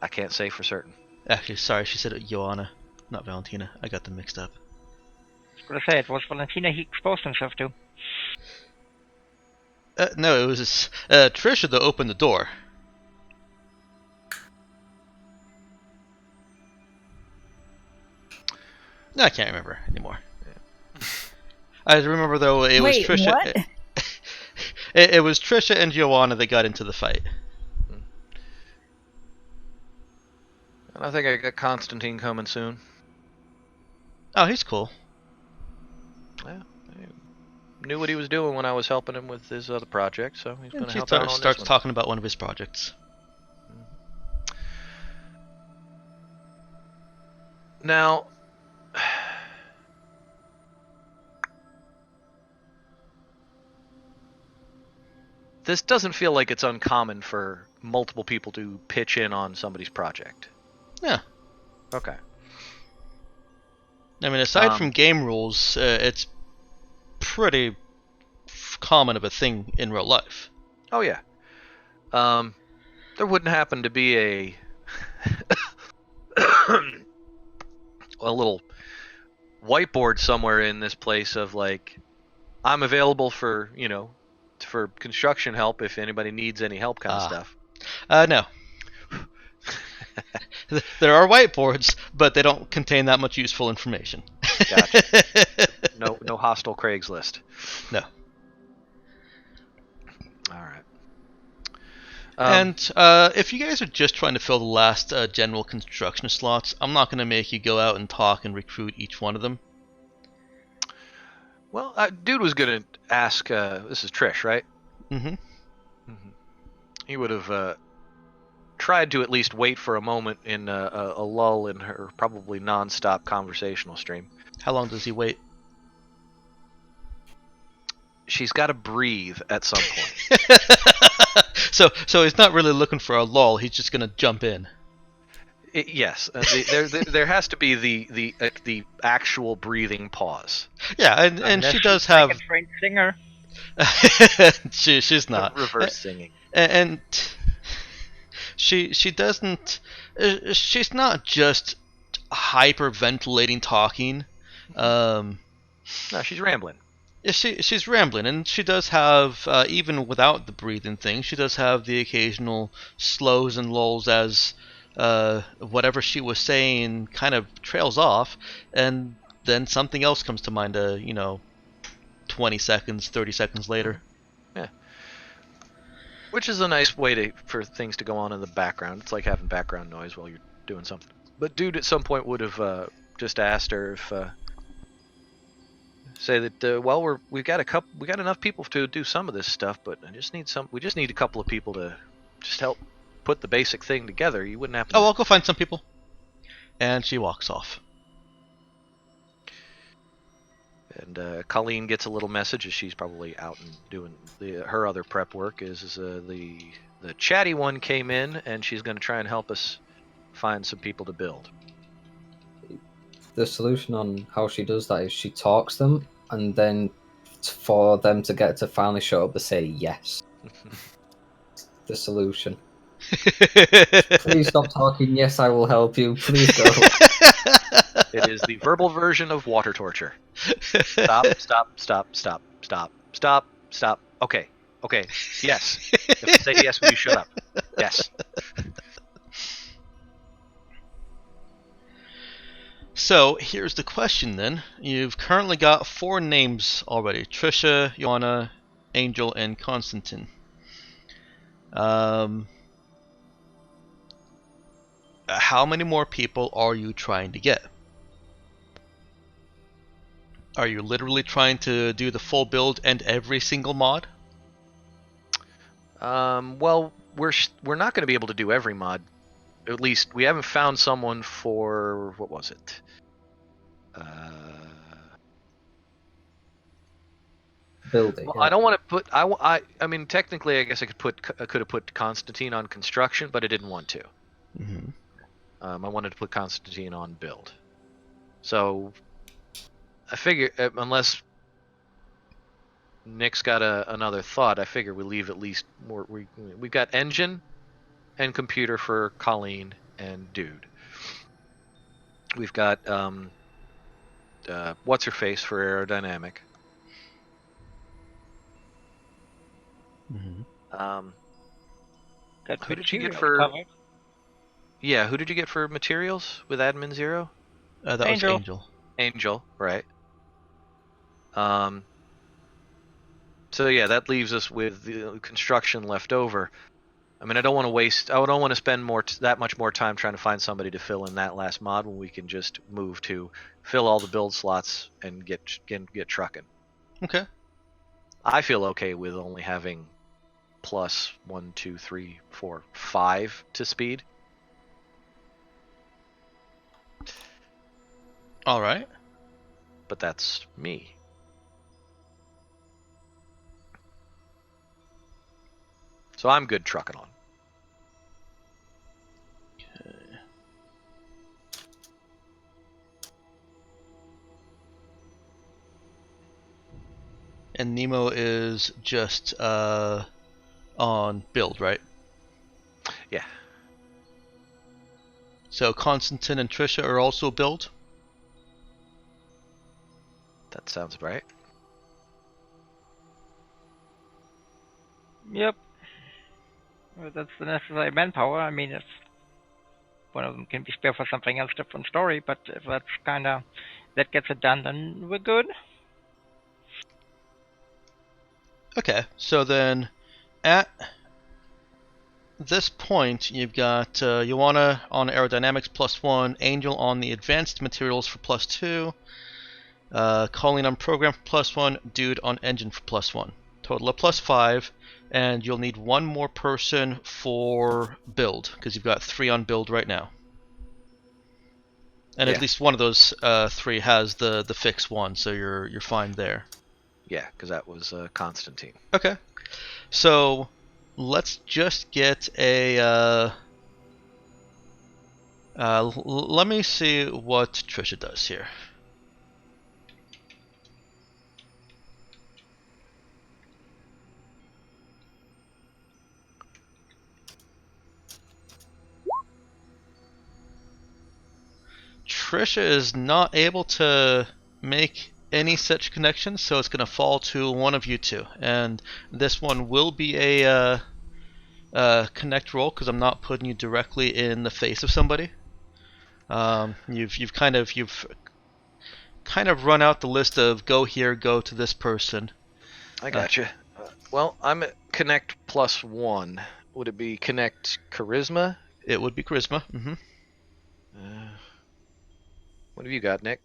I can't say for certain. Actually, sorry, she said Joanna, not Valentina. I got them mixed up. I was gonna say, it was Valentina he exposed himself to. No, it was Trisha that opened the door. No, I can't remember anymore. I remember though it was Wait, Trisha. what? It was Trisha and Joanna that got into the fight. And I think I got Constantine coming soon. Oh, he's cool. Yeah, I knew what he was doing when I was helping him with his other project, so he's going And to she help out on starts this one. talking about one of his projects. Now, this doesn't feel like it's uncommon for multiple people to pitch in on somebody's project. Yeah. Okay. I mean, aside from game rules, it's pretty common of a thing in real life. Oh yeah. There wouldn't happen to be a a little whiteboard somewhere in this place of like, I'm available for for construction help if anybody needs any help kind of stuff. No. There are whiteboards, but they don't contain that much useful information. Gotcha. No hostile Craigslist. No. All right. And if you guys are just trying to fill the last general construction slots, I'm not going to make you go out and talk and recruit each one of them. Well, dude was gonna ask. This is Trish, right? Mm-hmm. He would have tried to at least wait for a moment in a lull in her probably non-stop conversational stream. How long does he wait? She's got to breathe at some point. So he's not really looking for a lull. He's just going to jump in. Yes, there has to be the actual breathing pause. Yeah, and she does have. A trained singer. She's not Reverse singing. and she doesn't. She's not just hyperventilating talking. No, she's rambling. She's rambling, and she does have, even without the breathing thing, she does have the occasional slows and lulls as whatever she was saying kind of trails off, and then something else comes to mind, 20 seconds, 30 seconds later. Yeah. Which is a nice way for things to go on in the background. It's like having background noise while you're doing something. But dude at some point would have just asked her if... say that we got enough people to do some of this stuff, but we just need a couple of people to just help put the basic thing together. You wouldn't happen. Oh, I'll go find some people. And she walks off. And Colleen gets a little message as she's probably out and doing her other prep work. The chatty one came in and she's going to try and help us find some people to build. The solution on how she does that is she talks them, and then for them to get to finally show up, they say yes. The solution. Please stop talking. Yes, I will help you. Please go. It is the verbal version of water torture. Stop, stop, stop, stop, stop, stop, stop. Okay. Yes. If you say yes, will you shut up? Yes. So here's the question then. You've currently got 4 names already. Trisha, Joanna, Angel, and Constantine. How many more people are you trying to get? Are you literally trying to do the full build and every single mod? Well, we're not going to be able to do every mod. At least we haven't found someone for what was it? building. Well, Yeah. I don't want to put. I mean, technically, I guess I could have put Constantine on construction, but I didn't want to. Mm-hmm. I wanted to put Constantine on build. So I figure, unless Nick's got another thought, I figure we leave at least more. We've got engine and computer for Colleen and Dude. We've got what's her face for aerodynamic. Mm-hmm. Got Who did you get materials for? covered. Yeah, who did you get for materials with Admin 0? That Angel. was Angel. Angel, right? So yeah, that leaves us with the construction left over. I mean, I don't want to waste. I don't want to spend that much more time trying to find somebody to fill in that last mod when we can just move to fill all the build slots and get trucking. Okay. I feel okay with only having plus 1, 2, 3, 4, 5 to speed. All right. But that's me. So I'm good trucking on. And Nemo is just on build, right? Yeah. So Constantine and Trisha are also build? That sounds right. Yep. Well, that's the necessary manpower. I mean, if one of them can be spared for something else, different story. But if that's that gets it done, then we're good. Okay, so then at this point, you've got Ioana on aerodynamics +1, Angel on the advanced materials for +2, Colleen on program for +1, Dude on engine for +1. Total of +5, and you'll need one more person for build, because you've got 3 on build right now. And Yeah. at least one of those 3 has the fix 1, so you're fine there. Yeah, because that was Constantine. Okay. So let's just get a. Let me see what Trisha does here. Trisha is not able to make any such connections, so it's going to fall to one of you two. And this one will be a connect roll because I'm not putting you directly in the face of somebody. You've kind of run out the list of go here, go to this person. I gotcha. Well, I'm at connect +1. Would it be connect charisma? It would be charisma. Mm-hmm. What have you got, Nick?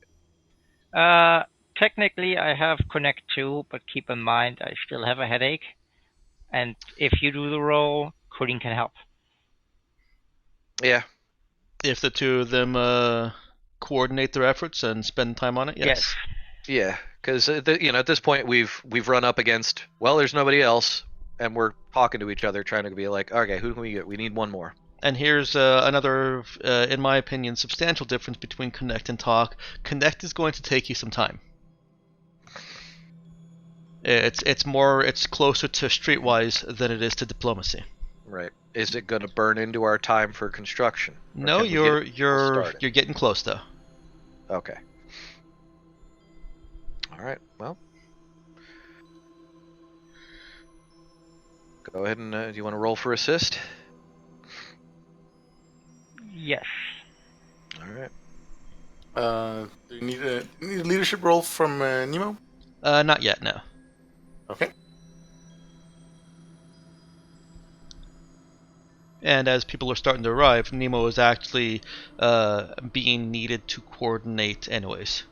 Technically, I have Connect 2, but keep in mind I still have a headache. And if you do the roll, Colleen can help. Yeah. If the two of them coordinate their efforts and spend time on it, yes. Yeah, because at this point we've run up against, well, there's nobody else, and we're talking to each other, trying to be like, okay, who can we get? We need one more. And here's another, in my opinion, substantial difference between Connect and Talk. Connect is going to take you some time. It's closer to streetwise than it is to diplomacy. Right. Is it going to burn into our time for construction? No, you're getting close though. Okay. All right. Well, go ahead and do you want to roll for assist? Yes. All right. Do you need a leadership role from Nemo? Not yet, no. Okay. And as people are starting to arrive, Nemo is actually being needed to coordinate anyways.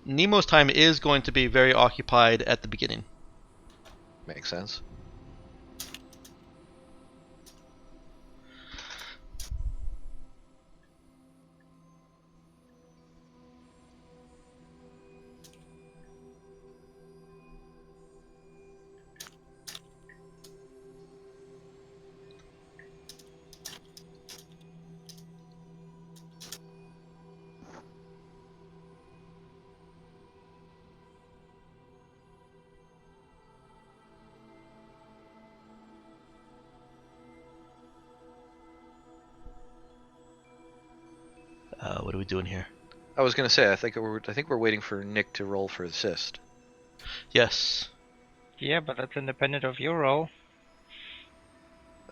Nemo's time is going to be very occupied at the beginning. Makes sense. What are we doing here? I was gonna say I think we're waiting for Nick to roll for assist. Yes. Yeah, but that's independent of your roll.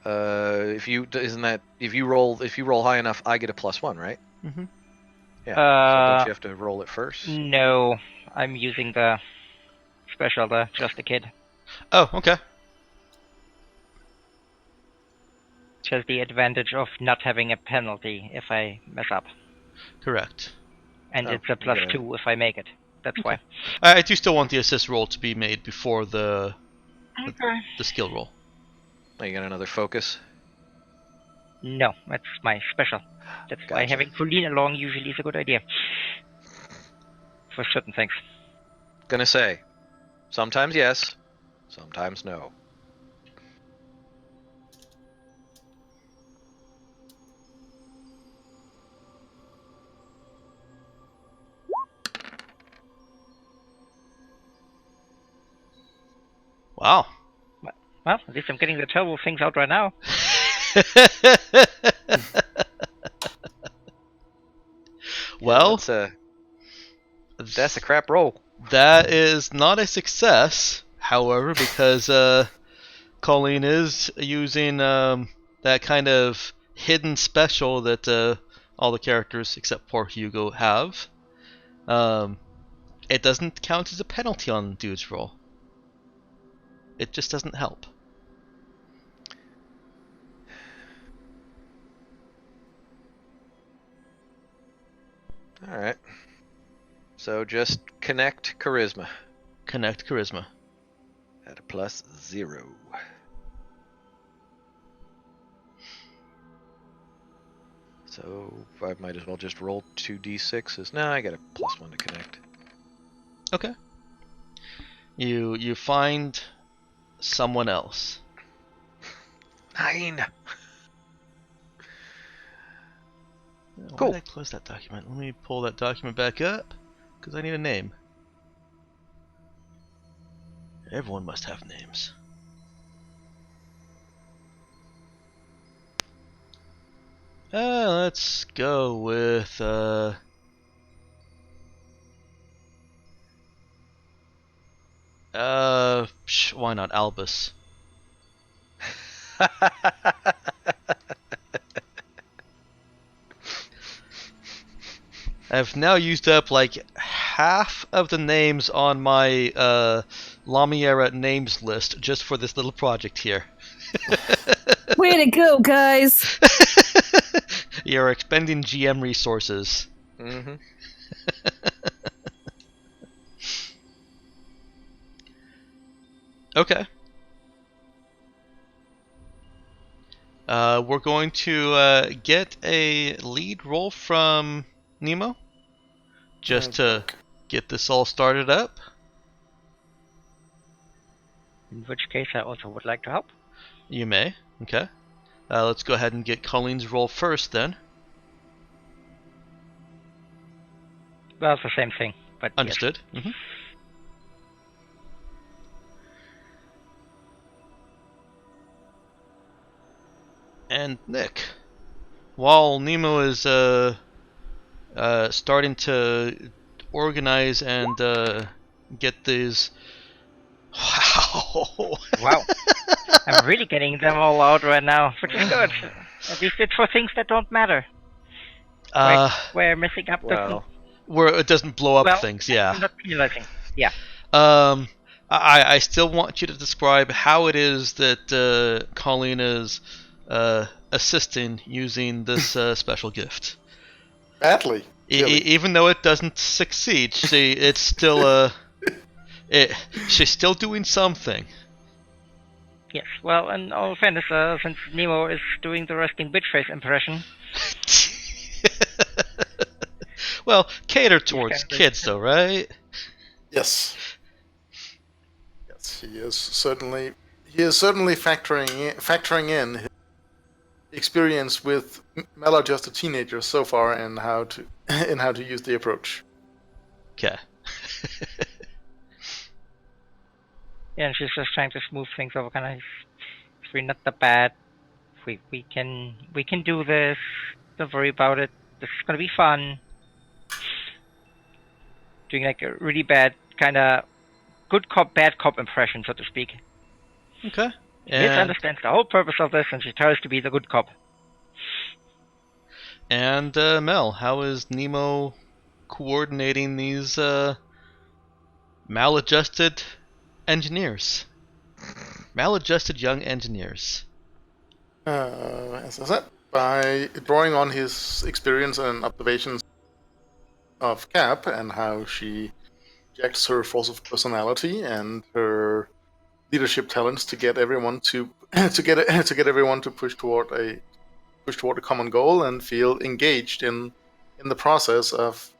If you roll high enough, I get a +1, right? Mm-hmm. Yeah. So don't you have to roll it first? No, I'm using the special, the just a kid. Oh, okay. Just the advantage of not having a penalty if I mess up. Correct. And Oh, it's a you gotta- +2 if I make it. That's why. I do still want the assist roll to be made before the Okay. skill roll. Oh, you got another focus? No, that's my special. That's why Gotcha. having Colleen along usually is a good idea. For certain things. Gonna say, sometimes yes, sometimes no. Wow. Well, at least I'm getting the terrible things out right now. Well, That's a crap roll. that is not a success, however, because Colleen is using that kind of hidden special that all the characters except for Hugo have. It doesn't count as a penalty on dude's roll. It just doesn't help. All right. So just connect charisma Connect charisma. at a +0. So I might as well just roll 2d6s. No, I got a +1 to connect. Okay. You find someone else. 9. Why Cool. did I close that document? Let me pull that document back up, because I need a name. Everyone must have names. Let's go with why not Albus? I've now used up like half of the names on my Lamiera names list just for this little project here. Way to go, guys! You're expending GM resources. Mm-hmm. Okay. We're going to get a lead roll from Nemo, just to get this all started up. In which case, I also would like to help. You may. Okay. Let's go ahead and get Colleen's roll first, then. Well, it's the same thing, but Understood. Mm-hmm. And Nick, while Nemo is starting to organize and get these. Wow. Wow. I'm really getting them all out right now, which is good. At least it's for things that don't matter. Where messing up Well, where it doesn't blow up well, things, yeah. I'm not penalizing. Yeah. I still want you to describe how it is that Colleen is assisting using this special gift. Badly. Even though it doesn't succeed, it's still she's still doing something. Yes. Well, in all fairness, since Nemo is doing the resting bitch face impression. Well, cater towards kids, though, right? Yes. Yes, he is certainly factoring in his experience with maladjusted teenagers so far and how to use the approach. Okay. Yeah, and she's just trying to smooth things over. Kind of, we're not that bad. We can do this. Don't worry about it. This is gonna be fun. Doing like a really bad kind of good cop, bad cop impression, so to speak. Okay. She misunderstands the whole purpose of this, and she tries to be the good cop. And Mel, how is Nemo coordinating these maladjusted engineers? Maladjusted young engineers. As I said, by drawing on his experience and observations of Cap and how she injects her force of personality and her leadership talents to get everyone to get everyone to push toward a common goal and feel engaged in the process of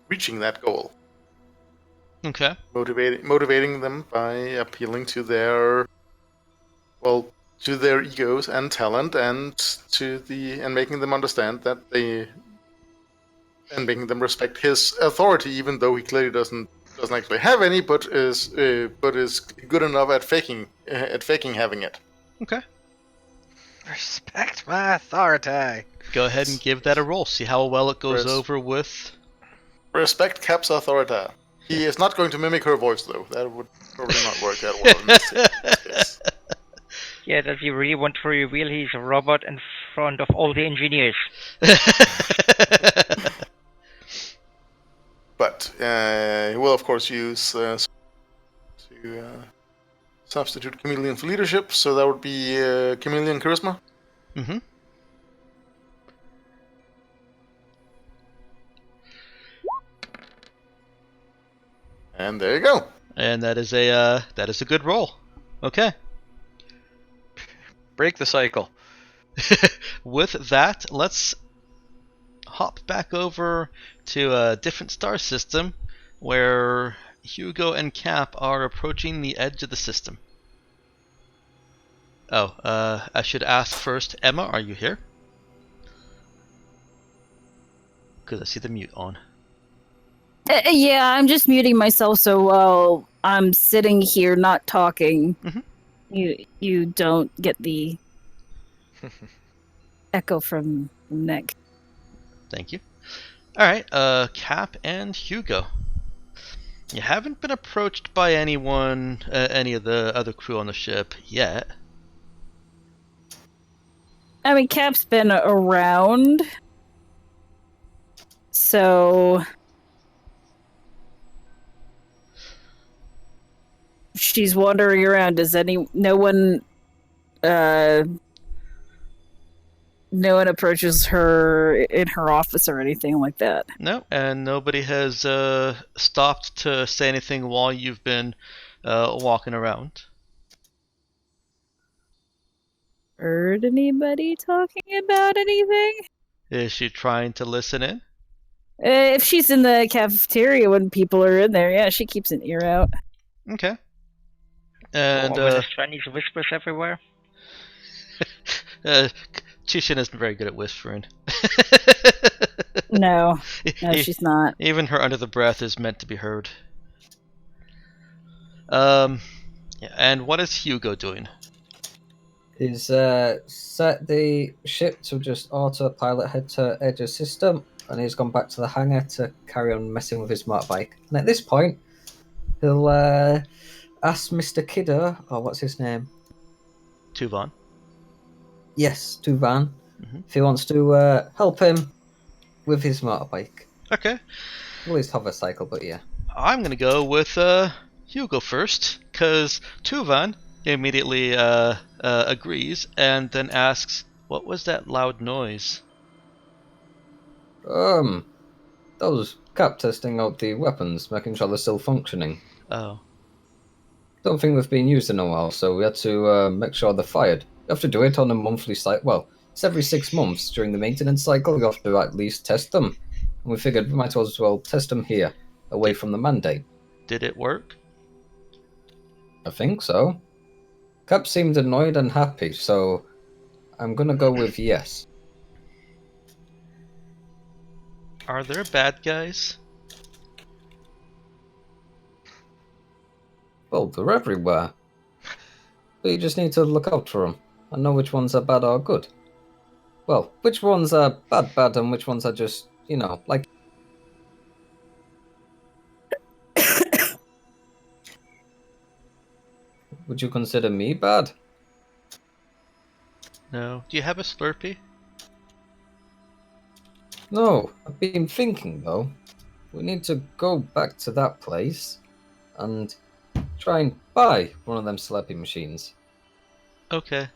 reaching that goal. Okay. Motivating them by appealing to their egos and talent, and making them understand that and making them respect his authority, even though he clearly doesn't actually have any, but is good enough at faking having it. Okay. Respect my authority. Go ahead and give that a roll. See how well it goes over with. Respect Cap's authority. He is not going to mimic her voice, though. That would probably not work that well in this case. Yeah, does he really want to reveal he's a robot in front of all the engineers? But he will, of course, use to substitute chameleon for leadership, so that would be chameleon charisma. Mm-hmm. And there you go. And that is a good roll. Okay. Break the cycle. With that, let's hop back over to a different star system where Hugo and Cap are approaching the edge of the system. Oh, I should ask first, Emma, are you here? Because I see the mute on. Yeah, I'm just muting myself so while I'm sitting here not talking, you don't get the echo from Nick. Thank you. Alright, Cap and Hugo. You haven't been approached by anyone, any of the other crew on the ship yet. I mean, Cap's been around, so she's wandering around. No one approaches her in her office or anything like that? No, and nobody has stopped to say anything while you've been walking around. Heard anybody talking about anything? Is she trying to listen in? If she's in the cafeteria when people are in there, yeah, she keeps an ear out. Okay. And There's Chinese whispers everywhere. Chishin isn't very good at whispering. No, she's not. Even her under the breath is meant to be heard. Yeah, and what is Hugo doing? He's set the ship to just autopilot head to edge of system, and he's gone back to the hangar to carry on messing with his motorbike. And at this point, he'll ask Mr. Kidder, or what's his name? Tuvan. Yes, Tuvan. If he wants to help him with his motorbike. Okay. Well, his hovercycle, but yeah. I'm going to go with Hugo first, because Tuvan immediately agrees and then asks, what was that loud noise? That was Cap testing out the weapons, making sure they're still functioning. Oh. Don't think they've been used in a while, so we had to make sure they're fired. You have to do it on a monthly cycle. Well, it's every 6 months during the maintenance cycle. You have to at least test them. And we figured we might as well test them here, away from the mandate. Did it work? I think so. Cap seemed annoyed and happy, so I'm gonna go with yes. Are there bad guys? Well, they're everywhere. But you just need to look out for them and know which ones are bad or good. Well, which ones are bad and which ones are just, like... Would you consider me bad? No. Do you have a Slurpee? No, I've been thinking though. We need to go back to that place and try and buy one of them Slurpee machines. Okay.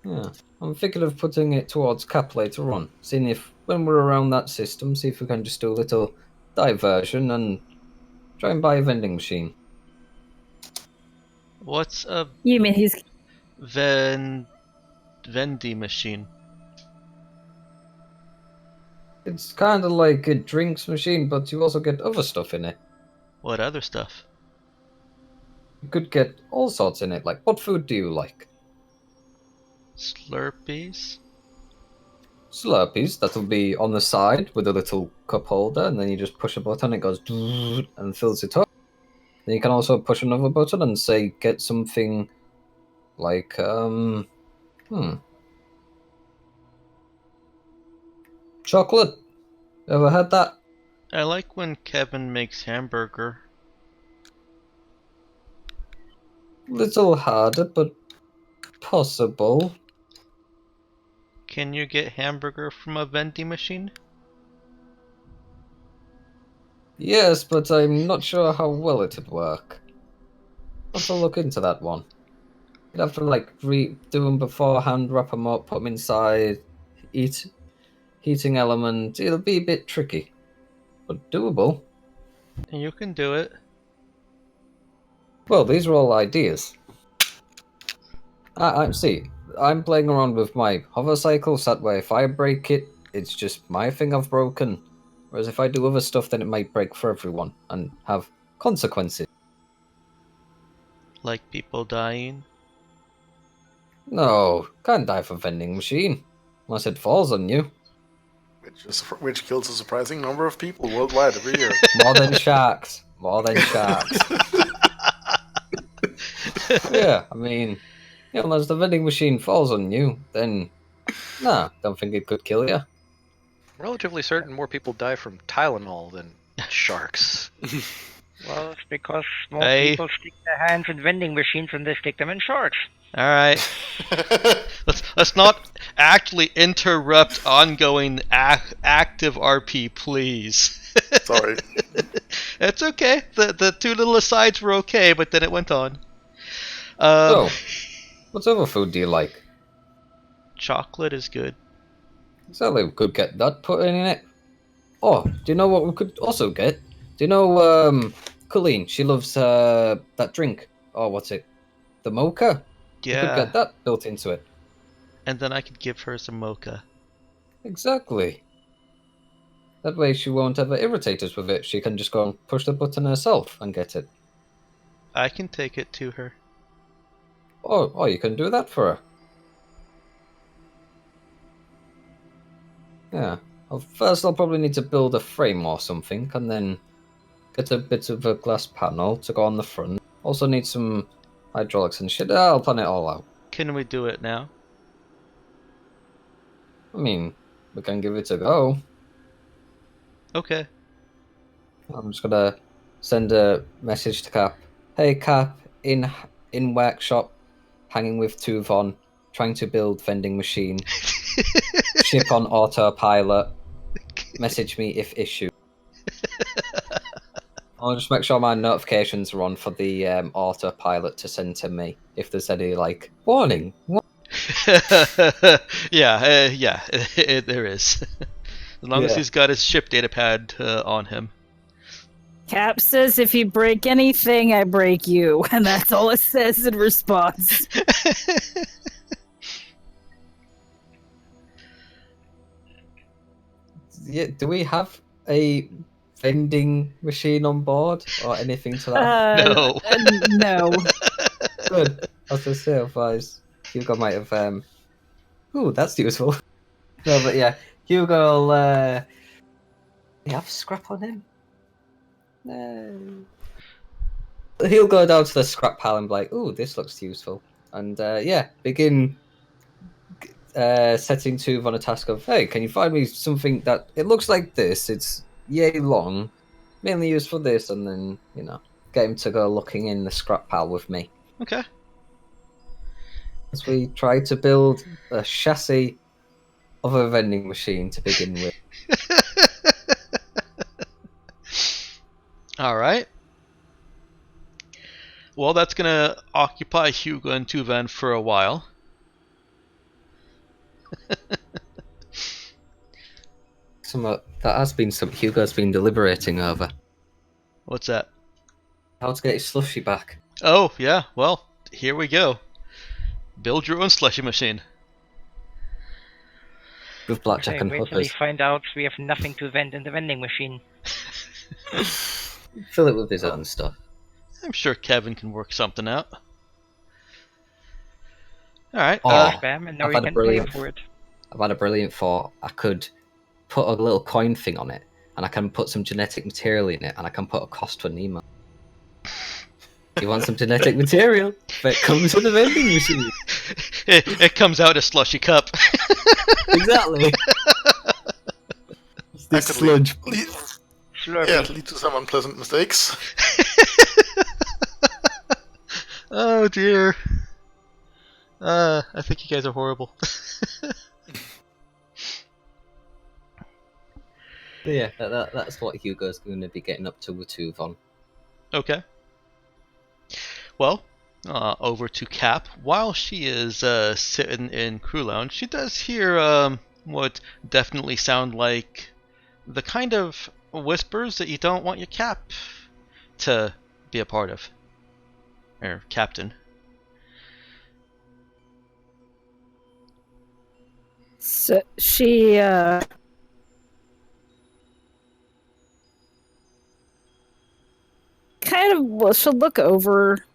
Yeah, I'm thinking of putting it towards Cap later on, seeing if when we're around that system, see if we can just do a little diversion and try and buy a vending machine. What's a You mean he's vending machine? It's kind of like a drinks machine, but you also get other stuff in it. What other stuff? You could get all sorts in it. Like, what food do you like? Slurpees? Slurpees, that'll be on the side with a little cup holder, and then you just push a button, it goes and fills it up. Then you can also push another button and say, get something like, chocolate. Ever had that? I like when Kevin makes hamburger. Little harder, but possible. Can you get hamburger from a vending machine? Yes, but I'm not sure how well it'd work. I'll have to look into that one. You'd have to do them beforehand, wrap them up, put them inside, heating element. It'll be a bit tricky, but doable. You can do it. Well, these are all ideas. I see. I'm playing around with my hover cycle, so that way if I break it, it's just my thing I've broken. Whereas if I do other stuff, then it might break for everyone and have consequences. Like people dying. No, can't die for vending machine. Unless it falls on you. Which kills a surprising number of people worldwide every year. More than sharks. More than sharks. Yeah, I mean, unless the vending machine falls on you, then nah, don't think it could kill you. Relatively certain more people die from Tylenol than sharks. Well, it's because more Hey. people stick their hands in vending machines than they stick them in sharks. All right. let's not actually interrupt ongoing active RP, please. Sorry. It's okay. The two little asides were okay, but then it went on. So, what other food do you like? Chocolate is good. Exactly, we could get that put in it. Oh, do you know what we could also get? Do you know, Colleen, she loves that drink. Oh, what's it? The mocha? We could Yeah. get that built into it. And then I could give her some mocha. Exactly. That way she won't ever irritate us with it. She can just go and push the button herself and get it. I can take it to her. Oh, you can do that for her. Yeah. Well, first I'll probably need to build a frame or something, and then get a bit of a glass panel to go on the front. Also need some hydraulics and shit. I'll plan it all out. Can we do it now? I mean, we can give it a go. Okay. I'm just gonna send a message to Cap. Hey Cap, in workshop, hanging with Tuvon, trying to build vending machine. Ship on autopilot. Message me if issue. I'll just make sure my notifications are on for the autopilot to send to me if there's any warning. Yeah, there is. As long as Yeah. he's got his ship data pad on him. Cap says if you break anything, I break you, and that's all it says in response. Yeah, do we have a vending machine on board or anything to that? No. No. Good. I was gonna say, otherwise Hugo might have. Ooh, that's useful. No, but yeah, Hugo will. You have scrap on him? No. He'll go down to the scrap pile and be like, "Ooh, this looks useful." and begin setting Tuve on a task of, hey, can you find me something that it looks like this? It's yay long, mainly used for this, and then get him to go looking in the scrap pile with me Okay. as we try to build a chassis of a vending machine to begin with. All right. Well, that's gonna occupy Hugo and Tuvan for a while. That has been something Hugo's been deliberating over. What's that? How to get his slushy back. Oh, yeah. Well, here we go. Build your own slushy machine. With blackjack Okay, and wait till we hookers. find out we have nothing to vend in the vending machine. Fill it with his own stuff. I'm sure Kevin can work something out. All right. Spam, and now I've you had a can pay brilliant- for it. I've had a brilliant thought. I could put a little coin thing on it, and I can put some genetic material in it, and I can put a cost for Nemo. You want some genetic material? But it comes with a vending machine. It comes out a slushy cup. Exactly. That could lead, Slurpee. lead to some unpleasant mistakes. Oh dear. I think you guys are horrible. But yeah, that's what Hugo's going to be getting up to with Tuvon. Okay. Well, over to Cap. While she is sitting in crew lounge, she does hear what definitely sound like the kind of whispers that you don't want your Cap to be a part of. Or Captain. So she kind of, well, she'll look over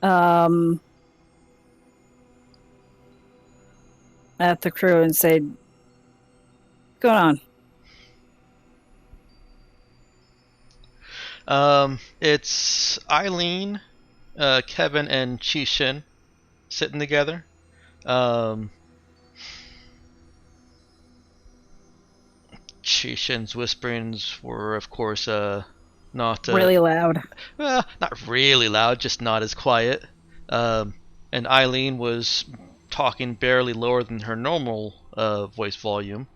at the crew and say, "What's going on?" It's Eileen, Kevin, and Chi-Shin sitting together. Chi-Shin's whisperings were, of course, not Really loud. not really loud, just not as quiet. And Eileen was talking barely lower than her normal voice volume.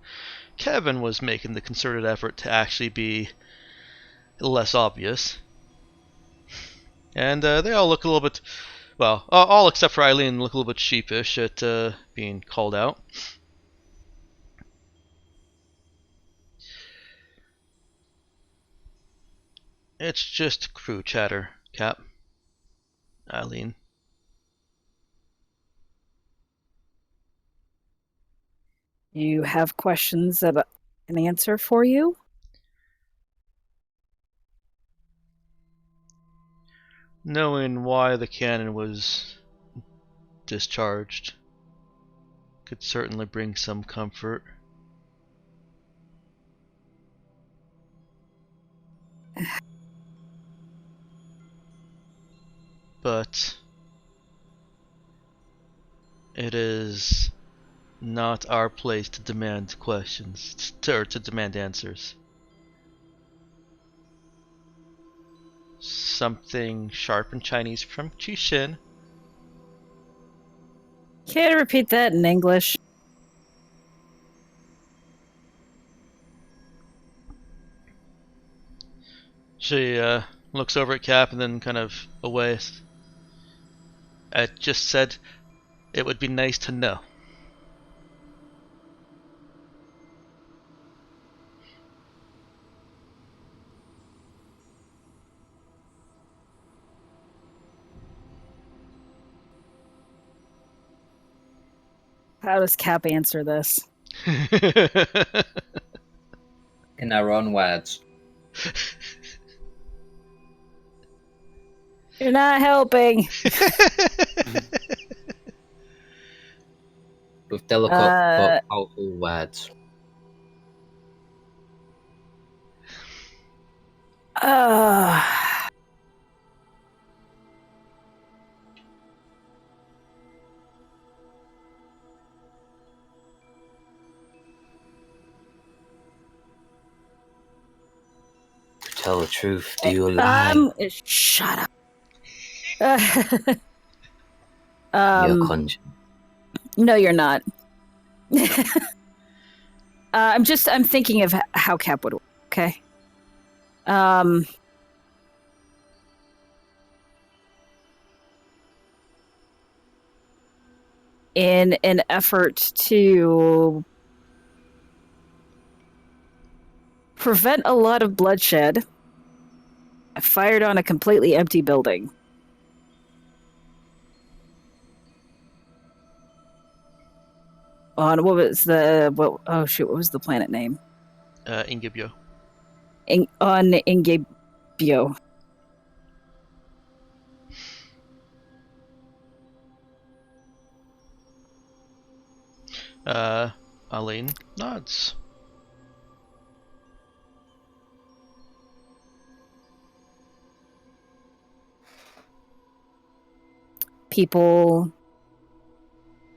Kevin was making the concerted effort to actually be less obvious. And they all look a little bit, well, all except for Eileen look a little bit sheepish at being called out. It's just crew chatter, Cap. Eileen. You have questions that I can answer for you? Knowing why the cannon was discharged could certainly bring some comfort. But it is not our place to demand questions, or to demand answers. Something sharp and Chinese from Chi-Shin. Can you repeat that in English? She looks over at Cap and then kind of away. I just said it would be nice to know. How does Cap answer this? In our own words. You're not helping. With delicate but powerful words. tell the truth? Do you lie? Shut up. You're conjuring. No, you're not. I'm thinking of how Cap would work, okay? In an effort to prevent a lot of bloodshed, I fired on a completely empty building. On what was what was the planet name? Ingibio. On Ingibio. Aline nods. People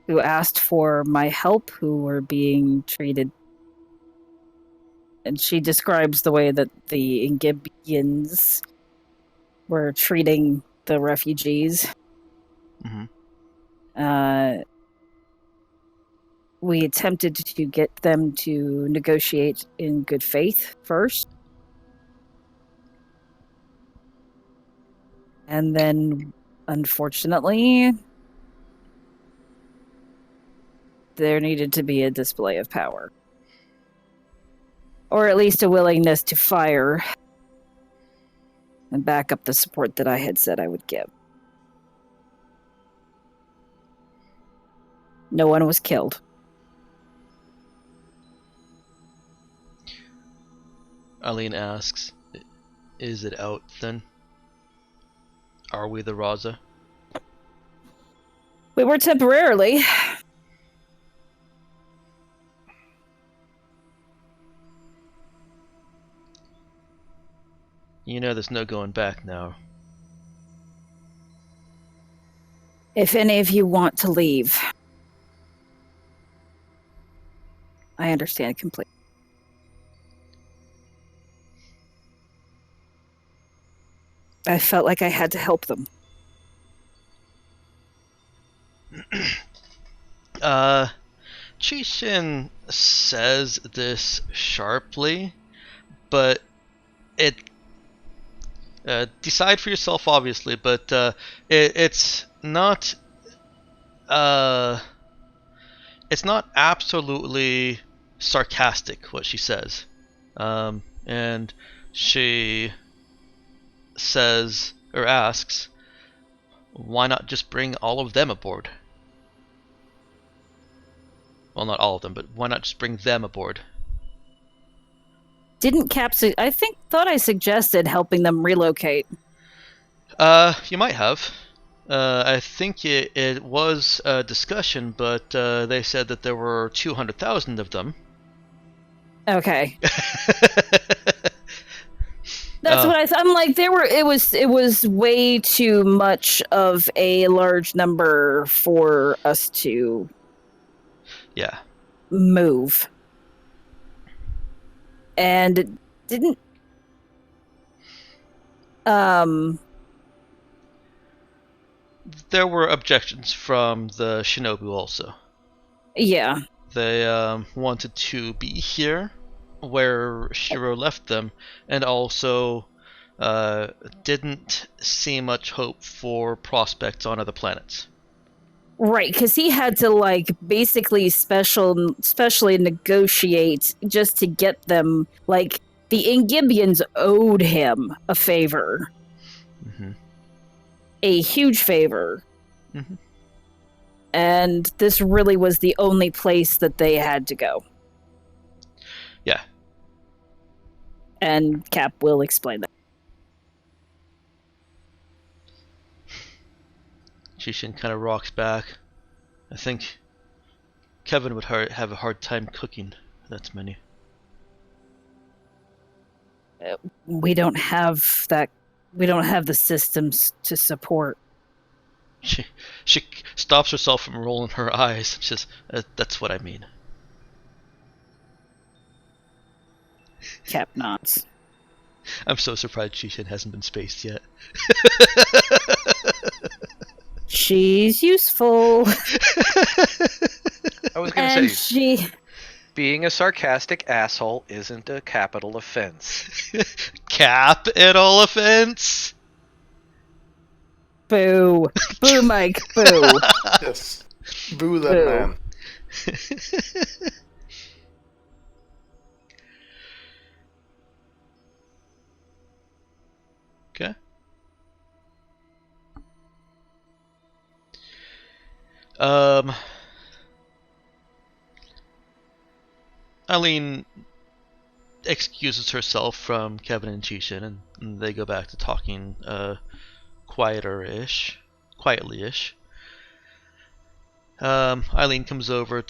who asked for my help, who were being treated. And she describes the way that the Ingibians were treating the refugees. Mm-hmm. We attempted to get them to negotiate in good faith first. And then, unfortunately, there needed to be a display of power. Or at least a willingness to fire and back up the support that I had said I would give. No one was killed. Aline asks, is it out then? Are we the Raza? We were temporarily. You know there's no going back now. If any of you want to leave, I understand completely. I felt like I had to help them. Chishin says this sharply, but it decide for yourself, obviously. But it's not absolutely sarcastic what she says, and she says or asks, why not just bring all of them aboard? Well, not all of them, but why not just bring them aboard? Didn't Cap... thought I suggested helping them relocate. You might have. I think it was a discussion, but they said that there were 200,000 of them. Okay. That's what I thought. I'm like, it was way too much of a large number for us to move. And it didn't there were objections from the Shinobu also. Yeah. They wanted to be here where Shiro left them, and also didn't see much hope for prospects on other planets. Right, because he had to basically specially negotiate just to get them. Like, the Ingibians owed him a favor. Mm-hmm. A huge favor. Mm-hmm. And this really was the only place that they had to go. Yeah. And Cap will explain that. Chishin kind of rocks back. I think Kevin would have a hard time cooking that many. We don't have that. We don't have the systems to support. She stops herself from rolling her eyes and says, "That's what I mean." Cap nods. I'm so surprised Chishin hasn't been spaced yet. She's useful. I was gonna And say, she... being a sarcastic asshole isn't a capital offense. Capital offense. Boo. Boo, Mike. Boo. Yes. Boo that Boo. man. Okay. Eileen excuses herself from Kevin and Chishin, and they go back to talking quietly-ish. Eileen comes over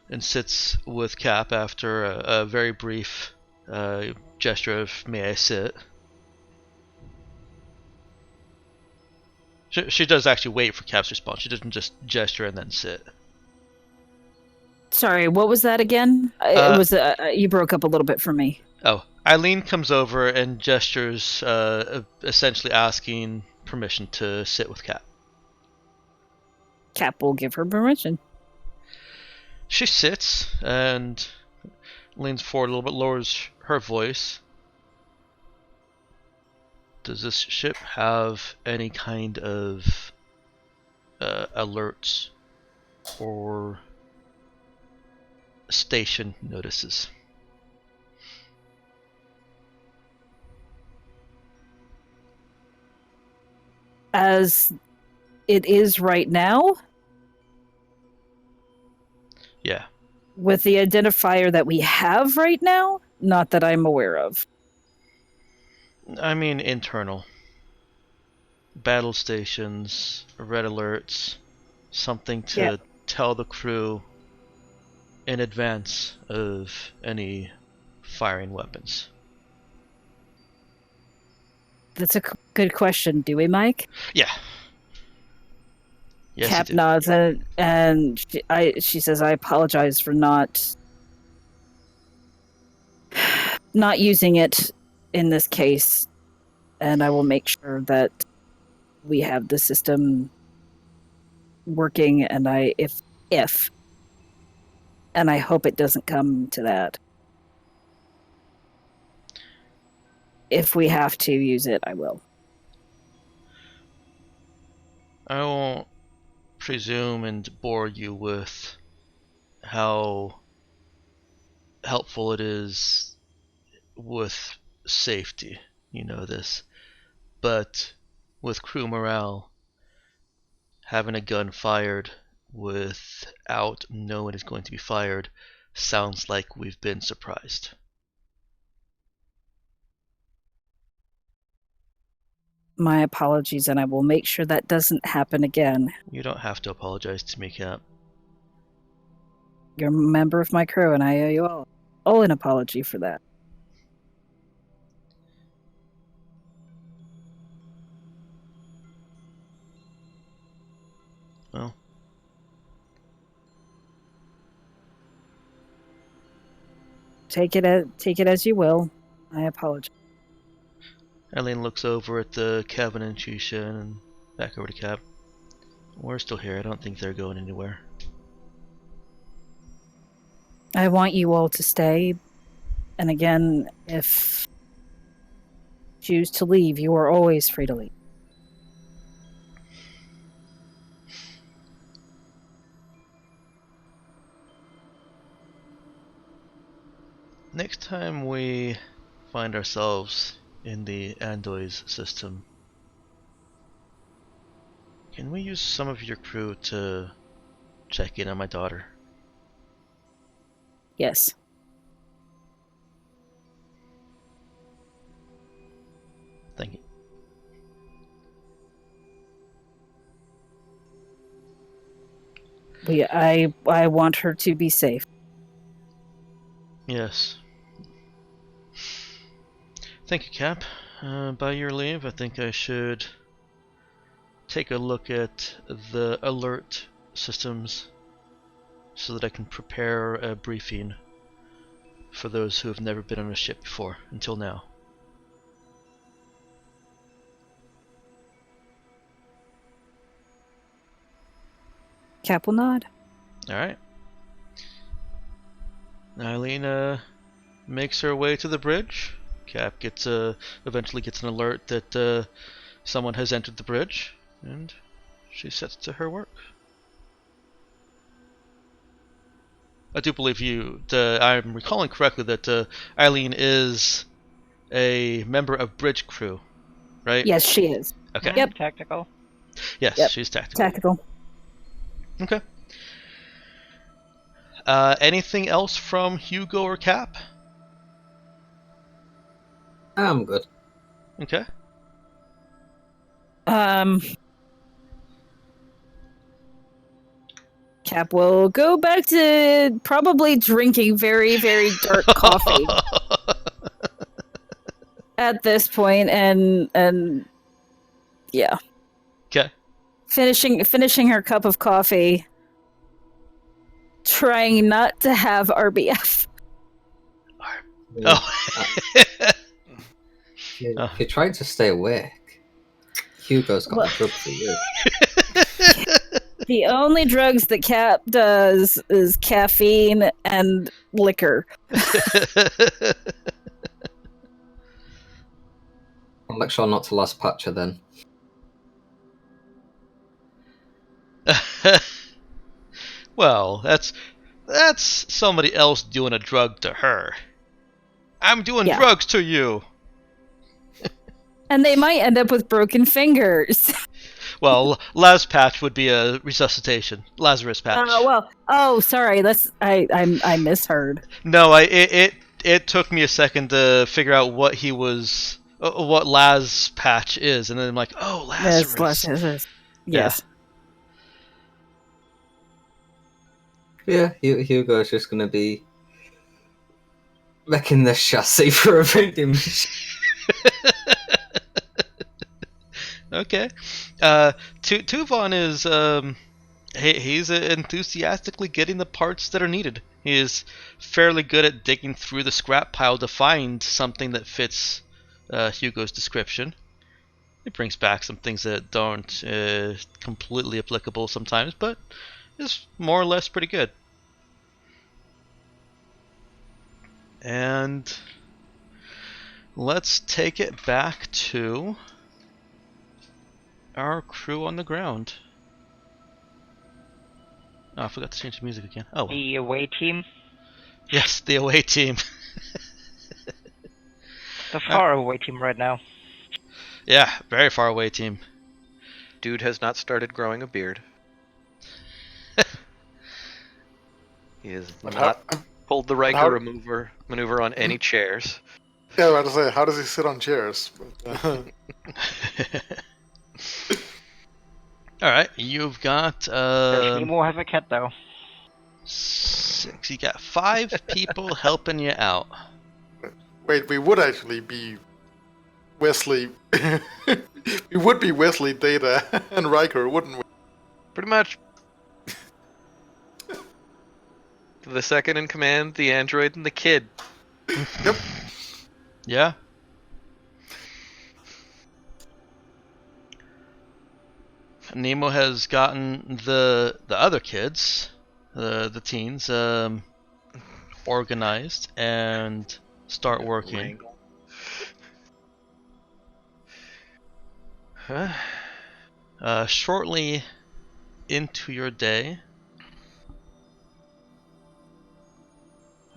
and sits with Cap after a very brief gesture of "May I sit?" She does actually wait for Cap's response. She doesn't just gesture and then sit. Sorry, what was that again? It was you broke up a little bit for me. Oh, Eileen comes over and gestures, essentially asking permission to sit with Cap. Cap will give her permission. She sits and leans forward a little bit, lowers her voice. Does this ship have any kind of alerts or station notices? As it is right now? Yeah. With the identifier that we have right now? Not that I'm aware of. I mean internal. Battle stations, red alerts, something to tell the crew in advance of any firing weapons. That's a good question. Do we, Mike? Yeah. Yes, Cap you do. nods and she says, "I apologize for not using it in this case, and I will make sure that we have the system working. And and I hope it doesn't come to that. If we have to use it, I will." I won't presume and bore you with how helpful it is with safety. You know this. But with crew morale, having a gun fired without knowing it's going to be fired sounds like we've been surprised. My apologies, and I will make sure that doesn't happen again. You don't have to apologize to me, Cap. You're a member of my crew, and I owe you all an apology for that. Well, Take it as you will. I apologize. Eileen looks over at the Kevin and Chishin and back over to Cap. We're still here. I don't think they're going anywhere. I want you all to stay. And again, if you choose to leave, you are always free to leave. Next time we find ourselves in the Andoys system, can we use some of your crew to check in on my daughter? Yes. Thank you. I want her to be safe. Yes. Thank you, Cap. By your leave, I think I should take a look at the alert systems so that I can prepare a briefing for those who have never been on a ship before until now. Cap will nod. All right. Eileen makes her way to the bridge. Cap gets eventually gets an alert that someone has entered the bridge, and she sets to her work. I do believe I'm recalling correctly that Eileen is a member of bridge crew, right? Yes, she is. Okay. Yep. Tactical. Yes, Yep. she's tactical. Tactical. Okay. Anything else from Hugo or Cap? I'm good. Okay. Cap will go back to probably drinking very, very dark coffee at this point, and yeah, Okay. finishing her cup of coffee, trying not to have RBF. Oh. If you're trying to stay awake, Hugo's got a drug for you. The only drugs that Cap does is caffeine and liquor. I'll make sure not to last Patcher then. Well, that's somebody else doing a drug to her. I'm doing Yeah. drugs to you. And they might end up with broken fingers. Well, Laz Patch would be a resuscitation. Lazarus Patch. Sorry, I misheard. No, it took me a second to figure out what he was, what Laz Patch is, and then I'm like, oh, Lazarus. Yes. Yeah, Hugo's just going to be wrecking the chassis for a vending machine. Okay. Tuvon is he's enthusiastically getting the parts that are needed. He is fairly good at digging through the scrap pile to find something that fits Hugo's description. It brings back some things that aren't completely applicable sometimes, but is more or less pretty good. And let's take it back to our crew on the ground. Oh, I forgot to change the music again. Oh, well. The away team. Yes, the away team. The far away team right now. Yeah, very far away team. Dude has not started growing a beard. He has But not pulled the Riker how- maneuver on any chairs. Yeah, I was about to say, how does he sit on chairs? Alright, you've got Does Nemo have a cat though? 6. You got 5 people helping you out. Wait, we would actually be Wesley. We would be Wesley, Data, and Riker, wouldn't we? Pretty much. The second in command, the android, and the kid. Yep. Yeah. Nemo has gotten the other kids, the teens, organized and start working. Huh? Shortly into your day.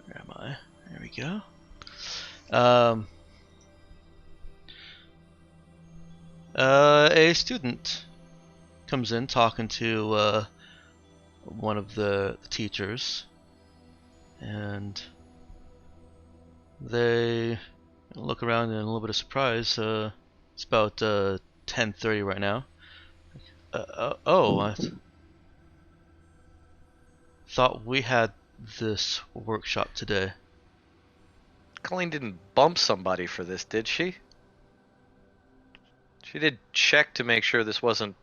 Where am I? There we go. A student comes in talking to one of the teachers, and they look around in a little bit of surprise. It's about 10:30 right now. I thought we had this workshop today. Colleen didn't bump somebody for this, did she? She did check to make sure this wasn't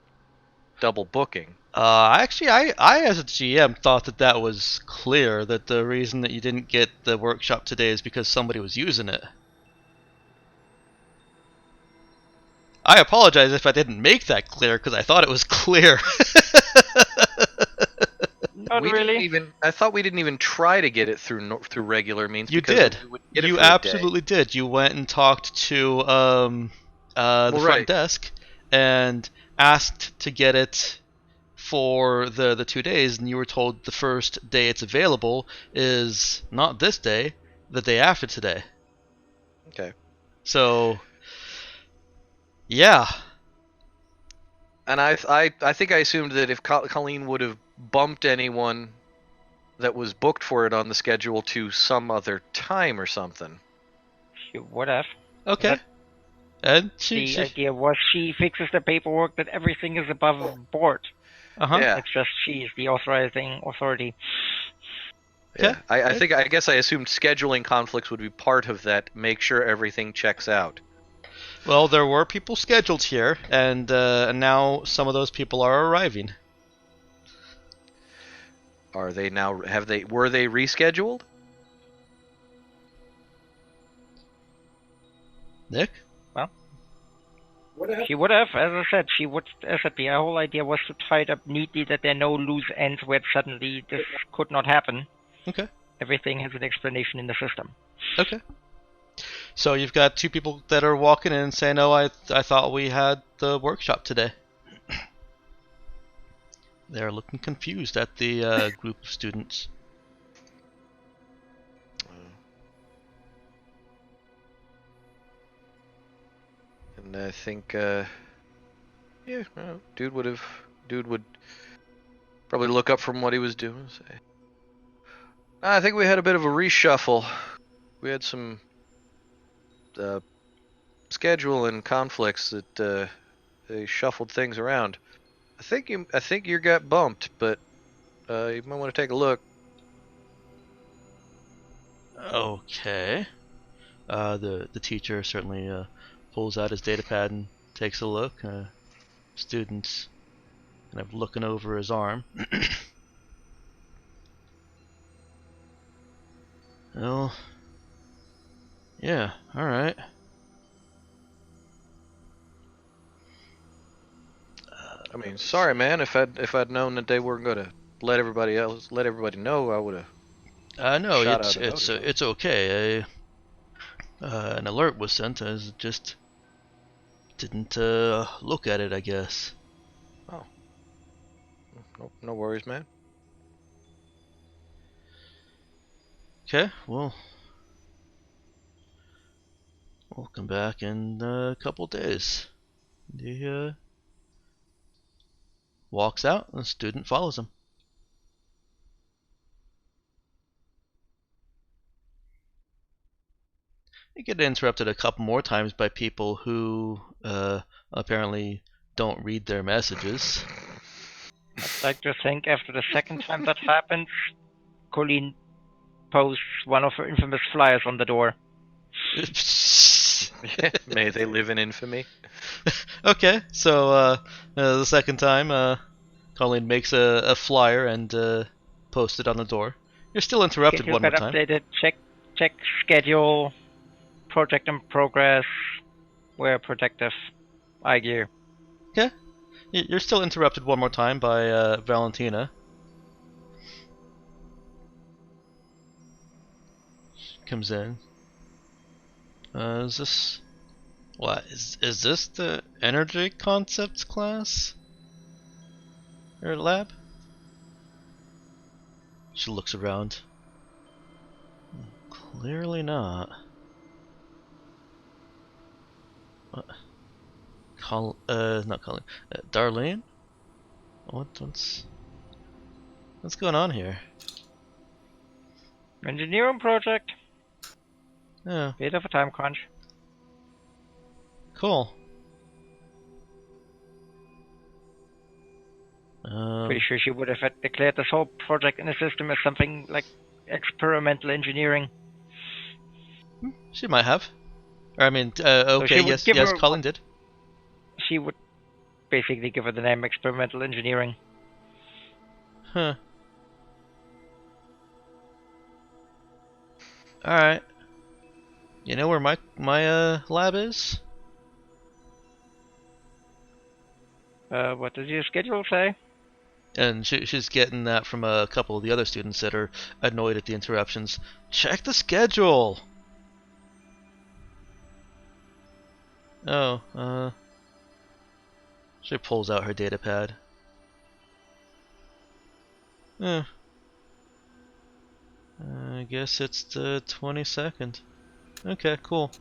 double booking. Actually, I as a GM thought that was clear, that the reason that you didn't get the workshop today is because somebody was using it. I apologize if I didn't make that clear, because I thought it was clear. Not we really. didn't even. I thought we didn't even try to get it through regular means. You because did. we would get it You for a day. absolutely did. You went and talked to the front right. desk and asked to get it for the 2 days, and you were told the first day it's available is not this day, the day after today. Okay. So, yeah. And I think I assumed that if Colleen would have bumped anyone that was booked for it on the schedule to some other time or something. She would have. Okay. But And the she idea was she fixes the paperwork that everything is above board. uh-huh. Yeah. It's just she's the authorizing authority. Yeah. Okay. I guess I assumed scheduling conflicts would be part of that. Make sure everything checks out. Well, there were people scheduled here, and now some of those people are arriving. Are they now? Were they rescheduled? Nick? She would have, as I said, the whole idea was to tie it up neatly that there are no loose ends where suddenly this could not happen. Okay. Everything has an explanation in the system. Okay. So you've got two people that are walking in saying, "Oh, I thought we had the workshop today." They're looking confused at the group of students. And I think, yeah, well, dude would probably look up from what he was doing and say, I think we had a bit of a reshuffle. We had some schedule and conflicts that they shuffled things around. I think you got bumped, but you might want to take a look. Okay. The teacher certainly pulls out his data pad and takes a look. Students kind of looking over his arm. Well, yeah, all right. I mean, sorry, man. If I'd known that they weren't gonna let everybody know, I would have. No, Shot out a notice. it's okay. An alert was sent. I just didn't look at it, I guess. Oh, no worries, man. Okay, well, we'll come back in a couple days. He walks out, and the student follows him. They get interrupted a couple more times by people who apparently don't read their messages. I'd like to think after the second time that happens, Colleen posts one of her infamous flyers on the door. May they live in infamy. Okay, so the second time, Colleen makes a flyer and posts it on the door. You're still interrupted Schedule one more got time. updated. Check schedule. Project in progress. Wear protective eye gear. Okay, you're still interrupted one more time by Valentina. She comes in. Is this... What? Is this the energy concepts class? Or lab? She looks around. Clearly not. What? Not Colleen. Darlene? What's going on here? Engineering project. Yeah, Bit of a time crunch. cool. Pretty sure she would have had declared this whole project in the system as something like experimental engineering. She might have. Or, I mean, she okay, would yes, give her Colin did. She would basically give her the name experimental engineering. Huh. Alright. You know where my lab is? What does your schedule say? And she's getting that from a couple of the other students that are annoyed at the interruptions. Check the schedule! Oh, she pulls out her data pad. I guess it's the 22nd. Okay, cool.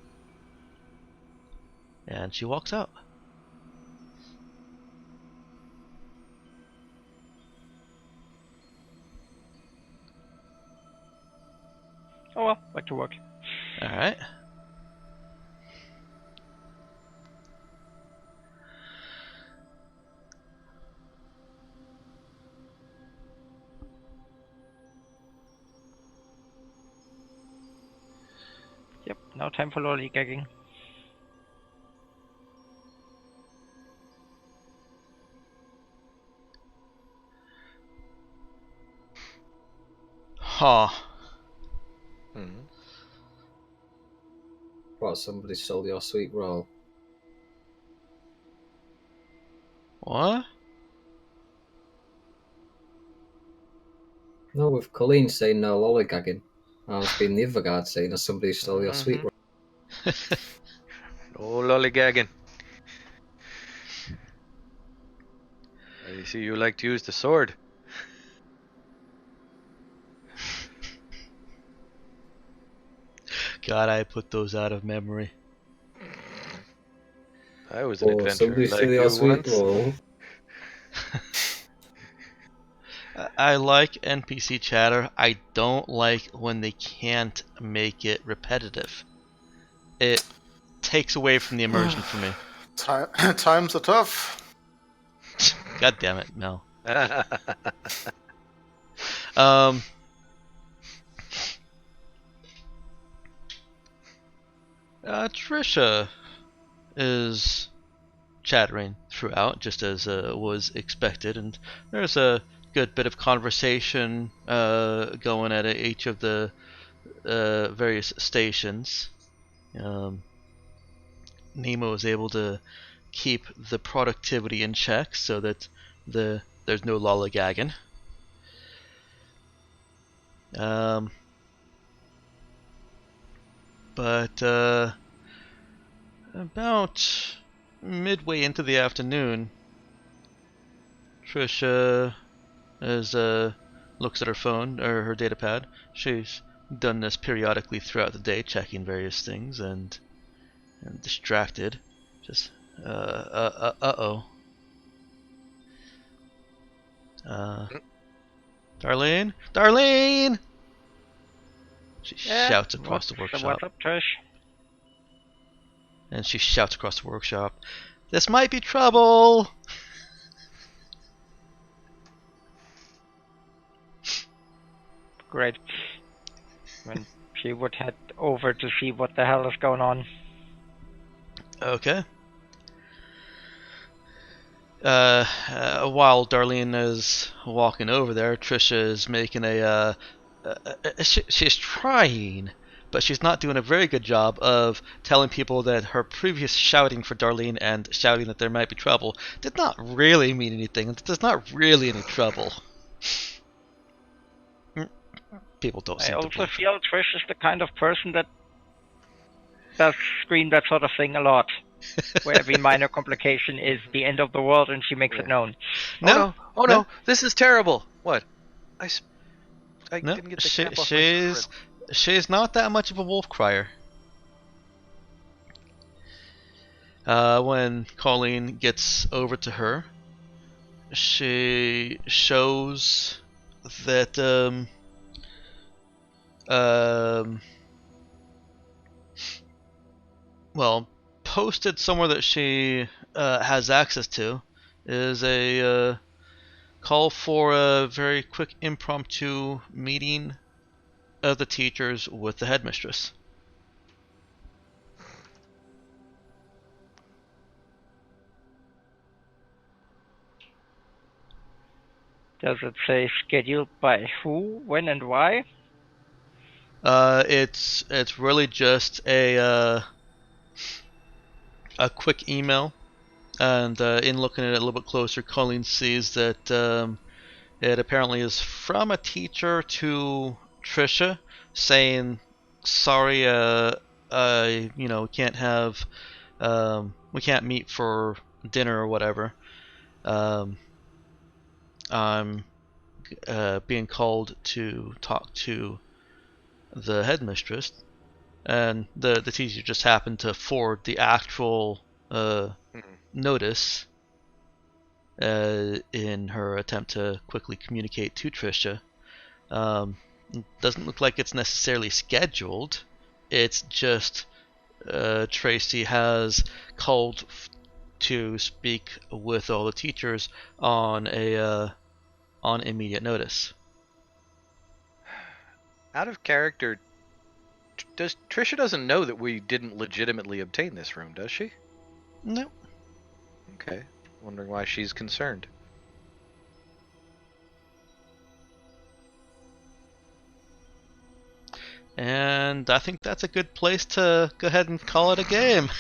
And she walks out. Oh well, back to work. Alright. Yep, no time for lollygagging. Huh. Mhm. What, somebody stole your sweet roll? What? No, with Colleen saying no lollygagging. I was being the other guard saying that somebody stole your sweet roll. No lollygagging. I see you like to use the sword. God, I put those out of memory. I was an Oh, adventurer somebody stole like your you sweet once. roll. I like NPC chatter. I don't like when they can't make it repetitive. It takes away from the immersion for me. Times are tough. God damn it, Mel. Um, Trisha is chattering throughout, just as was expected, and there's a good bit of conversation going at each of the various stations. Nemo is able to keep the productivity in check so that there's no lollygagging. But about midway into the afternoon, Trisha looks at her phone or her data pad. She's done this periodically throughout the day, checking various things and distracted. Just uh-oh. Darlene? Darlene! She shouts across the workshop. What's up, Trish? And she shouts across the workshop, "This might be trouble!" Great. When she would head over to see what the hell is going on. Okay. While Darlene is walking over there, Trisha is making she's trying, but she's not doing a very good job of telling people that her previous shouting for Darlene and shouting that there might be trouble did not really mean anything, and there's not really any trouble. People don't I seem to also believe. feel Trish is the kind of person that does scream that sort of thing a lot. Where every minor complication is the end of the world and she makes it known. No, Oh no, this is terrible. What? I no, didn't get the cap off my script. she's not that much of a wolf crier. When Colleen gets over to her, she shows that well, posted somewhere that she has access to is a call for a very quick impromptu meeting of the teachers with the headmistress. Does it say scheduled by who, when, and why? It's really just a quick email, and in looking at it a little bit closer, Colleen sees that It apparently is from a teacher to Trisha, saying, "Sorry, can't have, we can't meet for dinner or whatever. Um, I'm being called to talk to the headmistress," and the teacher just happened to forward the actual notice in her attempt to quickly communicate to Trisha. Doesn't look like it's necessarily scheduled. It's just Tracy has called to speak with all the teachers on immediate notice. Out of character, does Trisha doesn't know that we didn't legitimately obtain this room, does she? No. Okay. Wondering why she's concerned. And I think that's a good place to go ahead and call it a game.